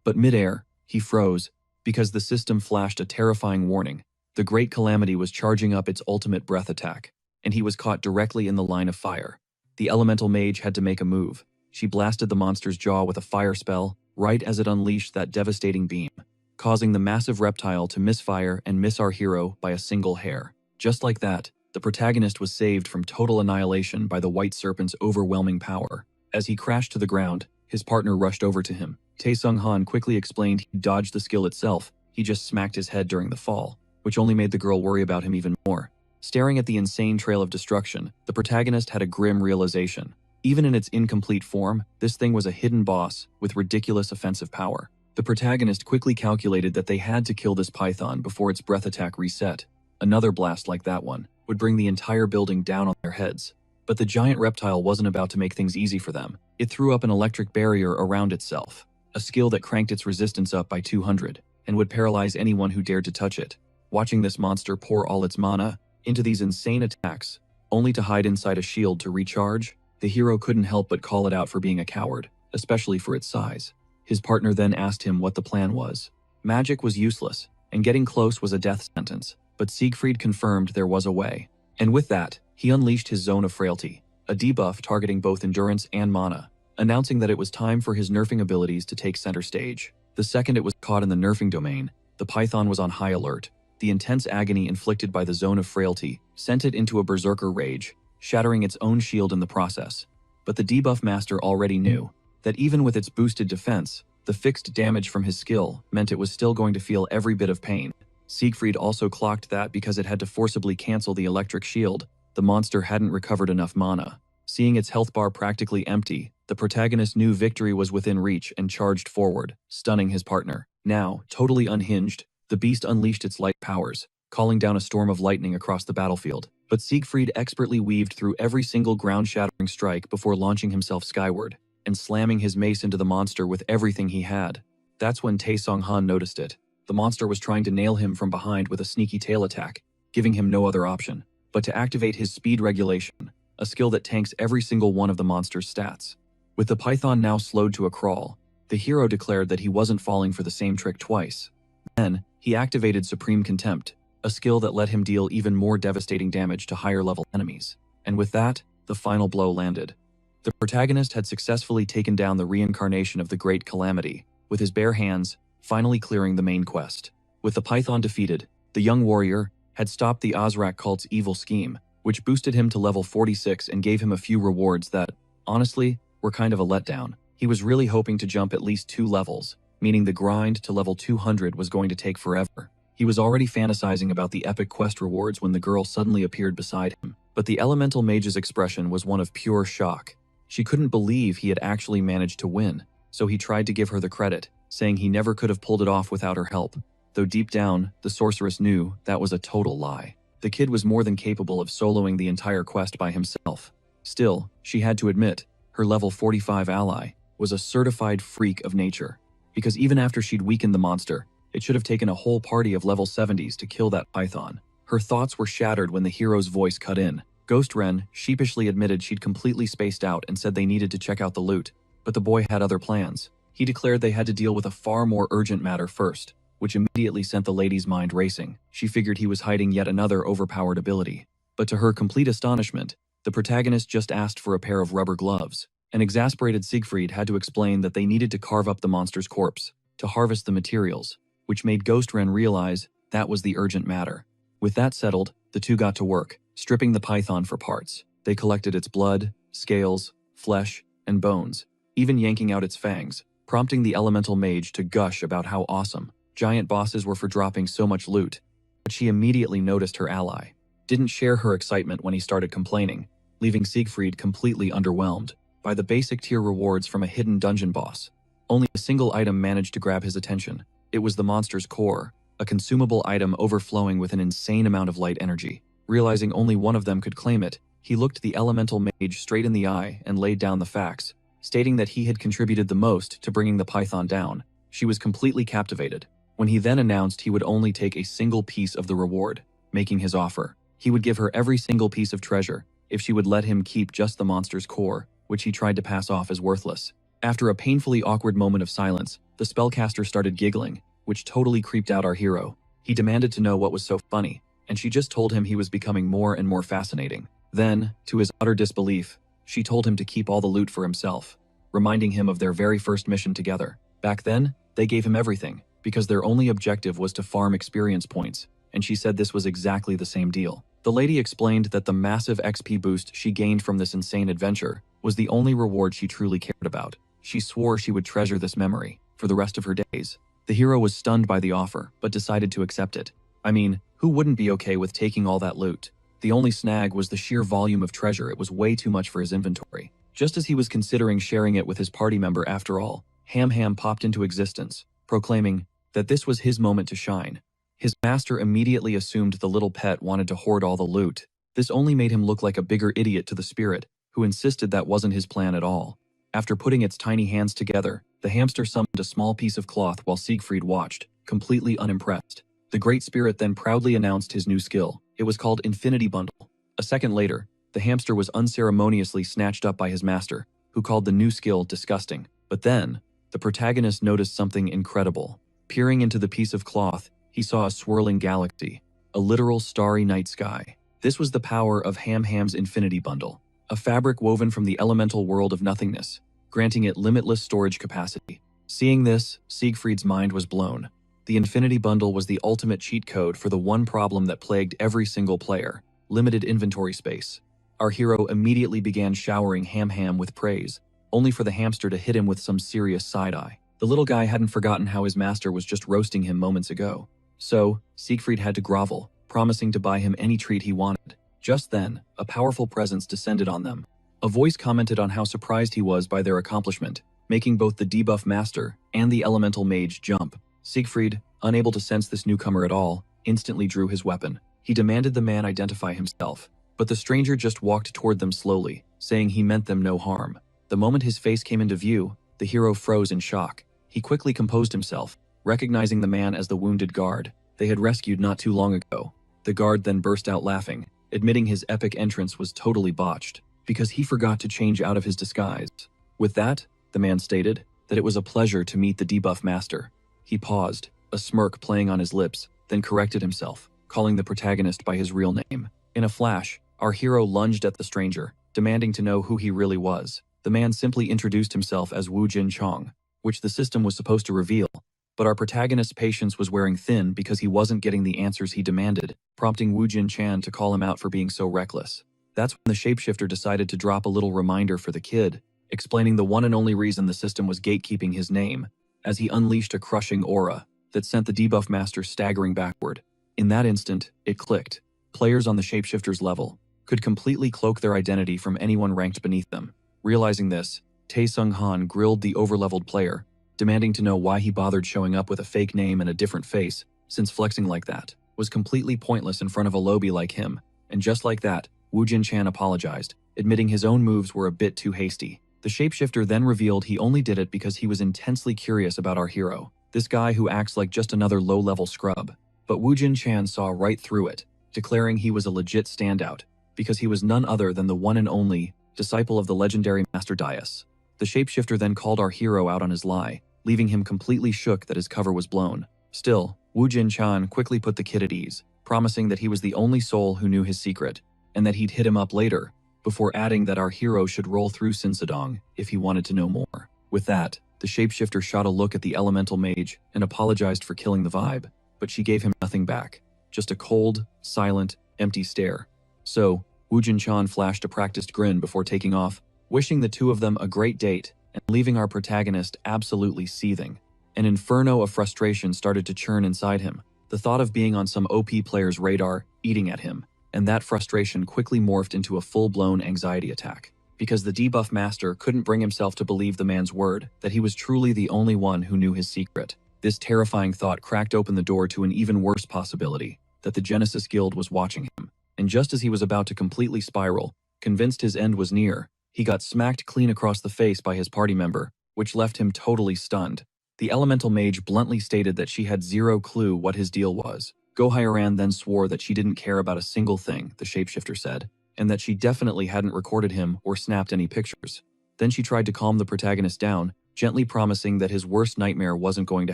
But mid-air, he froze, because the system flashed a terrifying warning. The Great Calamity was charging up its ultimate breath attack, and he was caught directly in the line of fire. The elemental mage had to make a move. She blasted the monster's jaw with a fire spell right as it unleashed that devastating beam, causing the massive reptile to misfire and miss our hero by a single hair. Just like that, the protagonist was saved from total annihilation by the white serpent's overwhelming power. As he crashed to the ground, his partner rushed over to him. Tae-Sung Han quickly explained he dodged the skill itself. He just smacked his head during the fall, which only made the girl worry about him even more. Staring at the insane trail of destruction, the protagonist had a grim realization. Even in its incomplete form, this thing was a hidden boss with ridiculous offensive power. The protagonist quickly calculated that they had to kill this python before its breath attack reset. Another blast like that one would bring the entire building down on their heads. But the giant reptile wasn't about to make things easy for them. It threw up an electric barrier around itself, a skill that cranked its resistance up by 200, and would paralyze anyone who dared to touch it. Watching this monster pour all its mana into these insane attacks, only to hide inside a shield to recharge, the hero couldn't help but call it out for being a coward, especially for its size. His partner then asked him what the plan was. Magic was useless, and getting close was a death sentence, but Siegfried confirmed there was a way. And with that, he unleashed his Zone of Frailty, a debuff targeting both endurance and mana, announcing that it was time for his nerfing abilities to take center stage. The second it was caught in the nerfing domain, the python was on high alert. The intense agony inflicted by the Zone of Frailty sent it into a berserker rage, shattering its own shield in the process. But the debuff master already knew that even with its boosted defense, the fixed damage from his skill meant it was still going to feel every bit of pain. Siegfried also clocked that because it had to forcibly cancel the electric shield, the monster hadn't recovered enough mana. Seeing its health bar practically empty, the protagonist knew victory was within reach and charged forward, stunning his partner. Now, totally unhinged, the beast unleashed its light powers, calling down a storm of lightning across the battlefield. But Siegfried expertly weaved through every single ground-shattering strike before launching himself skyward, and slamming his mace into the monster with everything he had. That's when Tae Song-han noticed it. The monster was trying to nail him from behind with a sneaky tail attack, giving him no other option but to activate his speed regulation, a skill that tanks every single one of the monster's stats. With the python now slowed to a crawl, the hero declared that he wasn't falling for the same trick twice. Then, he activated Supreme Contempt, a skill that let him deal even more devastating damage to higher-level enemies. And with that, the final blow landed. The protagonist had successfully taken down the reincarnation of the Great Calamity, with his bare hands, finally clearing the main quest. With the python defeated, the young warrior had stopped the Azrak cult's evil scheme, which boosted him to level 46 and gave him a few rewards that, honestly, were kind of a letdown. He was really hoping to jump at least 2 levels, meaning the grind to level 200 was going to take forever. He was already fantasizing about the epic quest rewards when the girl suddenly appeared beside him, but the elemental mage's expression was one of pure shock. She couldn't believe he had actually managed to win, so he tried to give her the credit, saying he never could have pulled it off without her help. Though deep down, the sorceress knew that was a total lie. The kid was more than capable of soloing the entire quest by himself. Still, she had to admit, her level 45 ally was a certified freak of nature, because even after she'd weakened the monster, it should have taken a whole party of level 70s to kill that python. Her thoughts were shattered when the hero's voice cut in. Ghost Ren sheepishly admitted she'd completely spaced out and said they needed to check out the loot, but the boy had other plans. He declared they had to deal with a far more urgent matter first, which immediately sent the lady's mind racing. She figured he was hiding yet another overpowered ability. But to her complete astonishment, the protagonist just asked for a pair of rubber gloves. An exasperated Siegfried had to explain that they needed to carve up the monster's corpse to harvest the materials, which made Ghost Ren realize that was the urgent matter. With that settled, the two got to work, stripping the python for parts. They collected its blood, scales, flesh, and bones, even yanking out its fangs, prompting the elemental mage to gush about how awesome giant bosses were for dropping so much loot. But she immediately noticed her ally didn't share her excitement when he started complaining, leaving Siegfried completely underwhelmed by the basic tier rewards from a hidden dungeon boss. Only a single item managed to grab his attention. It was the monster's core, a consumable item overflowing with an insane amount of light energy. Realizing only one of them could claim it, he looked the elemental mage straight in the eye and laid down the facts, stating that he had contributed the most to bringing the python down. She was completely captivated. When he then announced he would only take a single piece of the reward, making his offer, he would give her every single piece of treasure if she would let him keep just the monster's core, which he tried to pass off as worthless. After a painfully awkward moment of silence, the spellcaster started giggling, which totally creeped out our hero. He demanded to know what was so funny, and she just told him he was becoming more and more fascinating. Then, to his utter disbelief, she told him to keep all the loot for himself, reminding him of their very first mission together. Back then, they gave him everything, because their only objective was to farm experience points, and she said this was exactly the same deal. The lady explained that the massive XP boost she gained from this insane adventure was the only reward she truly cared about. She swore she would treasure this memory for the rest of her days. The hero was stunned by the offer, but decided to accept it. I mean, who wouldn't be okay with taking all that loot? The only snag was the sheer volume of treasure. It was way too much for his inventory. Just as he was considering sharing it with his party member after all, Ham Ham popped into existence, proclaiming that this was his moment to shine. His master immediately assumed the little pet wanted to hoard all the loot. This only made him look like a bigger idiot to the spirit, who insisted that wasn't his plan at all. After putting its tiny hands together, the hamster summoned a small piece of cloth while Siegfried watched, completely unimpressed. The great spirit then proudly announced his new skill. It was called Infinity Bundle. A second later, the hamster was unceremoniously snatched up by his master, who called the new skill disgusting. But then, the protagonist noticed something incredible. Peering into the piece of cloth, he saw a swirling galaxy, a literal starry night sky. This was the power of Ham's Infinity Bundle, a fabric woven from the elemental world of nothingness, granting it limitless storage capacity. Seeing this, Siegfried's mind was blown. The Infinity Bundle was the ultimate cheat code for the one problem that plagued every single player: limited inventory space. Our hero immediately began showering Ham with praise, only for the hamster to hit him with some serious side-eye. The little guy hadn't forgotten how his master was just roasting him moments ago. So, Siegfried had to grovel, promising to buy him any treat he wanted. Just then, a powerful presence descended on them. A voice commented on how surprised he was by their accomplishment, making both the debuff master and the elemental mage jump. Siegfried, unable to sense this newcomer at all, instantly drew his weapon. He demanded the man identify himself, but the stranger just walked toward them slowly, saying he meant them no harm. The moment his face came into view, the hero froze in shock. He quickly composed himself, recognizing the man as the wounded guard they had rescued not too long ago. The guard then burst out laughing, admitting his epic entrance was totally botched, because he forgot to change out of his disguise. With that, the man stated that it was a pleasure to meet the debuff master. He paused, a smirk playing on his lips, then corrected himself, calling the protagonist by his real name. In a flash, our hero lunged at the stranger, demanding to know who he really was. The man simply introduced himself as Wu Jin Chong, which the system was supposed to reveal, but our protagonist's patience was wearing thin because he wasn't getting the answers he demanded, prompting Wu Jin Chan to call him out for being so reckless. That's when the shapeshifter decided to drop a little reminder for the kid, explaining the one and only reason the system was gatekeeping his name, as he unleashed a crushing aura that sent the debuff master staggering backward. In that instant, it clicked. Players on the shapeshifter's level could completely cloak their identity from anyone ranked beneath them. Realizing this, Tae-sung Han grilled the overleveled player, demanding to know why he bothered showing up with a fake name and a different face, since flexing like that was completely pointless in front of a lobby like him. And just like that, Wu Jin Chan apologized, admitting his own moves were a bit too hasty. The shapeshifter then revealed he only did it because he was intensely curious about our hero, this guy who acts like just another low-level scrub. But Wu Jin Chan saw right through it, declaring he was a legit standout, because he was none other than the one and only disciple of the legendary Master Dais. The shapeshifter then called our hero out on his lie, leaving him completely shook that his cover was blown. Still, Wu Jin Chan quickly put the kid at ease, promising that he was the only soul who knew his secret, and that he'd hit him up later, before adding that our hero should roll through Sinsadong if he wanted to know more. With that, the shapeshifter shot a look at the elemental mage and apologized for killing the vibe, but she gave him nothing back, just a cold, silent, empty stare. So, Wu Jin Chan flashed a practiced grin before taking off, wishing the two of them a great date and leaving our protagonist absolutely seething. An inferno of frustration started to churn inside him, the thought of being on some OP player's radar eating at him, and that frustration quickly morphed into a full-blown anxiety attack, because the debuff master couldn't bring himself to believe the man's word that he was truly the only one who knew his secret. This terrifying thought cracked open the door to an even worse possibility, that the Genesis Guild was watching him. And just as he was about to completely spiral, convinced his end was near, he got smacked clean across the face by his party member, which left him totally stunned. The elemental mage bluntly stated that she had zero clue what his deal was. Go-Hyoran then swore that she didn't care about a single thing, the shapeshifter said, and that she definitely hadn't recorded him or snapped any pictures. Then she tried to calm the protagonist down, gently promising that his worst nightmare wasn't going to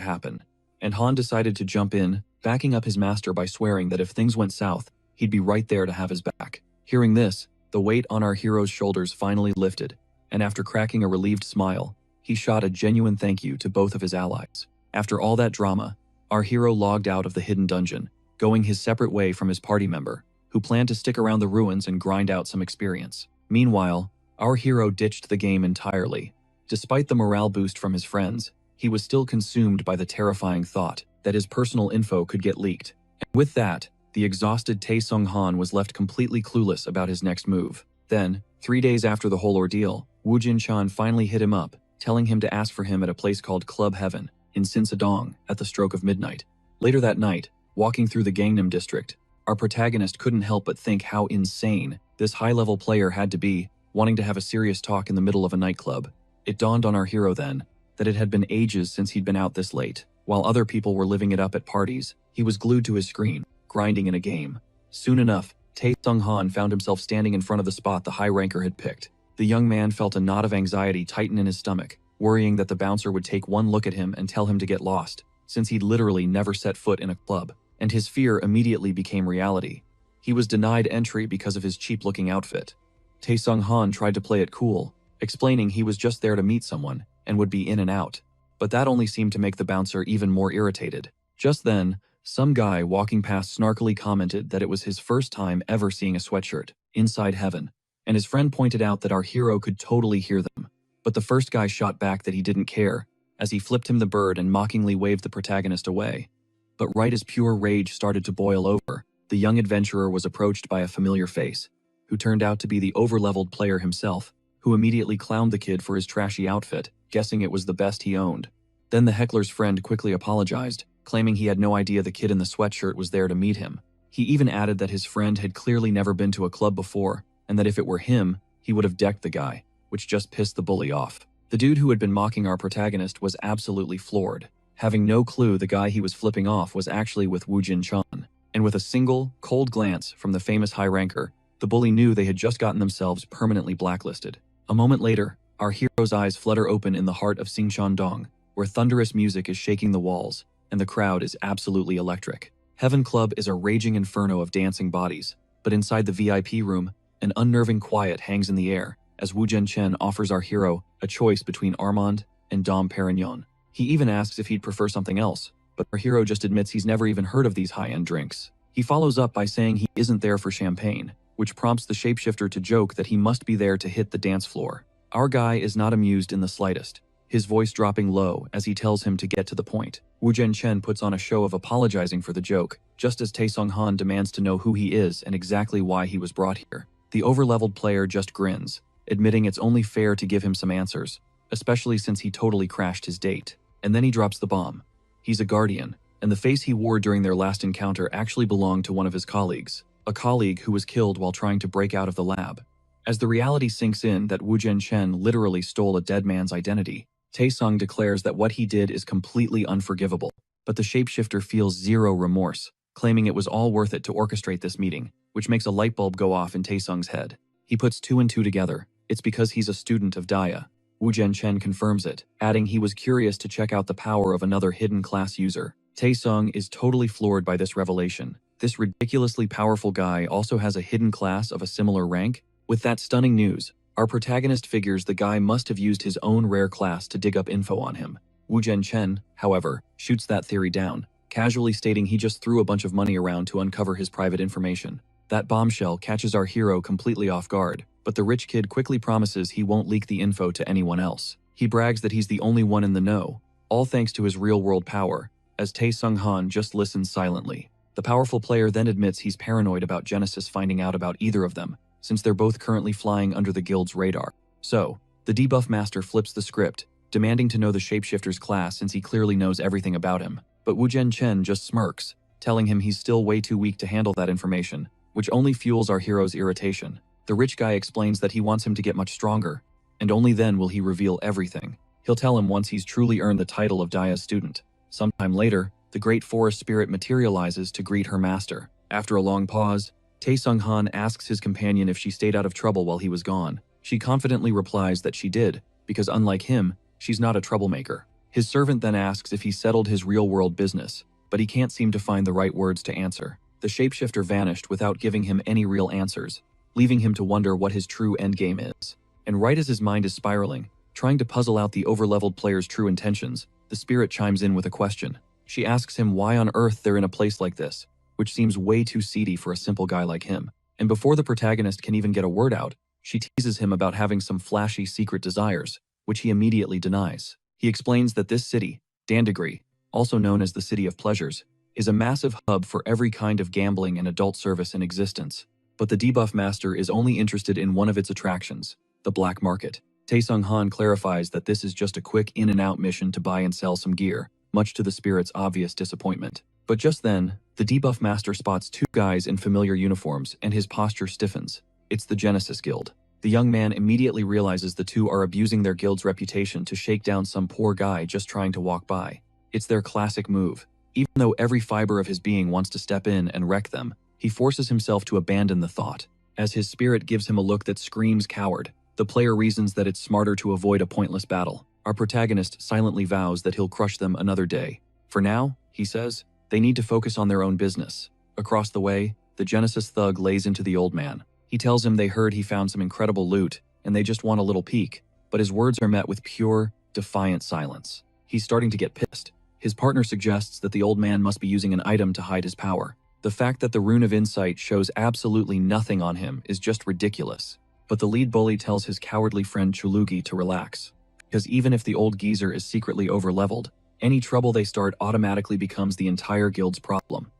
happen. And Han decided to jump in, backing up his master by swearing that if things went south, he'd be right there to have his back. Hearing this, the weight on our hero's shoulders finally lifted, and after cracking a relieved smile, he shot a genuine thank you to both of his allies. After all that drama, our hero logged out of the hidden dungeon, going his separate way from his party member, who planned to stick around the ruins and grind out some experience. Meanwhile, our hero ditched the game entirely. Despite the morale boost from his friends, he was still consumed by the terrifying thought that his personal info could get leaked. And with that, the exhausted Tae-sung Han was left completely clueless about his next move. Then, 3 days after the whole ordeal, Wu Jin Chan finally hit him up, telling him to ask for him at a place called Club Heaven. in Sinsadong at the stroke of midnight. Later that night, walking through the Gangnam district, our protagonist couldn't help but think how insane this high-level player had to be, wanting to have a serious talk in the middle of a nightclub. It dawned on our hero then that it had been ages since he'd been out this late. While other people were living it up at parties, he was glued to his screen, grinding in a game. Soon enough, Tae Sung-han found himself standing in front of the spot the high ranker had picked. The young man felt a knot of anxiety tighten in his stomach, worrying that the bouncer would take one look at him and tell him to get lost, since he'd literally never set foot in a club. And his fear immediately became reality. He was denied entry because of his cheap-looking outfit. Tae Sung-han tried to play it cool, explaining he was just there to meet someone and would be in and out. But that only seemed to make the bouncer even more irritated. Just then, some guy walking past snarkily commented that it was his first time ever seeing a sweatshirt inside heaven, and his friend pointed out that our hero could totally hear them. But the first guy shot back that he didn't care, as he flipped him the bird and mockingly waved the protagonist away. But right as pure rage started to boil over, the young adventurer was approached by a familiar face, who turned out to be the over-leveled player himself, who immediately clowned the kid for his trashy outfit, guessing it was the best he owned. Then the heckler's friend quickly apologized, claiming he had no idea the kid in the sweatshirt was there to meet him. He even added that his friend had clearly never been to a club before, and that if it were him, he would have decked the guy, which just pissed the bully off. The dude who had been mocking our protagonist was absolutely floored, having no clue the guy he was flipping off was actually with Woo Jin-chan. And with a single, cold glance from the famous high ranker, the bully knew they had just gotten themselves permanently blacklisted. A moment later, our hero's eyes flutter open in the heart of Singshan-dong, where thunderous music is shaking the walls, and the crowd is absolutely electric. Heaven Club is a raging inferno of dancing bodies, but inside the VIP room, an unnerving quiet hangs in the air, as Woo Jin-chen offers our hero a choice between Armand and Dom Perignon. He even asks if he'd prefer something else, but our hero just admits he's never even heard of these high-end drinks. He follows up by saying he isn't there for champagne, which prompts the shapeshifter to joke that he must be there to hit the dance floor. Our guy is not amused in the slightest, his voice dropping low as he tells him to get to the point. Woo Jin-chen puts on a show of apologizing for the joke, just as Tae Sung-han demands to know who he is and exactly why he was brought here. The over-leveled player just grins, admitting it's only fair to give him some answers, especially since he totally crashed his date. And then he drops the bomb. He's a guardian, and the face he wore during their last encounter actually belonged to one of his colleagues, a colleague who was killed while trying to break out of the lab. As the reality sinks in that Woo Jin-chen literally stole a dead man's identity, Tae-sung declares that what he did is completely unforgivable, but the shapeshifter feels zero remorse, claiming it was all worth it to orchestrate this meeting, which makes a light bulb go off in Tae-sung's head. He puts two and two together. It's because he's a student of Daya. Woo Jin-chen confirms it, adding he was curious to check out the power of another hidden class user. Tae-sung is totally floored by this revelation. This ridiculously powerful guy also has a hidden class of a similar rank? With that stunning news, our protagonist figures the guy must have used his own rare class to dig up info on him. Woo Jin-chen, however, shoots that theory down, casually stating he just threw a bunch of money around to uncover his private information. That bombshell catches our hero completely off guard, but the rich kid quickly promises he won't leak the info to anyone else. He brags that he's the only one in the know, all thanks to his real-world power, as Tae Sung-han just listens silently. The powerful player then admits he's paranoid about Genesis finding out about either of them, since they're both currently flying under the guild's radar. So, the debuff master flips the script, demanding to know the shapeshifter's class since he clearly knows everything about him. But Woo Jin-chen just smirks, telling him he's still way too weak to handle that information, which only fuels our hero's irritation. The rich guy explains that he wants him to get much stronger, and only then will he reveal everything. He'll tell him once he's truly earned the title of Daya's student. Sometime later, the great forest spirit materializes to greet her master. After a long pause, Tae Sung-han asks his companion if she stayed out of trouble while he was gone. She confidently replies that she did, because unlike him, she's not a troublemaker. His servant then asks if he settled his real-world business, but he can't seem to find the right words to answer. The shapeshifter vanished without giving him any real answers, leaving him to wonder what his true endgame is. And right as his mind is spiraling, trying to puzzle out the over-leveled player's true intentions, the spirit chimes in with a question. She asks him why on earth they're in a place like this, which seems way too seedy for a simple guy like him. And before the protagonist can even get a word out, she teases him about having some flashy secret desires, which he immediately denies. He explains that this city, Dandegri, also known as the City of Pleasures, is a massive hub for every kind of gambling and adult service in existence. But the debuff master is only interested in one of its attractions, the black market. Tae Sung-han clarifies that this is just a quick in-and-out mission to buy and sell some gear, much to the spirit's obvious disappointment. But just then, the debuff master spots two guys in familiar uniforms and his posture stiffens. It's the Genesis Guild. The young man immediately realizes the two are abusing their guild's reputation to shake down some poor guy just trying to walk by. It's their classic move. Even though every fiber of his being wants to step in and wreck them, he forces himself to abandon the thought. As his spirit gives him a look that screams coward, the player reasons that it's smarter to avoid a pointless battle. Our protagonist silently vows that he'll crush them another day. For now, he says, they need to focus on their own business. Across the way, the Genesis thug lays into the old man. He tells him they heard he found some incredible loot, and they just want a little peek, but his words are met with pure, defiant silence. He's starting to get pissed. His partner suggests that the old man must be using an item to hide his power. The fact that the Rune of Insight shows absolutely nothing on him is just ridiculous. But the lead bully tells his cowardly friend Chulugi to relax, because even if the old geezer is secretly overleveled, any trouble they start automatically becomes the entire guild's problem.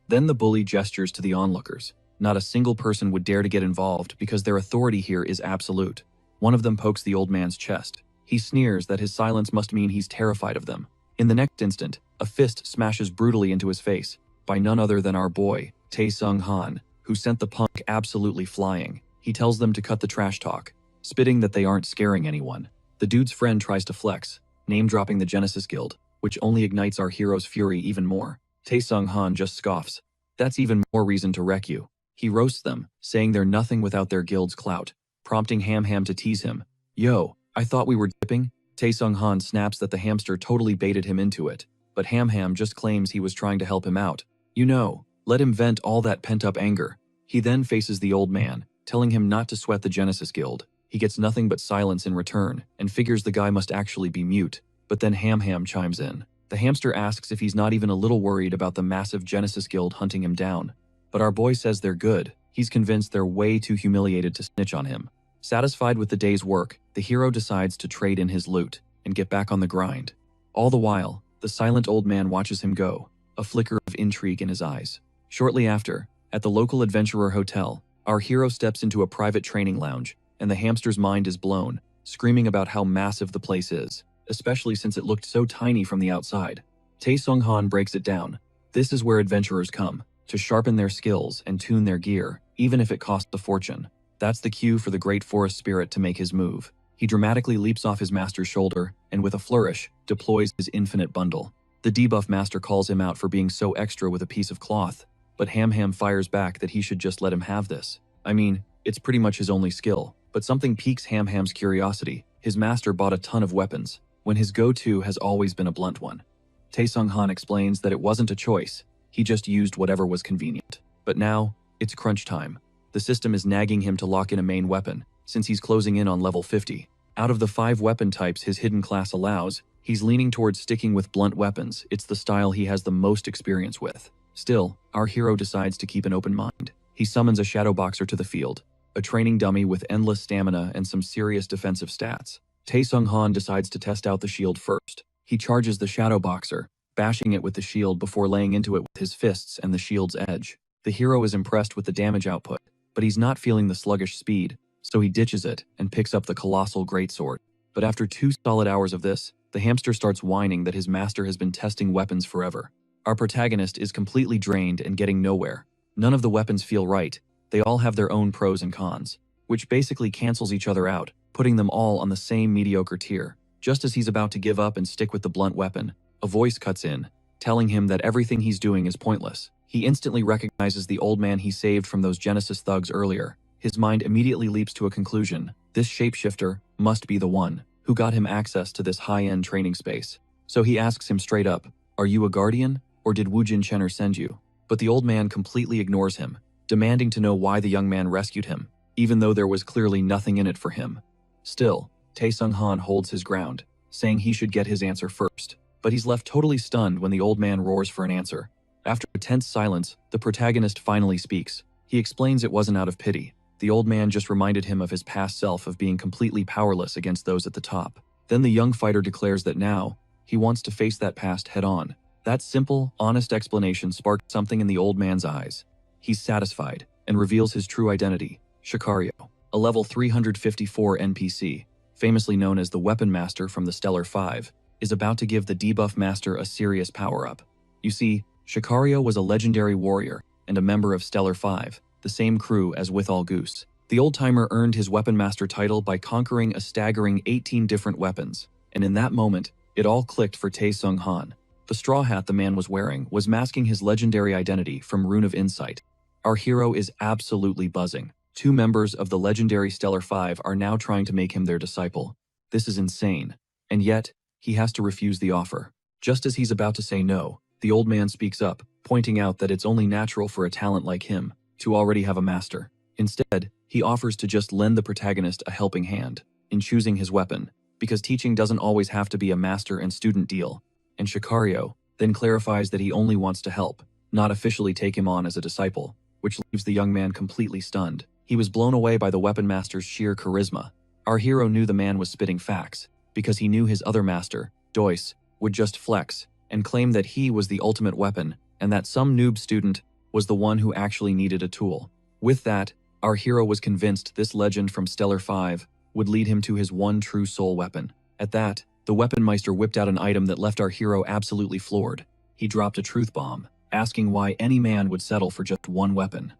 Then the bully gestures to the onlookers. Not a single person would dare to get involved because their authority here is absolute. One of them pokes the old man's chest. He sneers that his silence must mean he's terrified of them. In the next instant, a fist smashes brutally into his face, by none other than our boy, Tae-sung Han, who sent the punk absolutely flying. He tells them to cut the trash talk, spitting that they aren't scaring anyone. The dude's friend tries to flex, name-dropping the Genesis Guild, which only ignites our hero's fury even more. Tae-sung Han just scoffs. That's even more reason to wreck you. He roasts them, saying they're nothing without their guild's clout, prompting Ham Ham to tease him. Yo, I thought we were dipping? Tae-sung Han snaps that the hamster totally baited him into it, but Ham Ham just claims he was trying to help him out. You know, let him vent all that pent-up anger. He then faces the old man, telling him not to sweat the Genesis Guild. He gets nothing but silence in return, and figures the guy must actually be mute. But then Ham Ham chimes in. The hamster asks if he's not even a little worried about the massive Genesis Guild hunting him down. But our boy says they're good. He's convinced they're way too humiliated to snitch on him. Satisfied with the day's work, the hero decides to trade in his loot and get back on the grind. All the while, the silent old man watches him go, a flicker of intrigue in his eyes. Shortly after, at the local adventurer hotel, our hero steps into a private training lounge, and the hamster's mind is blown, screaming about how massive the place is, especially since it looked so tiny from the outside. Tae-sung Han breaks it down. This is where adventurers come, to sharpen their skills and tune their gear, even if it costs a fortune. That's the cue for the great forest spirit to make his move. He dramatically leaps off his master's shoulder, and with a flourish, deploys his infinite bundle. The debuff master calls him out for being so extra with a piece of cloth, but Ham Ham fires back that he should just let him have this. I mean, it's pretty much his only skill, but something piques Ham Ham's curiosity. His master bought a ton of weapons, when his go-to has always been a blunt one. Tae-sung Han explains that it wasn't a choice, he just used whatever was convenient. But now, it's crunch time. The system is nagging him to lock in a main weapon, since he's closing in on level 50. Out of the 5 weapon types his hidden class allows, he's leaning towards sticking with blunt weapons. It's the style he has the most experience with. Still, our hero decides to keep an open mind. He summons a shadow boxer to the field, a training dummy with endless stamina and some serious defensive stats. Tae-sung Han decides to test out the shield first. He charges the shadow boxer, bashing it with the shield before laying into it with his fists and the shield's edge. The hero is impressed with the damage output, but he's not feeling the sluggish speed, so he ditches it and picks up the colossal greatsword. But after 2 solid hours of this, the hamster starts whining that his master has been testing weapons forever. Our protagonist is completely drained and getting nowhere. None of the weapons feel right. They all have their own pros and cons, which basically cancels each other out, putting them all on the same mediocre tier. Just as he's about to give up and stick with the blunt weapon, a voice cuts in, telling him that everything he's doing is pointless. He instantly recognizes the old man he saved from those Genesis thugs earlier. His mind immediately leaps to a conclusion. This shapeshifter must be the one who got him access to this high-end training space. So he asks him straight up, "Are you a guardian, or did Woojin Chenner send you?" But the old man completely ignores him, demanding to know why the young man rescued him, even though there was clearly nothing in it for him. Still, Tae-sung Han holds his ground, saying he should get his answer first. But he's left totally stunned when the old man roars for an answer. After a tense silence, the protagonist finally speaks. He explains it wasn't out of pity. The old man just reminded him of his past self of being completely powerless against those at the top. Then the young fighter declares that now, he wants to face that past head-on. That simple, honest explanation sparked something in the old man's eyes. He's satisfied, and reveals his true identity, Shikario, a level 354 NPC, famously known as the Weapon Master from the Stellar 5. is about to give the debuff master a serious power-up. You see, Shikario was a legendary warrior and a member of Stellar 5, the same crew as Withal Goose. The old-timer earned his Weapon Master title by conquering a staggering 18 different weapons, and in that moment, it all clicked for Tae Sung Han. The straw hat the man was wearing was masking his legendary identity from Rune of Insight. Our hero is absolutely buzzing. 2 members of the legendary Stellar 5 are now trying to make him their disciple. This is insane. And yet, he has to refuse the offer. Just as he's about to say no, the old man speaks up, pointing out that it's only natural for a talent like him to already have a master. Instead, he offers to just lend the protagonist a helping hand in choosing his weapon, because teaching doesn't always have to be a master and student deal. And Shikario then clarifies that he only wants to help, not officially take him on as a disciple, which leaves the young man completely stunned. He was blown away by the weapon master's sheer charisma. Our hero knew the man was spitting facts, because he knew his other master, Doyce, would just flex and claim that he was the ultimate weapon and that some noob student was the one who actually needed a tool. With that, our hero was convinced this legend from Stellar 5 would lead him to his one true soul weapon. At that, the Weaponmeister whipped out an item that left our hero absolutely floored. He dropped a truth bomb, asking why any man would settle for just one weapon.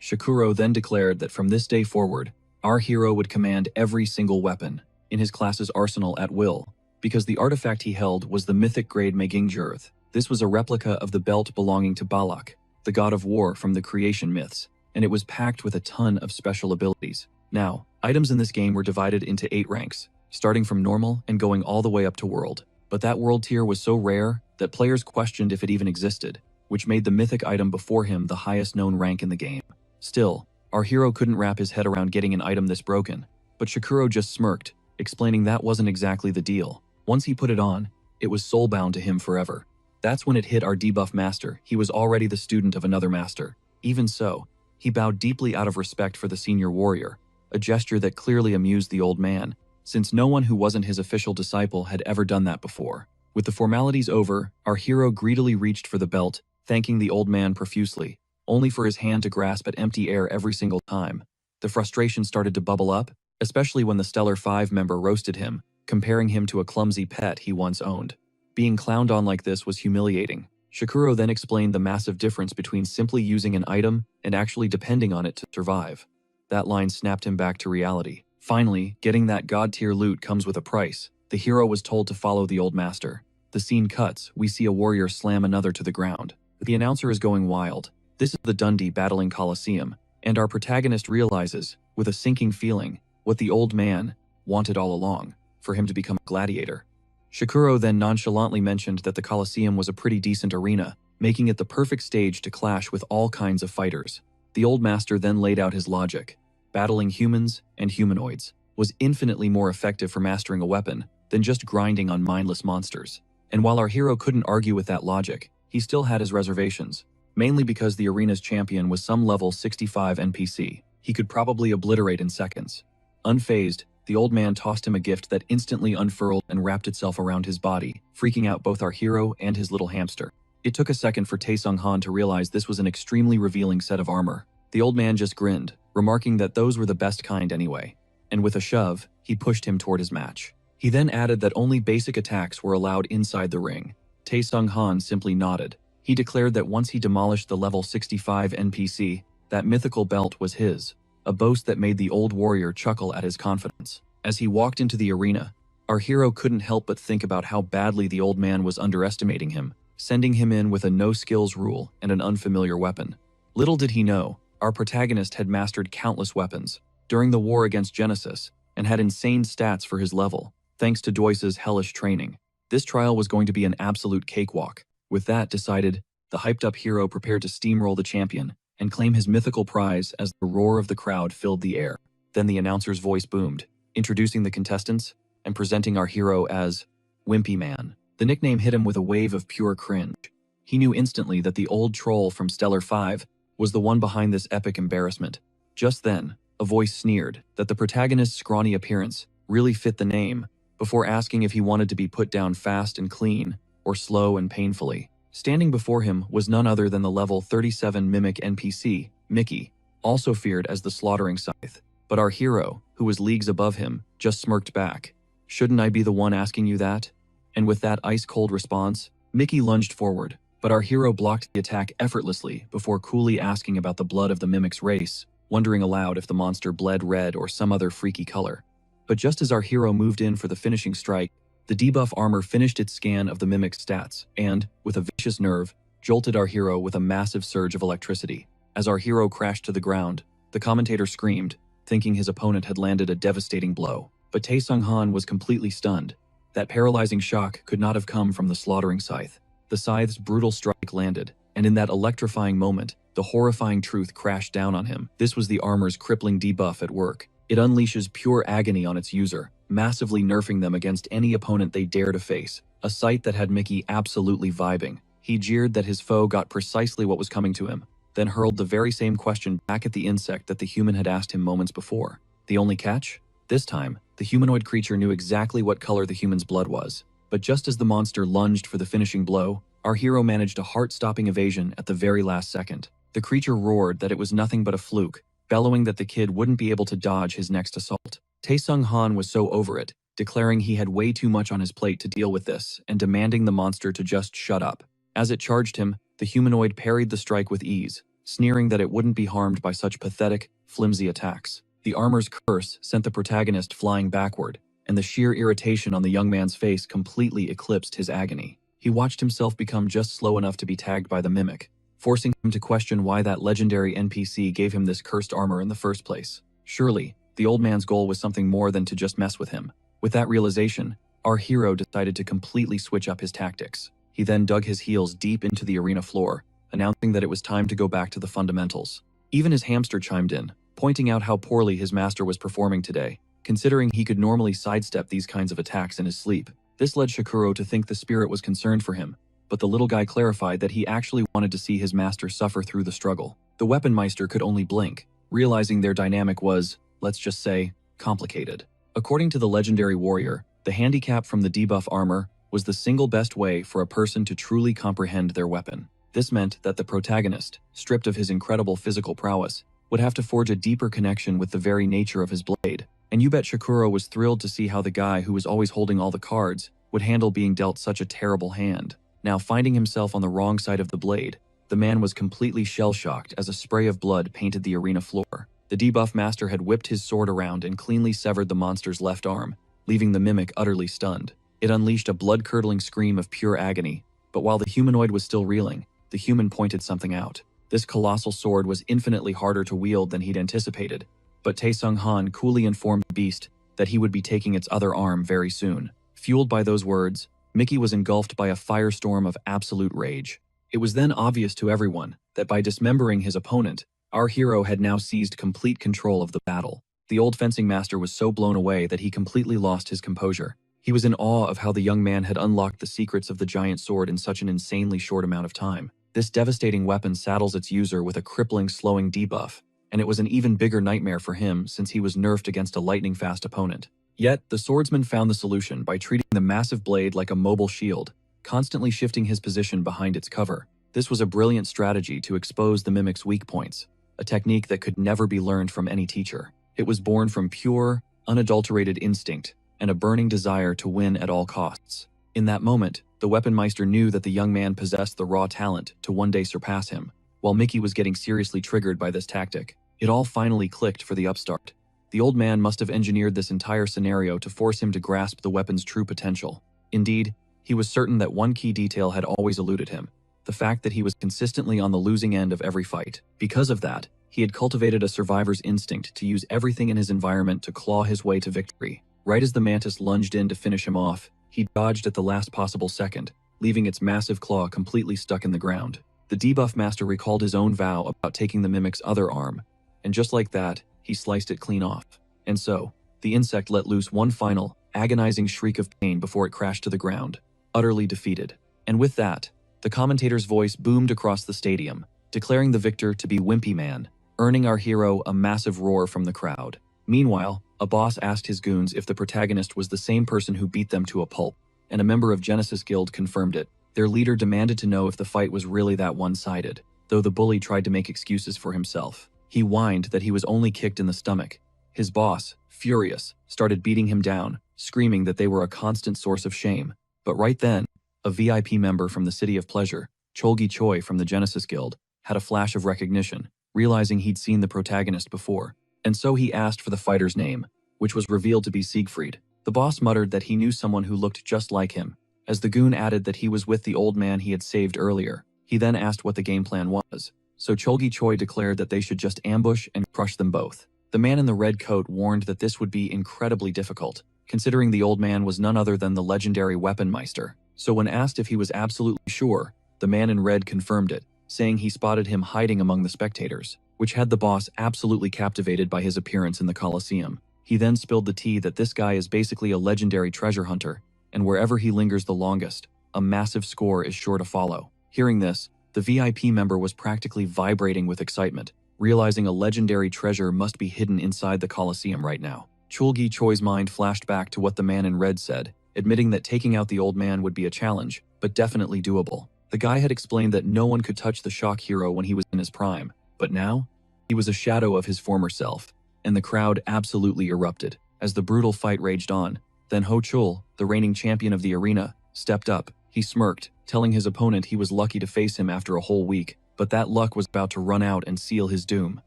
Shikuro then declared that from this day forward, our hero would command every single weapon in his class's arsenal at will, because the artifact he held was the mythic-grade Megingjurth. This was a replica of the belt belonging to Balak, the god of war from the creation myths, and it was packed with a ton of special abilities. Now, items in this game were divided into 8 ranks, starting from normal and going all the way up to world. But that world tier was so rare that players questioned if it even existed, which made the mythic item before him the highest known rank in the game. Still, our hero couldn't wrap his head around getting an item this broken, but Shikuro just smirked, explaining that wasn't exactly the deal. Once he put it on, it was soulbound to him forever. That's when it hit our debuff master. He was already the student of another master. Even so, he bowed deeply out of respect for the senior warrior, a gesture that clearly amused the old man, since no one who wasn't his official disciple had ever done that before. With the formalities over, our hero greedily reached for the belt, thanking the old man profusely, only for his hand to grasp at empty air every single time. The frustration started to bubble up, especially when the Stellar 5 member roasted him, comparing him to a clumsy pet he once owned. Being clowned on like this was humiliating. Shikuro then explained the massive difference between simply using an item and actually depending on it to survive. That line snapped him back to reality. Finally, getting that god-tier loot comes with a price. The hero was told to follow the old master. The scene cuts, we see a warrior slam another to the ground. The announcer is going wild. This is the Dundee battling Colosseum, and our protagonist realizes, with a sinking feeling, what the old man wanted all along, for him to become a gladiator. Shikuro then nonchalantly mentioned that the Colosseum was a pretty decent arena, making it the perfect stage to clash with all kinds of fighters. The old master then laid out his logic. Battling humans and humanoids was infinitely more effective for mastering a weapon than just grinding on mindless monsters. And while our hero couldn't argue with that logic, he still had his reservations, mainly because the arena's champion was some level 65 NPC. He could probably obliterate in seconds. Unfazed, the old man tossed him a gift that instantly unfurled and wrapped itself around his body, freaking out both our hero and his little hamster. It took a second for Tae Sung Han to realize this was an extremely revealing set of armor. The old man just grinned, remarking that those were the best kind anyway, and with a shove, he pushed him toward his match. He then added that only basic attacks were allowed inside the ring. Tae Sung Han simply nodded. He declared that once he demolished the level 65 NPC, that mythical belt was his, a boast that made the old warrior chuckle at his confidence. As he walked into the arena, our hero couldn't help but think about how badly the old man was underestimating him, sending him in with a no-skills rule and an unfamiliar weapon. Little did he know, our protagonist had mastered countless weapons during the war against Genesis and had insane stats for his level, thanks to Doyce's hellish training. This trial was going to be an absolute cakewalk. With that decided, the hyped-up hero prepared to steamroll the champion and claim his mythical prize as the roar of the crowd filled the air. Then the announcer's voice boomed, introducing the contestants and presenting our hero as Wimpy Man. The nickname hit him with a wave of pure cringe. He knew instantly that the old troll from Stellar 5 was the one behind this epic embarrassment. Just then, a voice sneered that the protagonist's scrawny appearance really fit the name, before asking if he wanted to be put down fast and clean, or slow and painfully. Standing before him was none other than the level 37 mimic NPC, Mickey, also feared as the slaughtering scythe. But our hero, who was leagues above him, just smirked back. "Shouldn't I be the one asking you that?" And with that ice-cold response, Mickey lunged forward, but our hero blocked the attack effortlessly before coolly asking about the blood of the mimic's race, wondering aloud if the monster bled red or some other freaky color. But just as our hero moved in for the finishing strike, the debuff armor finished its scan of the mimic's stats and, with a vicious nerve, jolted our hero with a massive surge of electricity. As our hero crashed to the ground, the commentator screamed, thinking his opponent had landed a devastating blow. But Tae Sung-han was completely stunned. That paralyzing shock could not have come from the slaughtering scythe. The scythe's brutal strike landed, and in that electrifying moment, the horrifying truth crashed down on him. This was the armor's crippling debuff at work. It unleashes pure agony on its user, massively nerfing them against any opponent they dare to face. A sight that had Mickey absolutely vibing. He jeered that his foe got precisely what was coming to him, then hurled the very same question back at the insect that the human had asked him moments before. The only catch? This time, the humanoid creature knew exactly what color the human's blood was. But just as the monster lunged for the finishing blow, our hero managed a heart-stopping evasion at the very last second. The creature roared that it was nothing but a fluke, bellowing that the kid wouldn't be able to dodge his next assault. Tae Sung-han was so over it, declaring he had way too much on his plate to deal with this and demanding the monster to just shut up. As it charged him, the humanoid parried the strike with ease, sneering that it wouldn't be harmed by such pathetic, flimsy attacks. The armor's curse sent the protagonist flying backward, and the sheer irritation on the young man's face completely eclipsed his agony. He watched himself become just slow enough to be tagged by the mimic, forcing him to question why that legendary NPC gave him this cursed armor in the first place. Surely, the old man's goal was something more than to just mess with him. With that realization, our hero decided to completely switch up his tactics. He then dug his heels deep into the arena floor, announcing that it was time to go back to the fundamentals. Even his hamster chimed in, pointing out how poorly his master was performing today, considering he could normally sidestep these kinds of attacks in his sleep. This led Shakuro to think the spirit was concerned for him, but the little guy clarified that he actually wanted to see his master suffer through the struggle. The Weaponmeister could only blink, realizing their dynamic was, let's just say, complicated. According to the legendary warrior, the handicap from the debuff armor was the single best way for a person to truly comprehend their weapon. This meant that the protagonist, stripped of his incredible physical prowess, would have to forge a deeper connection with the very nature of his blade. And you bet Shakuro was thrilled to see how the guy who was always holding all the cards would handle being dealt such a terrible hand. Now finding himself on the wrong side of the blade, the man was completely shell-shocked as a spray of blood painted the arena floor. The debuff master had whipped his sword around and cleanly severed the monster's left arm, leaving the mimic utterly stunned. It unleashed a blood-curdling scream of pure agony, but while the humanoid was still reeling, the human pointed something out. This colossal sword was infinitely harder to wield than he'd anticipated, but Tae Sung-han coolly informed the beast that he would be taking its other arm very soon. Fueled by those words, Mickey was engulfed by a firestorm of absolute rage. It was then obvious to everyone that by dismembering his opponent, our hero had now seized complete control of the battle. The old fencing master was so blown away that he completely lost his composure. He was in awe of how the young man had unlocked the secrets of the giant sword in such an insanely short amount of time. This devastating weapon saddles its user with a crippling, slowing debuff, and it was an even bigger nightmare for him since he was nerfed against a lightning-fast opponent. Yet, the swordsman found the solution by treating the massive blade like a mobile shield, constantly shifting his position behind its cover. This was a brilliant strategy to expose the mimic's weak points, a technique that could never be learned from any teacher. It was born from pure, unadulterated instinct and a burning desire to win at all costs. In that moment, the Weaponmeister knew that the young man possessed the raw talent to one day surpass him. While Mickey was getting seriously triggered by this tactic, it all finally clicked for the upstart. The old man must have engineered this entire scenario to force him to grasp the weapon's true potential. Indeed, he was certain that one key detail had always eluded him, the fact that he was consistently on the losing end of every fight. Because of that, he had cultivated a survivor's instinct to use everything in his environment to claw his way to victory. Right as the mantis lunged in to finish him off, he dodged at the last possible second, leaving its massive claw completely stuck in the ground. The debuff master recalled his own vow about taking the mimic's other arm, and just like that, he sliced it clean off. And so, the insect let loose one final, agonizing shriek of pain before it crashed to the ground, utterly defeated. And with that, the commentator's voice boomed across the stadium, declaring the victor to be Wimpy Man, earning our hero a massive roar from the crowd. Meanwhile, a boss asked his goons if the protagonist was the same person who beat them to a pulp, and a member of Genesis Guild confirmed it. Their leader demanded to know if the fight was really that one-sided, though the bully tried to make excuses for himself. He whined that he was only kicked in the stomach. His boss, furious, started beating him down, screaming that they were a constant source of shame. But right then, a VIP member from the City of Pleasure, Cholgi Choi from the Genesis Guild, had a flash of recognition, realizing he'd seen the protagonist before. And so he asked for the fighter's name, which was revealed to be Siegfried. The boss muttered that he knew someone who looked just like him, as the goon added that he was with the old man he had saved earlier. He then asked what the game plan was, so Cholgi Choi declared that they should just ambush and crush them both. The man in the red coat warned that this would be incredibly difficult, considering the old man was none other than the legendary Weapon Meister. So when asked if he was absolutely sure, the man in red confirmed it, saying he spotted him hiding among the spectators, which had the boss absolutely captivated by his appearance in the Colosseum. He then spilled the tea that this guy is basically a legendary treasure hunter, and wherever he lingers the longest, a massive score is sure to follow. Hearing this, the VIP member was practically vibrating with excitement, realizing a legendary treasure must be hidden inside the Colosseum right now. Cholgi Choi's mind flashed back to what the man in red said, admitting that taking out the old man would be a challenge, but definitely doable. The guy had explained that no one could touch the shock hero when he was in his prime, but now, he was a shadow of his former self, and the crowd absolutely erupted. As the brutal fight raged on, then Ho Chul, the reigning champion of the arena, stepped up. He smirked, telling his opponent he was lucky to face him after a whole week, but that luck was about to run out and seal his doom.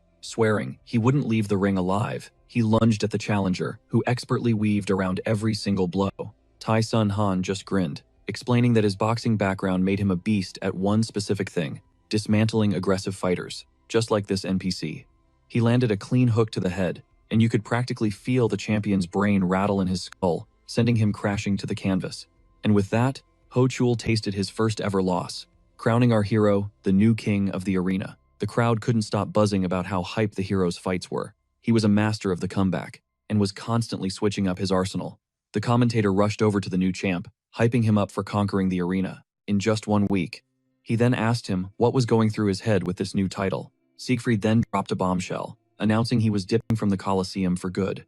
Swearing he wouldn't leave the ring alive, he lunged at the challenger, who expertly weaved around every single blow. Tai Sun Han just grinned, explaining that his boxing background made him a beast at one specific thing: dismantling aggressive fighters, just like this NPC. He landed a clean hook to the head, and you could practically feel the champion's brain rattle in his skull, sending him crashing to the canvas. And with that, Ho Chul tasted his first ever loss, crowning our hero the new king of the arena. The crowd couldn't stop buzzing about how hype the hero's fights were. He was a master of the comeback, and was constantly switching up his arsenal. The commentator rushed over to the new champ, hyping him up for conquering the arena in just 1 week. He then asked him what was going through his head with this new title. Siegfried then dropped a bombshell, announcing he was dipping from the Colosseum for good.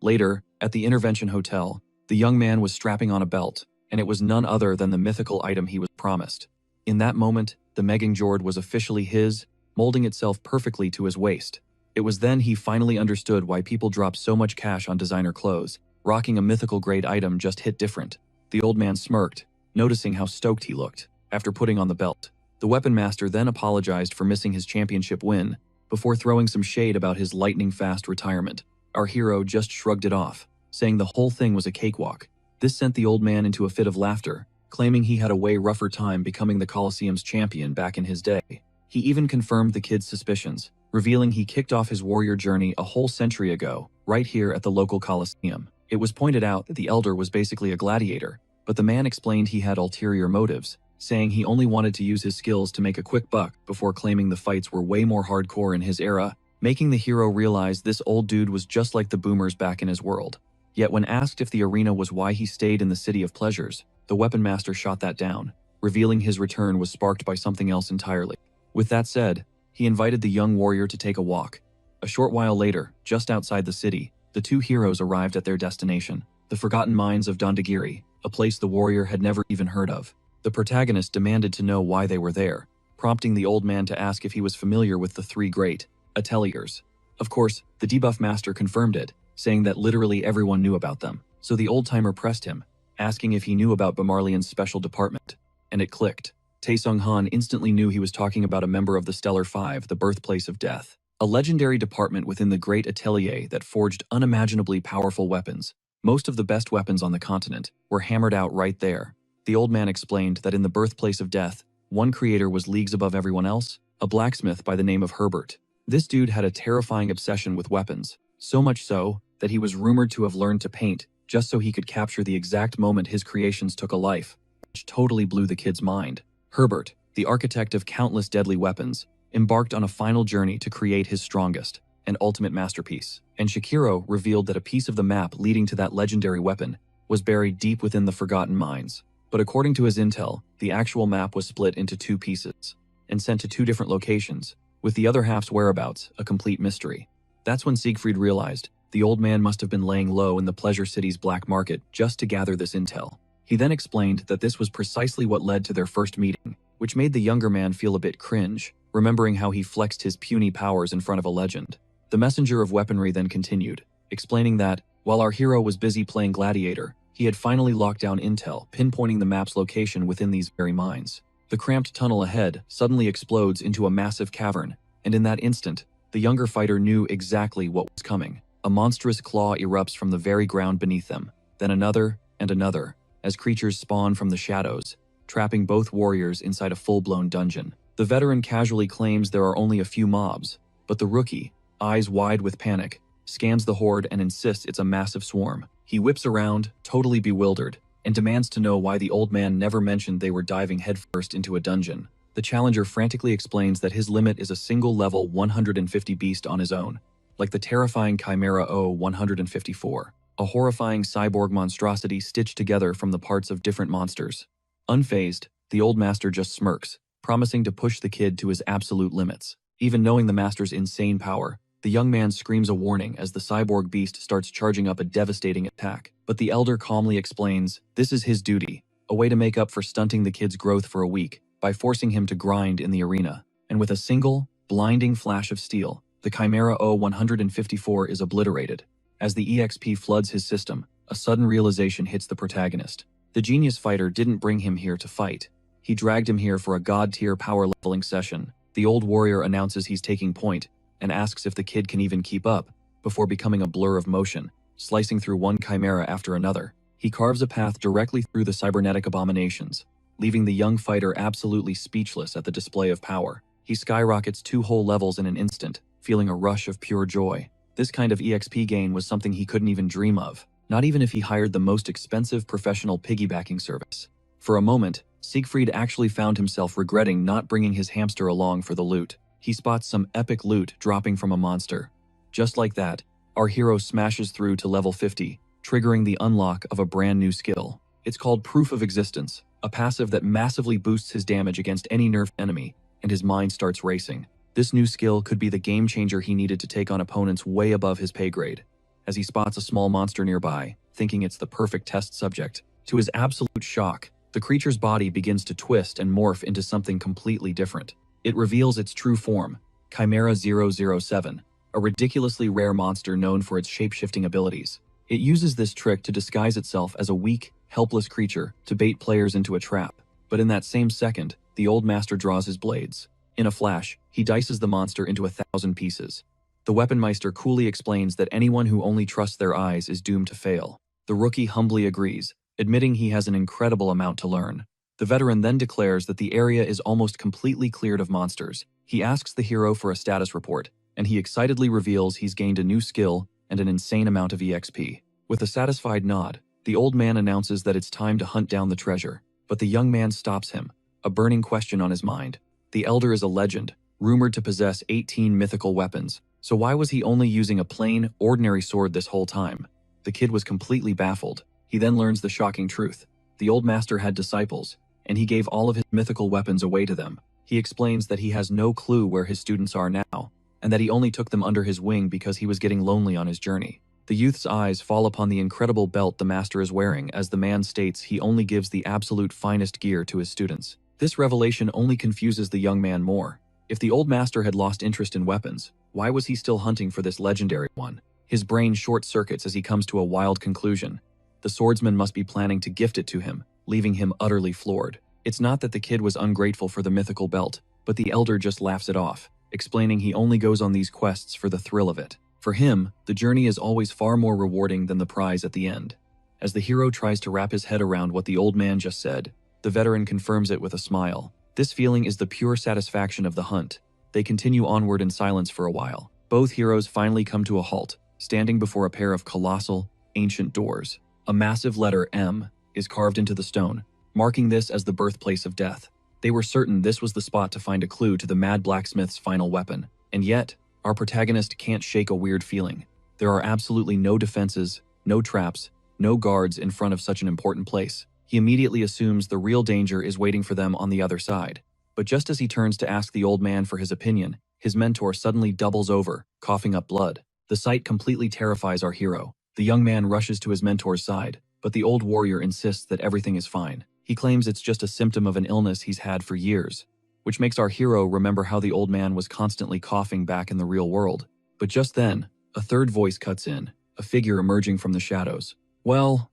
Later, at the Intervention Hotel, the young man was strapping on a belt, and it was none other than the mythical item he was promised. In that moment, the Megangjord was officially his, molding itself perfectly to his waist. It was then he finally understood why people drop so much cash on designer clothes. Rocking a mythical grade item just hit different. The old man smirked, noticing how stoked he looked after putting on the belt. The Weapon Master then apologized for missing his championship win, before throwing some shade about his lightning-fast retirement. Our hero just shrugged it off, saying the whole thing was a cakewalk. This sent the old man into a fit of laughter, claiming he had a way rougher time becoming the Colosseum's champion back in his day. He even confirmed the kid's suspicions, revealing he kicked off his warrior journey a whole century ago, right here at the local Colosseum. It was pointed out that the elder was basically a gladiator, but the man explained he had ulterior motives, saying he only wanted to use his skills to make a quick buck before claiming the fights were way more hardcore in his era, making the hero realize this old dude was just like the boomers back in his world. Yet when asked if the arena was why he stayed in the City of Pleasures, the Weapon Master shot that down, revealing his return was sparked by something else entirely. With that said, he invited the young warrior to take a walk. A short while later, just outside the city, the two heroes arrived at their destination, the Forgotten Mines of Dondagiri, a place the warrior had never even heard of. The protagonist demanded to know why they were there, prompting the old man to ask if he was familiar with the three great ateliers. Of course, the debuff master confirmed it, saying that literally everyone knew about them. So the old-timer pressed him, asking if he knew about Bamarlian's special department. And it clicked. Taesung Han instantly knew he was talking about a member of the Stellar Five, the birthplace of death. A legendary department within the Great Atelier that forged unimaginably powerful weapons. Most of the best weapons on the continent were hammered out right there. The old man explained that in the birthplace of death, one creator was leagues above everyone else, a blacksmith by the name of Herbert. This dude had a terrifying obsession with weapons, so much so that he was rumored to have learned to paint just so he could capture the exact moment his creations took a life, which totally blew the kid's mind. Herbert, the architect of countless deadly weapons, embarked on a final journey to create his strongest and ultimate masterpiece, and Shakiro revealed that a piece of the map leading to that legendary weapon was buried deep within the Forgotten Mines. But according to his intel, the actual map was split into 2 pieces and sent to 2 different locations, with the other half's whereabouts a complete mystery. That's when Siegfried realized the old man must have been laying low in the Pleasure City's black market just to gather this intel. He then explained that this was precisely what led to their first meeting, which made the younger man feel a bit cringe, remembering how he flexed his puny powers in front of a legend. The messenger of weaponry then continued, explaining that, while our hero was busy playing gladiator, He had finally locked down intel, pinpointing the map's location within these very mines. The cramped tunnel ahead suddenly explodes into a massive cavern, and in that instant, the younger fighter knew exactly what was coming. A monstrous claw erupts from the very ground beneath them, then another and another, as creatures spawn from the shadows, trapping both warriors inside a full-blown dungeon. The veteran casually claims there are only a few mobs, but the rookie, eyes wide with panic, scans the horde and insists it's a massive swarm. He whips around, totally bewildered, and demands to know why the old man never mentioned they were diving headfirst into a dungeon. The challenger frantically explains that his limit is a single level 150 beast on his own, like the terrifying Chimera O-154, a horrifying cyborg monstrosity stitched together from the parts of different monsters. Unfazed, the old master just smirks, promising to push the kid to his absolute limits. Even knowing the master's insane power, the young man screams a warning as the cyborg beast starts charging up a devastating attack. But the elder calmly explains this is his duty, a way to make up for stunting the kid's growth for a week by forcing him to grind in the arena. And with a single, blinding flash of steel, the Chimera O-154 is obliterated. As the EXP floods his system, a sudden realization hits the protagonist. The genius fighter didn't bring him here to fight. He dragged him here for a god-tier power leveling session. The old warrior announces he's taking point and asks if the kid can even keep up, before becoming a blur of motion, slicing through one chimera after another. He carves a path directly through the cybernetic abominations, leaving the young fighter absolutely speechless at the display of power. He skyrockets 2 whole levels in an instant, feeling a rush of pure joy. This kind of EXP gain was something he couldn't even dream of, not even if he hired the most expensive professional piggybacking service. For a moment, Siegfried actually found himself regretting not bringing his hamster along for the loot. He spots some epic loot dropping from a monster. Just like that, our hero smashes through to level 50, triggering the unlock of a brand new skill. It's called Proof of Existence, a passive that massively boosts his damage against any nerfed enemy, and his mind starts racing. This new skill could be the game changer he needed to take on opponents way above his pay grade. As he spots a small monster nearby, thinking it's the perfect test subject, to his absolute shock, the creature's body begins to twist and morph into something completely different. It reveals its true form, Chimera 007, a ridiculously rare monster known for its shape-shifting abilities. It uses this trick to disguise itself as a weak, helpless creature to bait players into a trap. But in that same second, the old master draws his blades. In a flash, he dices the monster into 1,000 pieces. The Weaponmeister coolly explains that anyone who only trusts their eyes is doomed to fail. The rookie humbly agrees, admitting he has an incredible amount to learn. The veteran then declares that the area is almost completely cleared of monsters. He asks the hero for a status report, and he excitedly reveals he's gained a new skill and an insane amount of EXP. With a satisfied nod, the old man announces that it's time to hunt down the treasure, but the young man stops him, a burning question on his mind. The elder is a legend, rumored to possess 18 mythical weapons, so why was he only using a plain, ordinary sword this whole time? The kid was completely baffled. He then learns the shocking truth. The old master had disciples, and he gave all of his mythical weapons away to them. He explains that he has no clue where his students are now, and that he only took them under his wing because he was getting lonely on his journey. The youth's eyes fall upon the incredible belt the master is wearing as the man states he only gives the absolute finest gear to his students. This revelation only confuses the young man more. If the old master had lost interest in weapons, why was he still hunting for this legendary one? His brain short-circuits as he comes to a wild conclusion. The swordsman must be planning to gift it to him, leaving him utterly floored. It's not that the kid was ungrateful for the mythical belt, but the elder just laughs it off, explaining he only goes on these quests for the thrill of it. For him, the journey is always far more rewarding than the prize at the end. As the hero tries to wrap his head around what the old man just said, the veteran confirms it with a smile. This feeling is the pure satisfaction of the hunt. They continue onward in silence for a while. Both heroes finally come to a halt, standing before a pair of colossal, ancient doors. A massive letter M is carved into the stone, marking this as the birthplace of death. They were certain this was the spot to find a clue to the mad blacksmith's final weapon. And yet, our protagonist can't shake a weird feeling. There are absolutely no defenses, no traps, no guards in front of such an important place. He immediately assumes the real danger is waiting for them on the other side. But just as he turns to ask the old man for his opinion, his mentor suddenly doubles over, coughing up blood. The sight completely terrifies our hero. The young man rushes to his mentor's side, but the old warrior insists that everything is fine. He claims it's just a symptom of an illness he's had for years, which makes our hero remember how the old man was constantly coughing back in the real world. But just then, a third voice cuts in, a figure emerging from the shadows. Well,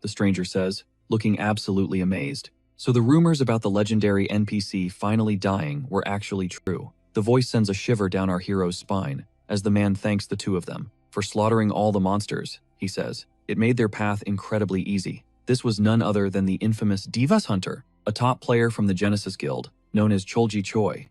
the stranger says, looking absolutely amazed. So the rumors about the legendary NPC finally dying were actually true. The voice sends a shiver down our hero's spine as the man thanks the two of them for slaughtering all the monsters, he says. It made their path incredibly easy. This was none other than the infamous Divas Hunter, a top player from the Genesis Guild, known as Cholji Choi.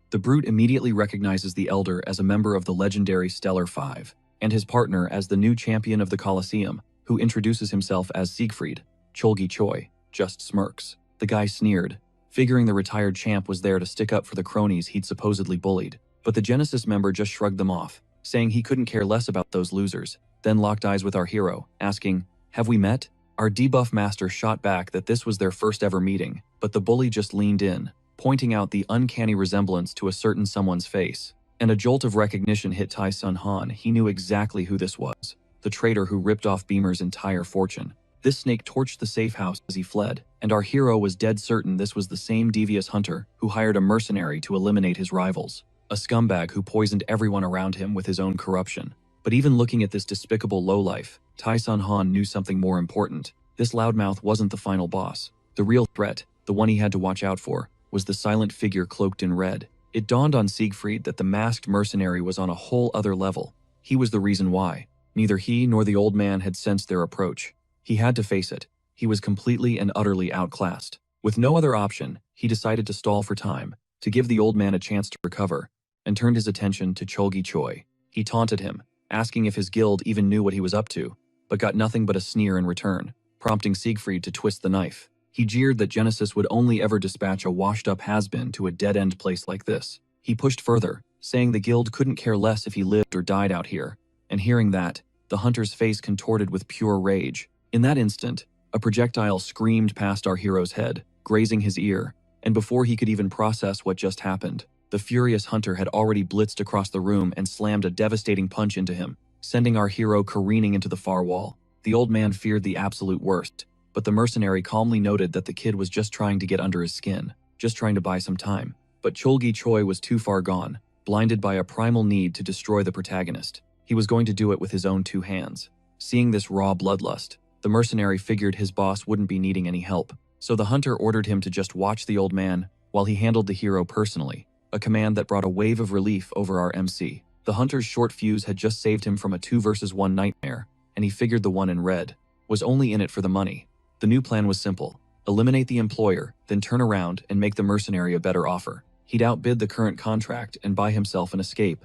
The brute immediately recognizes the elder as a member of the legendary Stellar Five, and his partner as the new champion of the Colosseum, who introduces himself as Siegfried. Cholji Choi just smirks. The guy sneered, figuring the retired champ was there to stick up for the cronies he'd supposedly bullied. But the Genesis member just shrugged them off, saying he couldn't care less about those losers, then locked eyes with our hero, asking, "Have we met?" Our debuff master shot back that this was their first ever meeting, but the bully just leaned in, pointing out the uncanny resemblance to a certain someone's face. And a jolt of recognition hit Tai-Sun Han. He knew exactly who this was, the traitor who ripped off Beamer's entire fortune. This snake torched the safe house as he fled, and our hero was dead certain this was the same devious hunter who hired a mercenary to eliminate his rivals, a scumbag who poisoned everyone around him with his own corruption. But even looking at this despicable lowlife, Tai-Sun Han knew something more important. This loudmouth wasn't the final boss. The real threat, the one he had to watch out for, was the silent figure cloaked in red. It dawned on Siegfried that the masked mercenary was on a whole other level. He was the reason why. Neither he nor the old man had sensed their approach. He had to face it. He was completely and utterly outclassed. With no other option, he decided to stall for time, to give the old man a chance to recover, and turned his attention to Cholji Choi. He taunted him, asking if his guild even knew what he was up to, but got nothing but a sneer in return, prompting Siegfried to twist the knife. He jeered that Genesis would only ever dispatch a washed-up has-been to a dead-end place like this. He pushed further, saying the guild couldn't care less if he lived or died out here, and hearing that, the hunter's face contorted with pure rage. In that instant, a projectile screamed past our hero's head, grazing his ear, and before he could even process what just happened, the furious hunter had already blitzed across the room and slammed a devastating punch into him, sending our hero careening into the far wall. The old man feared the absolute worst, but the mercenary calmly noted that the kid was just trying to get under his skin, just trying to buy some time. But Cholji Choi was too far gone, blinded by a primal need to destroy the protagonist. He was going to do it with his own two hands. Seeing this raw bloodlust, the mercenary figured his boss wouldn't be needing any help, so the hunter ordered him to just watch the old man while he handled the hero personally, a command that brought a wave of relief over our MC. The hunter's short fuse had just saved him from a 2 versus 1 nightmare, and he figured the one in red was only in it for the money. The new plan was simple: eliminate the employer, then turn around and make the mercenary a better offer. He'd outbid the current contract and buy himself an escape.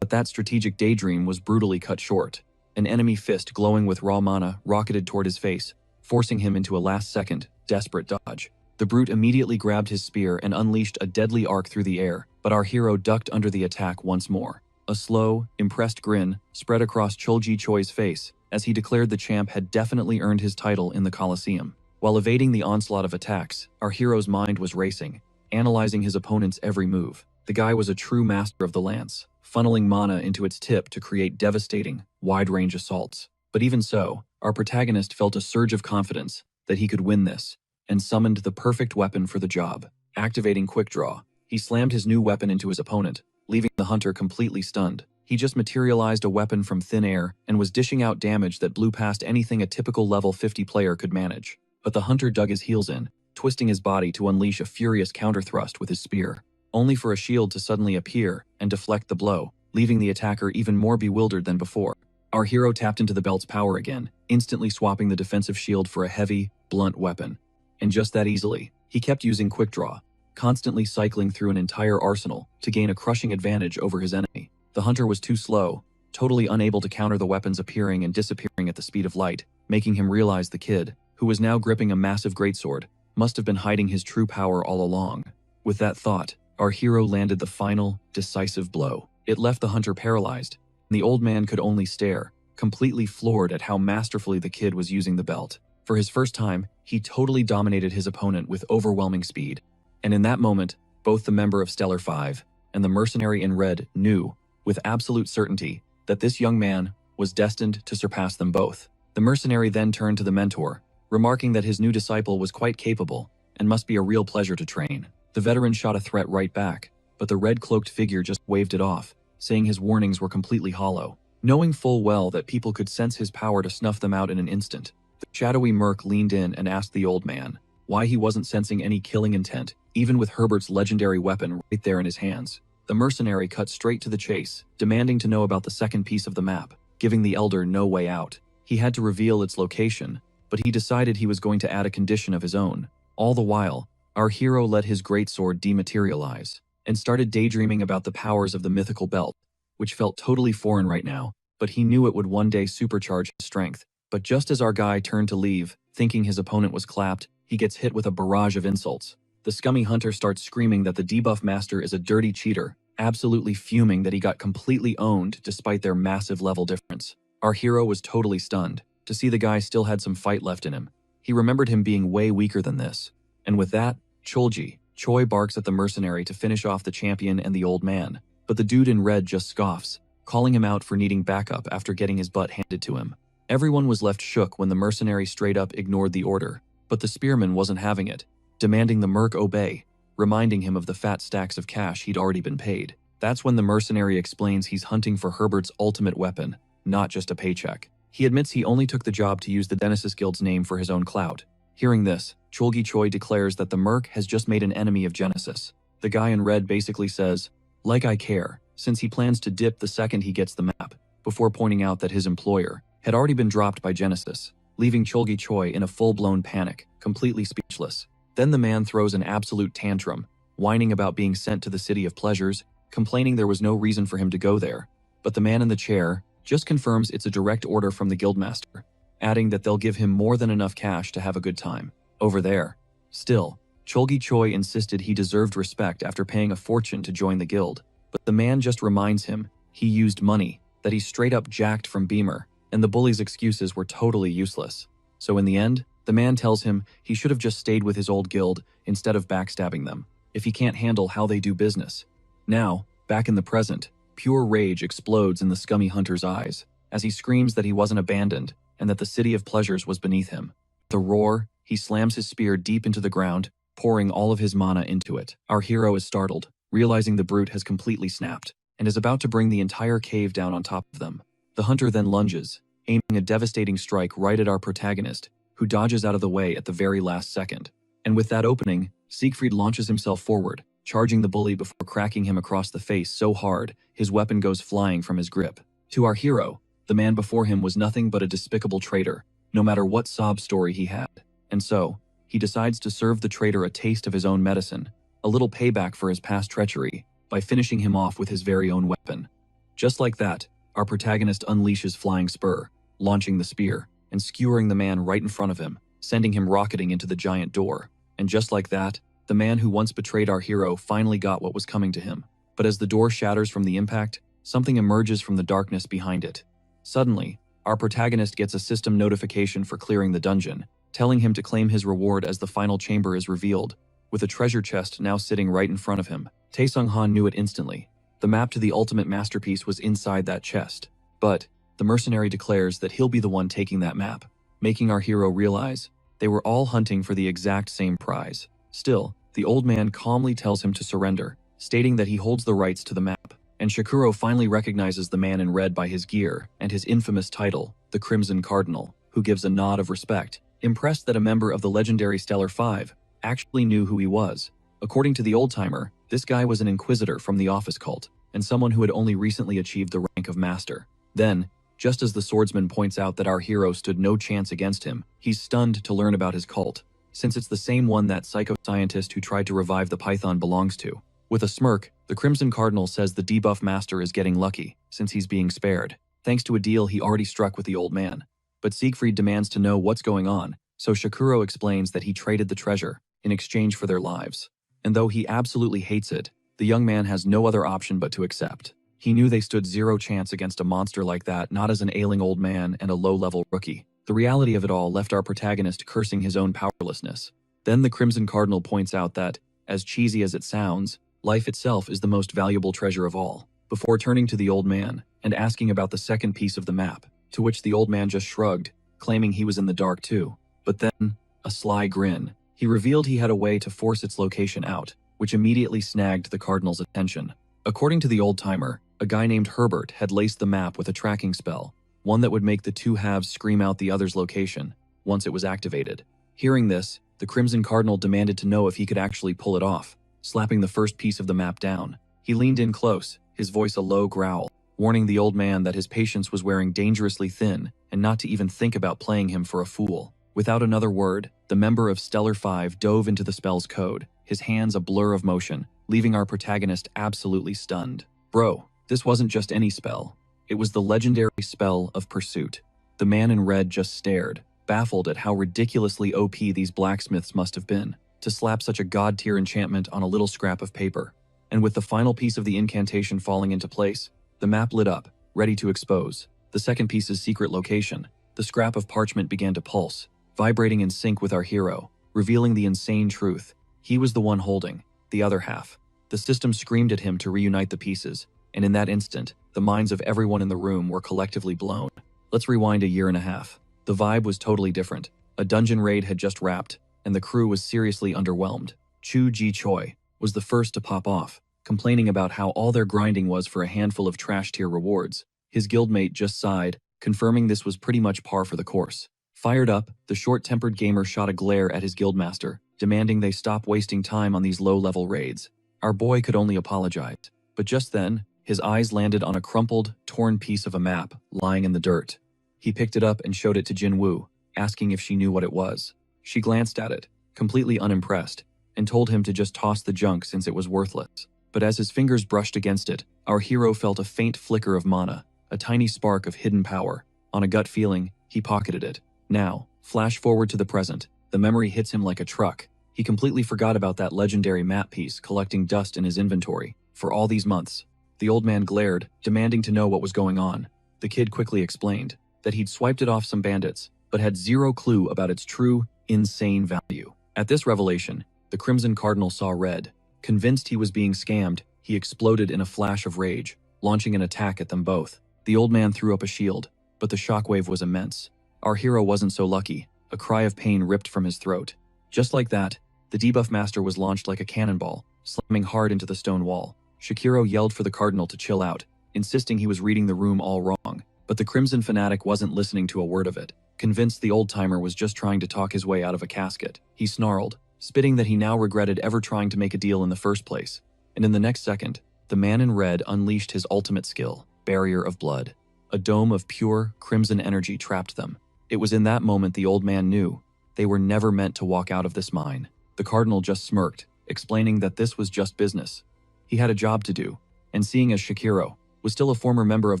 But that strategic daydream was brutally cut short. An enemy fist glowing with raw mana rocketed toward his face, forcing him into a last-second, desperate dodge. The brute immediately grabbed his spear and unleashed a deadly arc through the air, but our hero ducked under the attack once more. A slow, impressed grin spread across Cholji Choi's face as he declared the champ had definitely earned his title in the Colosseum. While evading the onslaught of attacks, our hero's mind was racing, analyzing his opponent's every move. The guy was a true master of the lance, funneling mana into its tip to create devastating, wide-range assaults. But even so, our protagonist felt a surge of confidence that he could win this, and summoned the perfect weapon for the job. Activating Quick Draw, he slammed his new weapon into his opponent, leaving the hunter completely stunned. He just materialized a weapon from thin air and was dishing out damage that blew past anything a typical level 50 player could manage. But the hunter dug his heels in, twisting his body to unleash a furious counterthrust with his spear, only for a shield to suddenly appear and deflect the blow, leaving the attacker even more bewildered than before. Our hero tapped into the belt's power again, instantly swapping the defensive shield for a heavy, blunt weapon. And just that easily, he kept using Quick Draw, constantly cycling through an entire arsenal to gain a crushing advantage over his enemy. The hunter was too slow, totally unable to counter the weapons appearing and disappearing at the speed of light, making him realize the kid, who was now gripping a massive greatsword, must have been hiding his true power all along. With that thought, our hero landed the final, decisive blow. It left the hunter paralyzed, and the old man could only stare, completely floored at how masterfully the kid was using the belt. For his first time, he totally dominated his opponent with overwhelming speed. And in that moment, both the member of Stellar 5 and the mercenary in red knew, with absolute certainty, that this young man was destined to surpass them both. The mercenary then turned to the mentor, remarking that his new disciple was quite capable and must be a real pleasure to train. The veteran shot a threat right back, but the red-cloaked figure just waved it off, saying his warnings were completely hollow. Knowing full well that people could sense his power to snuff them out in an instant, The shadowy merc leaned in and asked the old man why he wasn't sensing any killing intent, even with Herbert's legendary weapon right there in his hands. The mercenary cut straight to the chase, demanding to know about the second piece of the map, giving the elder no way out. He had to reveal its location, but he decided he was going to add a condition of his own. All the while, our hero let his greatsword dematerialize and started daydreaming about the powers of the mythical belt, which felt totally foreign right now, but he knew it would one day supercharge his strength. But just as our guy turned to leave, thinking his opponent was clapped, he gets hit with a barrage of insults. The scummy hunter starts screaming that the debuff master is a dirty cheater, absolutely fuming that he got completely owned despite their massive level difference. Our hero was totally stunned to see the guy still had some fight left in him. He remembered him being way weaker than this. And with that, Choi barks at the mercenary to finish off the champion and the old man, but the dude in red just scoffs, calling him out for needing backup after getting his butt handed to him. Everyone was left shook when the mercenary straight up ignored the order, but the spearman wasn't having it, demanding the merc obey, reminding him of the fat stacks of cash he'd already been paid. That's when the mercenary explains he's hunting for Herbert's ultimate weapon, not just a paycheck. He admits he only took the job to use the Genesis Guild's name for his own clout. Hearing this, Choi declares that the merc has just made an enemy of Genesis. The guy in red basically says, "Like I care," since he plans to dip the second he gets the map, before pointing out that his employer had already been dropped by Genesis, leaving Choi in a full-blown panic, completely speechless. Then the man throws an absolute tantrum, whining about being sent to the City of Pleasures, complaining there was no reason for him to go there. But the man in the chair just confirms it's a direct order from the guildmaster, adding that they'll give him more than enough cash to have a good time over there. Still, Choi insisted he deserved respect after paying a fortune to join the guild, but the man just reminds him he used money that he straight up jacked from Beamer, and the bully's excuses were totally useless. So in the end, the man tells him he should have just stayed with his old guild instead of backstabbing them, if he can't handle how they do business. Now, back in the present, pure rage explodes in the scummy hunter's eyes, as he screams that he wasn't abandoned and that the City of Pleasures was beneath him. The roar, he slams his spear deep into the ground, pouring all of his mana into it. Our hero is startled, realizing the brute has completely snapped, and is about to bring the entire cave down on top of them. The hunter then lunges, aiming a devastating strike right at our protagonist, who dodges out of the way at the very last second. And with that opening, Siegfried launches himself forward, charging the bully before cracking him across the face so hard his weapon goes flying from his grip. To our hero, the man before him was nothing but a despicable traitor, no matter what sob story he had. And so, he decides to serve the traitor a taste of his own medicine, a little payback for his past treachery, by finishing him off with his very own weapon. Just like that, our protagonist unleashes Flying Spur, launching the spear, and skewering the man right in front of him, sending him rocketing into the giant door. And just like that, the man who once betrayed our hero finally got what was coming to him. But as the door shatters from the impact, something emerges from the darkness behind it. Suddenly, our protagonist gets a system notification for clearing the dungeon, telling him to claim his reward as the final chamber is revealed, with a treasure chest now sitting right in front of him. Tae Sung-han knew it instantly. The map to the ultimate masterpiece was inside that chest. But the mercenary declares that he'll be the one taking that map, making our hero realize they were all hunting for the exact same prize. Still, the old man calmly tells him to surrender, stating that he holds the rights to the map. And Shakuro finally recognizes the man in red by his gear and his infamous title, the Crimson Cardinal, who gives a nod of respect, impressed that a member of the legendary Stellar Five actually knew who he was. According to the old-timer, this guy was an inquisitor from the office cult, and someone who had only recently achieved the rank of master. Then, just as the swordsman points out that our hero stood no chance against him, he's stunned to learn about his cult, since it's the same one that psycho-scientist who tried to revive the Python belongs to. With a smirk, the Crimson Cardinal says the debuff master is getting lucky, since he's being spared, thanks to a deal he already struck with the old man. But Siegfried demands to know what's going on, so Shakuro explains that he traded the treasure in exchange for their lives. And though he absolutely hates it, the young man has no other option but to accept. He knew they stood zero chance against a monster like that, not as an ailing old man and a low-level rookie. The reality of it all left our protagonist cursing his own powerlessness. Then the Crimson Cardinal points out that, as cheesy as it sounds, life itself is the most valuable treasure of all, before turning to the old man and asking about the second piece of the map, to which the old man just shrugged, claiming he was in the dark too. But then, a sly grin, he revealed he had a way to force its location out, which immediately snagged the Cardinal's attention. According to the old-timer, a guy named Herbert had laced the map with a tracking spell, one that would make the two halves scream out the other's location. once it was activated. Hearing this, the Crimson Cardinal demanded to know if he could actually pull it off, slapping the first piece of the map down. He leaned in close, his voice a low growl, warning the old man that his patience was wearing dangerously thin and not to even think about playing him for a fool. Without another word, the member of Stellar 5 dove into the spell's code, his hands a blur of motion, leaving our protagonist absolutely stunned. Bro, this wasn't just any spell. It was the legendary spell of Pursuit. The man in red just stared, baffled at how ridiculously OP these blacksmiths must have been, to slap such a god-tier enchantment on a little scrap of paper. And with the final piece of the incantation falling into place, the map lit up, ready to expose the second piece's secret location. The scrap of parchment began to pulse, vibrating in sync with our hero, revealing the insane truth. He was the one holding the other half. The system screamed at him to reunite the pieces, and in that instant, the minds of everyone in the room were collectively blown. Let's rewind a year and a half. The vibe was totally different. A dungeon raid had just wrapped, and the crew was seriously underwhelmed. Chu Ji Choi was the first to pop off, complaining about how all their grinding was for a handful of trash-tier rewards. His guildmate just sighed, confirming this was pretty much par for the course. Fired up, the short-tempered gamer shot a glare at his guildmaster, demanding they stop wasting time on these low-level raids. Our boy could only apologize. But just then, his eyes landed on a crumpled, torn piece of a map lying in the dirt. He picked it up and showed it to Jin Woo, asking if she knew what it was. She glanced at it, completely unimpressed, and told him to just toss the junk since it was worthless. But as his fingers brushed against it, our hero felt a faint flicker of mana, a tiny spark of hidden power. On a gut feeling, he pocketed it. Now, flash forward to the present. The memory hits him like a truck. He completely forgot about that legendary map piece collecting dust in his inventory for all these months. The old man glared, demanding to know what was going on. The kid quickly explained that he'd swiped it off some bandits, but had zero clue about its true, insane value. At this revelation, the Crimson Cardinal saw red. Convinced he was being scammed, he exploded in a flash of rage, launching an attack at them both. The old man threw up a shield, but the shockwave was immense. Our hero wasn't so lucky. A cry of pain ripped from his throat. Just like that, the debuff master was launched like a cannonball, slamming hard into the stone wall. Shakiro yelled for the cardinal to chill out, insisting he was reading the room all wrong. But the Crimson Fanatic wasn't listening to a word of it. Convinced the old-timer was just trying to talk his way out of a casket, he snarled, spitting that he now regretted ever trying to make a deal in the first place. And in the next second, the man in red unleashed his ultimate skill, Barrier of Blood. A dome of pure, crimson energy trapped them. It was in that moment the old man knew they were never meant to walk out of this mine. The cardinal just smirked, explaining that this was just business. He had a job to do, and seeing as Shakiro was still a former member of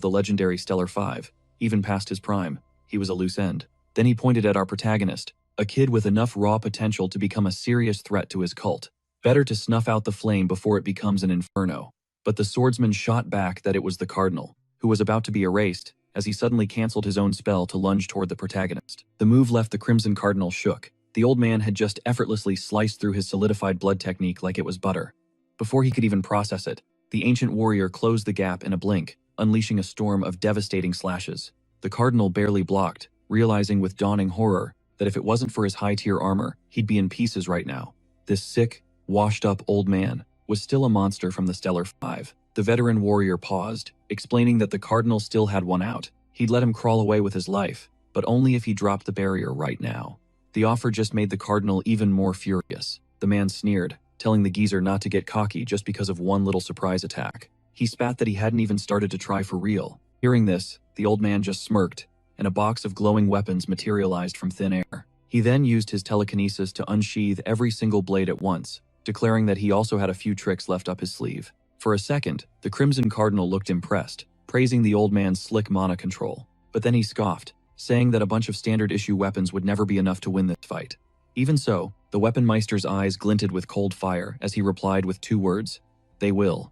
the legendary Stellar 5, even past his prime, he was a loose end. Then he pointed at our protagonist, a kid with enough raw potential to become a serious threat to his cult. Better to snuff out the flame before it becomes an inferno. But the swordsman shot back that it was the cardinal, who was about to be erased, as he suddenly canceled his own spell to lunge toward the protagonist. The move left the Crimson Cardinal shook. The old man had just effortlessly sliced through his solidified blood technique like it was butter. Before he could even process it, the ancient warrior closed the gap in a blink, unleashing a storm of devastating slashes. The cardinal barely blocked, realizing with dawning horror that if it wasn't for his high-tier armor, he'd be in pieces right now. This sick, washed-up old man was still a monster from the Stellar 5. The veteran warrior paused, explaining that the cardinal still had one out. He'd let him crawl away with his life, but only if he dropped the barrier right now. The offer just made the cardinal even more furious. The man sneered, telling the geezer not to get cocky just because of one little surprise attack. He spat that he hadn't even started to try for real. Hearing this, the old man just smirked, and a box of glowing weapons materialized from thin air. He then used his telekinesis to unsheath every single blade at once, declaring that he also had a few tricks left up his sleeve. For a second, the Crimson Cardinal looked impressed, praising the old man's slick mana control. But then he scoffed, saying that a bunch of standard-issue weapons would never be enough to win this fight. Even so, the Weaponmeister's eyes glinted with cold fire as he replied with two words, "They will."